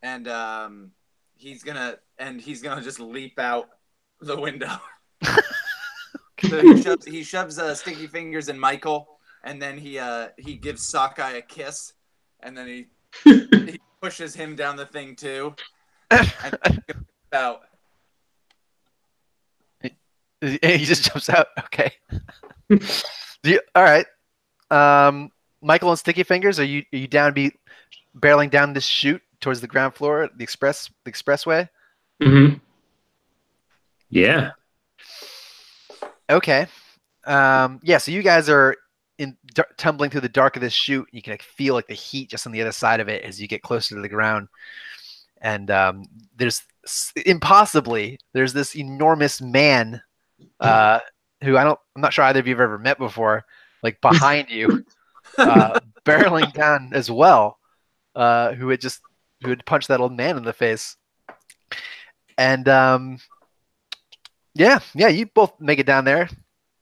and he's gonna just leap out the window. So he shoves Sticky Fingers and Michael, and then he gives Sockeye a kiss, and then he pushes him down the thing too, and out. He just jumps out. Okay. All right. Michael and Sticky Fingers, are you down to be barreling down this chute towards the ground floor, the expressway? Mm-hmm. Yeah. Okay. Yeah. So you guys are tumbling through the dark of this chute. You can feel like the heat just on the other side of it as you get closer to the ground. And there's this enormous man who I'm not sure either of you have ever met before, like behind you, barreling down as well, who had punched that old man in the face. And Yeah, you both make it down there,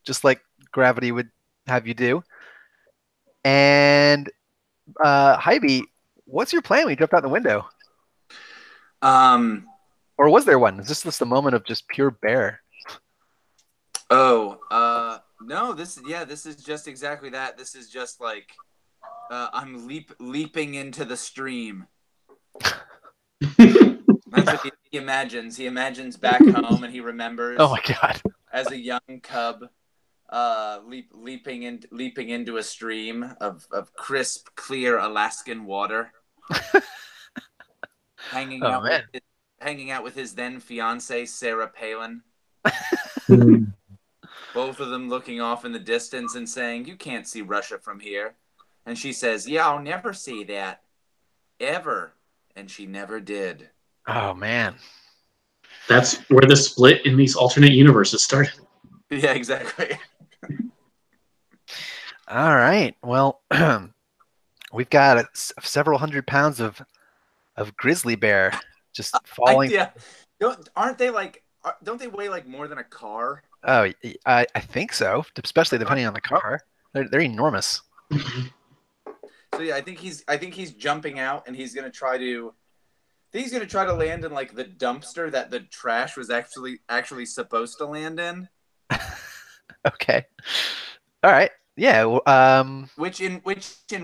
just like gravity would have you do. And Hybe, what's your plan when you jumped out the window? Um. Or was there one? Is this just a moment of just pure bear? Oh. No. This is just exactly that. This is just like I'm leaping into the stream. That's what he imagines. He imagines back home, and he remembers. Oh my god! As a young cub, leaping into a stream of crisp, clear Alaskan water, hanging out with his then fiancee Sarah Palin. Both of them looking off in the distance and saying, "You can't see Russia from here," and she says, "Yeah, I'll never see that, ever," and she never did. Oh man. That's where the split in these alternate universes started. Yeah, exactly. All right. Well, we've got several hundred pounds of grizzly bear just falling. Aren't they like? Don't they weigh like more than a car? Oh, I think so. Especially depending on the car. They're enormous. So yeah, I think he's jumping out, and he's gonna try to land in like the dumpster that the trash was actually supposed to land in. Okay. All right. Yeah. Which in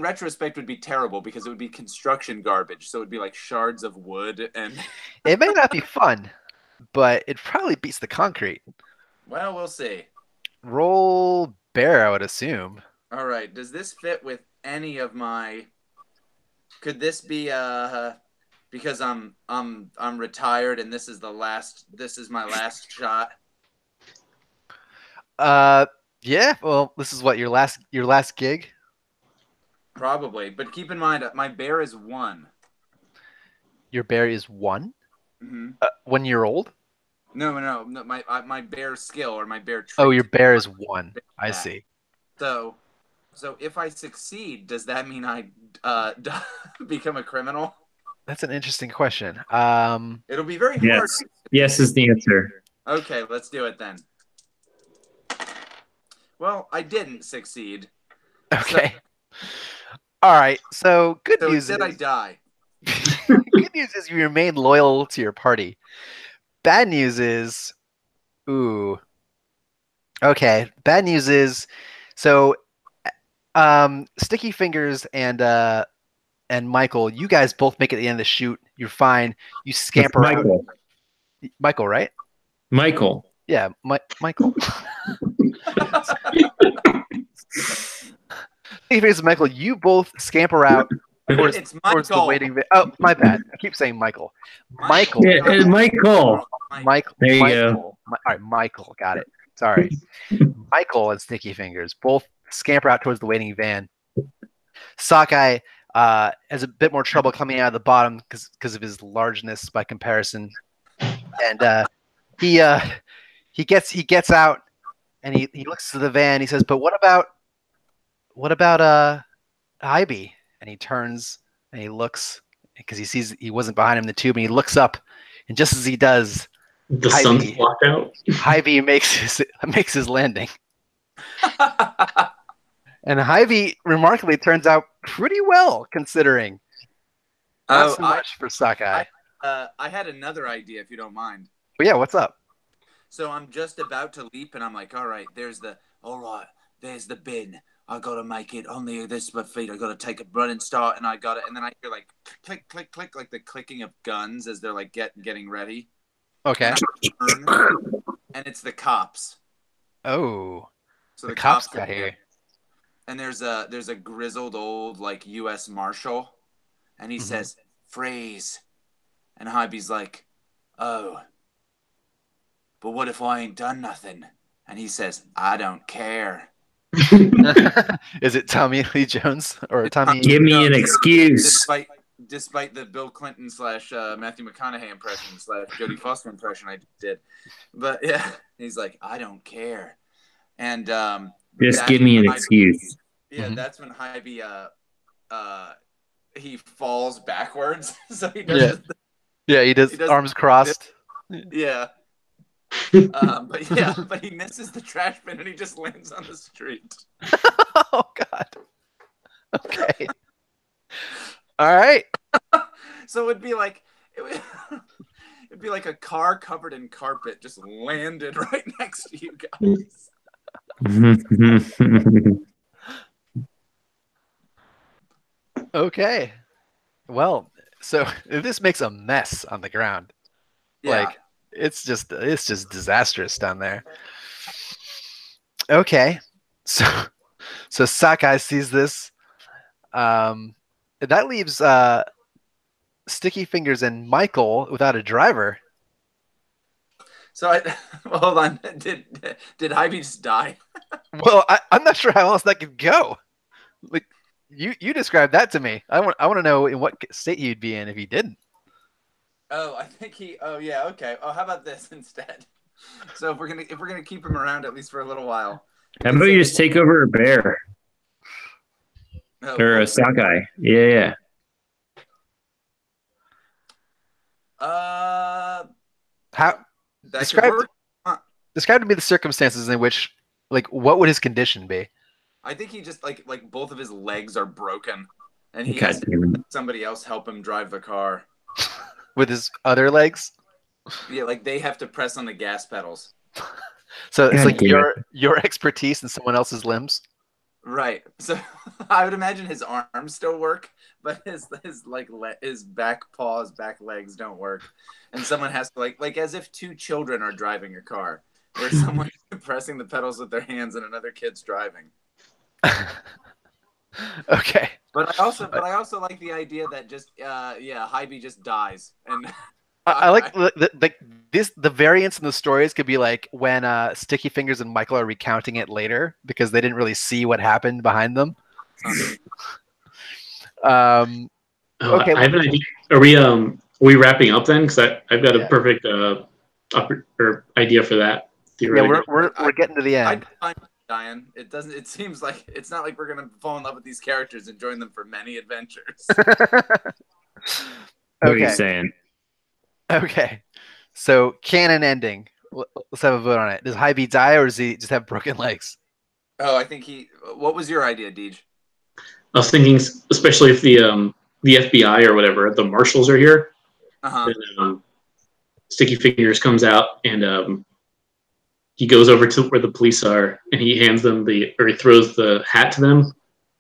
retrospect would be terrible because it would be construction garbage. So it would be like shards of wood and. It may not be fun, but it probably beats the concrete. Well, we'll see. Roll bear, I would assume. All right. Does this fit with any of my? Could this be because I'm retired and this is my last shot? Yeah. Well, this is what your last gig. Probably, but keep in mind my bear is 1. Your bear is 1. Mm-hmm. 1 year old. No. My bear skill or my bear trait. Oh, your bear is 1. I see. So if I succeed, does that mean I become a criminal? That's an interesting question. It'll be very hard. Yes is the answer. Okay, let's do it then. Well, I didn't succeed. Okay. All right. So good news instead I die. Good news is you remain loyal to your party. Bad news is, okay. Bad news is, so, Sticky Fingers and Michael, you guys both make it at the end of the shoot. You're fine. You scamper out. Michael, right? Michael. Yeah, Michael. Sticky Fingers and Michael, you both scamper out towards the waiting. Oh, my bad. I keep saying Michael. Michael. Yeah, Michael. Michael. There you go. All right, Michael. Got it. Sorry. Michael and Sticky Fingers both scamper out towards the waiting van. Sockeye has a bit more trouble coming out of the bottom because of his largeness by comparison, and he gets out and he looks to the van. He says, "But what about Hybe?" And he turns and he looks because he sees he wasn't behind him in the tube, and he looks up, and just as he does, the sun's blocked out. Hybe makes his landing. And Hybe remarkably turns out pretty well considering. Not so much for Sockeye. I had another idea, if you don't mind. But yeah, what's up? So I'm just about to leap, and I'm like, all right, there's the bin. I gotta make it only this my feet. I gotta take a running start, and I got it. And then I hear like click, click, click, like the clicking of guns as they're like getting ready. Okay. And it's the cops. Oh. So the cops got here. And there's a grizzled old like U.S. Marshal, and he says, "Freeze," and Hybe's like, "Oh, but what if I ain't done nothing?" And he says, "I don't care." Is it Tommy Lee Jones or Tommy? Give me an excuse. Despite the Bill Clinton / Matthew McConaughey impression / Jodie Foster impression I did, but yeah, he's like, "I don't care," and just give me an excuse. Yeah, that's when Hybe he falls backwards, so he does. Yeah, he does arms crossed. Yeah. But he misses the trash bin and he just lands on the street. Oh God. Okay. All right. So it'd be like it'd be like a car covered in carpet just landed right next to you guys. Okay. Well, so this makes a mess on the ground. Yeah. Like it's just disastrous down there. Okay. So Sakai sees this. That leaves Sticky Fingers and Michael without a driver. So well, hold on. Did Hybe just die? Well, I'm not sure how else that could go. Like you described that to me. I want to know in what state you'd be in if he didn't. Oh, I think he. Oh yeah. Okay. Oh, how about this instead? So if we're gonna keep him around at least for a little while. How about you just take over a bear or a sockeye? Yeah. How describe to me the circumstances in which, like, what would his condition be? I think he just like both of his legs are broken, and he has to let somebody else help him drive the car with his other legs. Yeah, like they have to press on the gas pedals. So it's like your expertise in someone else's limbs. Right. So I would imagine his arms still work, but his back paws, back legs don't work, and someone has to like as if two children are driving a car, where someone's pressing the pedals with their hands and another kid's driving. Okay. But I also like the idea that just Hybe just dies and. I like the variance in the stories could be like when Sticky Fingers and Michael are recounting it later because they didn't really see what happened behind them. Okay. I have an idea. Are we wrapping up then? Because I've got a perfect idea for that. Yeah, we're getting to the end. I'm dying. It doesn't. It seems like it's not like we're gonna fall in love with these characters and join them for many adventures. What are you saying? Okay, so canon ending. Let's have a vote on it. Does Hybe die or does he just have broken legs? Oh, I think he. What was your idea, Deej? I was thinking, especially if the FBI or whatever, the marshals are here. Then, Sticky Fingers comes out and he goes over to where the police are and he hands them he throws the hat to them and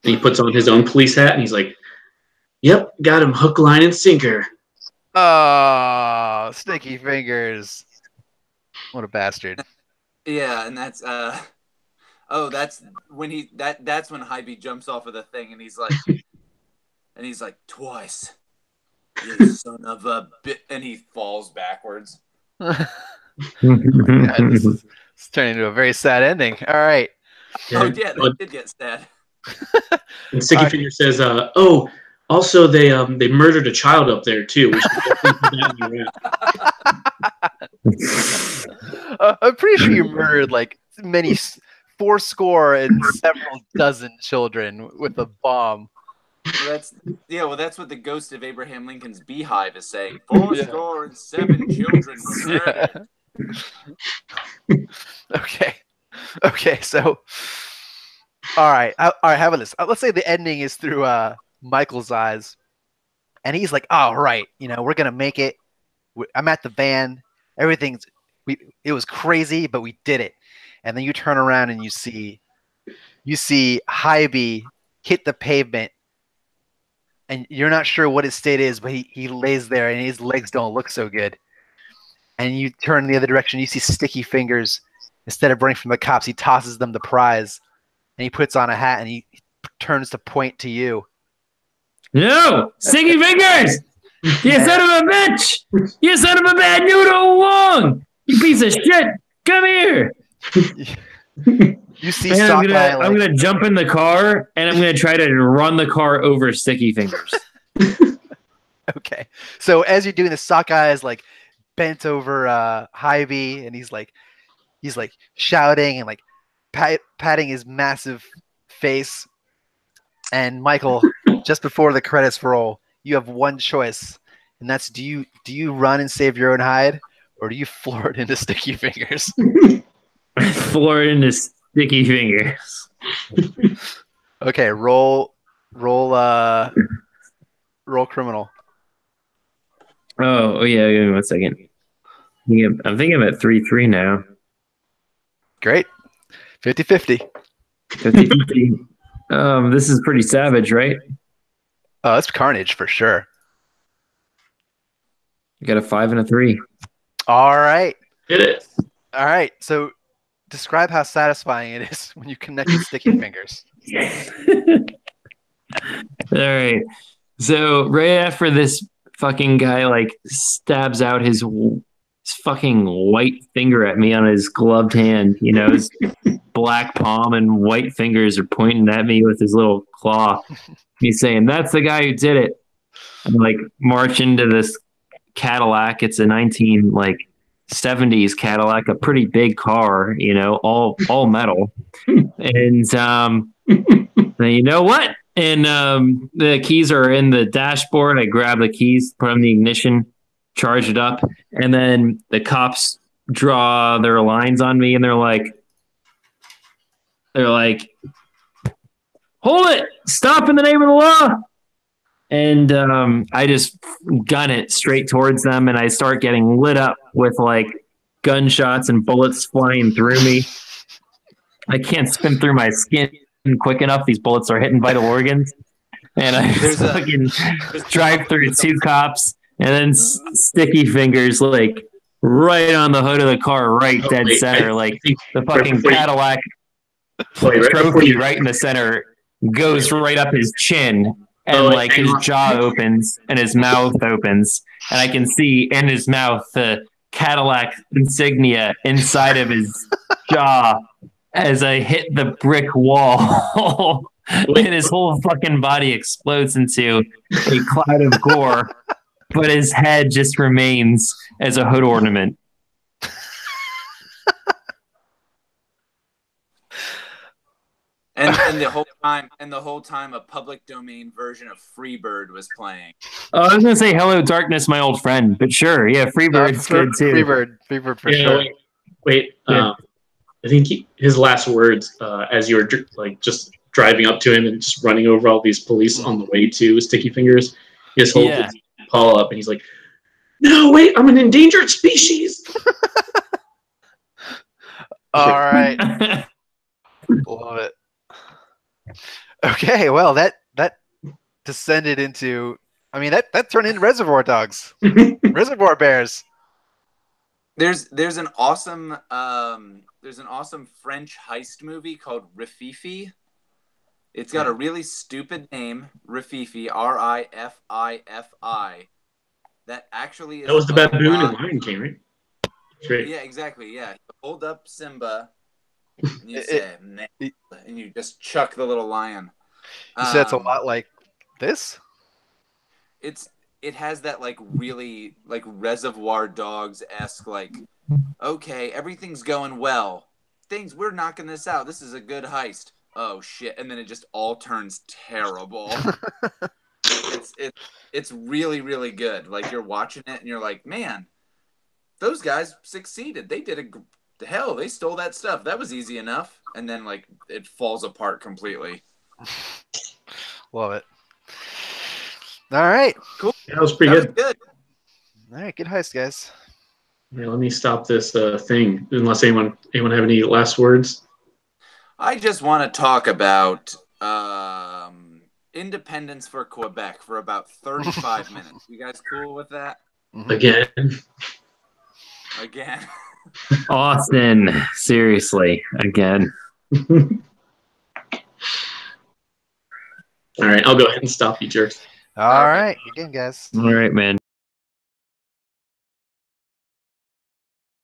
he puts on his own police hat and he's like, "Yep, got him hook, line, and sinker." Oh, Sticky Fingers. What a bastard. Yeah, and that's that's when that's when Hybe jumps off of the thing and he's like twice. You son of a bit, and he falls backwards. Oh my God, this is turning into a very sad ending. All right. Oh yeah, that did get sad. And Sticky Fingers says, "Oh, also they murdered a child up there too." We should I'm pretty sure you murdered like many 80 and several dozen children with a bomb. Well, that's what the ghost of Abraham Lincoln's beehive is saying. 77 children were murdered. Okay. So, all right. How about this? Let's say the ending is through Michael's eyes, and he's like, "All right, we're gonna make it. I'm at the van. It was crazy, but we did it." And then you turn around and you see Hybe hit the pavement, and you're not sure what his state is, but he lays there and his legs don't look so good. And you turn in the other direction, you see Sticky Fingers. Instead of running from the cops, he tosses them the prize, and he puts on a hat and he turns to point to you. No, Sticky Fingers! You son of a bitch! You son of a bad noodle Wong! You piece of shit! Come here! You see Sockeye. I'm gonna jump in the car and I'm gonna try to run the car over Sticky Fingers. Okay. So as you're doing this, Sockeye is like bent over Hybe and he's like shouting and like patting his massive face. And Michael, just before the credits roll, you have one choice, and that's do you run and save your own hide, or do you floor it into sticky fingers? Floor it into sticky fingers. Okay, roll criminal. Oh yeah, give me 1 second. I'm thinking I'm at 3-3 now. Great. 50-50. 50-50. This is pretty savage, right? Oh, that's carnage for sure. You got a 5 and a 3. All right. Hit it. All right. So describe how satisfying it is when you connect the sticky fingers. All right. So right after this fucking guy like stabs out his fucking white finger at me on his gloved hand, you know, his black palm and white fingers are pointing at me with his little claw. He's saying, "That's the guy who did it." I'm like march into this Cadillac. It's a 1970s Cadillac, a pretty big car, you know, all metal. And you know what? And the keys are in the dashboard. I grab the keys, put them in the ignition, charge it up, and then the cops draw their lines on me, and they're like, "Hold it! Stop in the name of the law!" And I just gun it straight towards them, and I start getting lit up with like gunshots and bullets flying through me. I can't spin through my skin quick enough. These bullets are hitting vital organs. And I fucking drive through 2 cops and then sticky fingers like right on the hood of the car, right dead center. Like the fucking Cadillac trophy right in the center goes right up his chin. And like his jaw opens and his mouth opens. And I can see in his mouth the Cadillac insignia inside of his jaw as I hit the brick wall. And his whole fucking body explodes into a cloud of gore, but his head just remains as a hood ornament. And the whole time, a public domain version of Freebird was playing. Oh, I was gonna say "Hello, Darkness, my old friend," but sure, yeah, Freebird's good too. Freebird for sure. Wait, Yeah. I think his last words, as you were like just driving up to him and just running over all these police on the way to Sticky Fingers, he just holds his paw up and he's like, "No, wait, I'm an endangered species." All right. Love it. Okay, well that descended into, I mean that turned into Reservoir Dogs. Reservoir Bears. There's an awesome French heist movie called Rififi. It's got a really stupid name, Rififi, Rififi. That actually is That was the baboon in Lion King, right? Right. Yeah, exactly. Yeah, you hold up Simba, and you say, and you just chuck the little lion. You said it's a lot like this. It has that like really like Reservoir Dogs-esque like, okay, everything's going well. We're knocking this out. This is a good heist. Oh shit! And then it just all turns terrible. It's really, really good. Like you're watching it and you're like, man, those guys succeeded. They did they stole that stuff. That was easy enough. And then like it falls apart completely. Love it. All right. Cool. That was pretty good. All right, good heist, guys. Yeah, let me stop this thing. Unless anyone have any last words. I just want to talk about independence for Quebec for about 35 minutes. You guys cool with that? Again. Austin, seriously, again. All right, I'll go ahead and stop you, jerks. All right, again, guys. All right, man.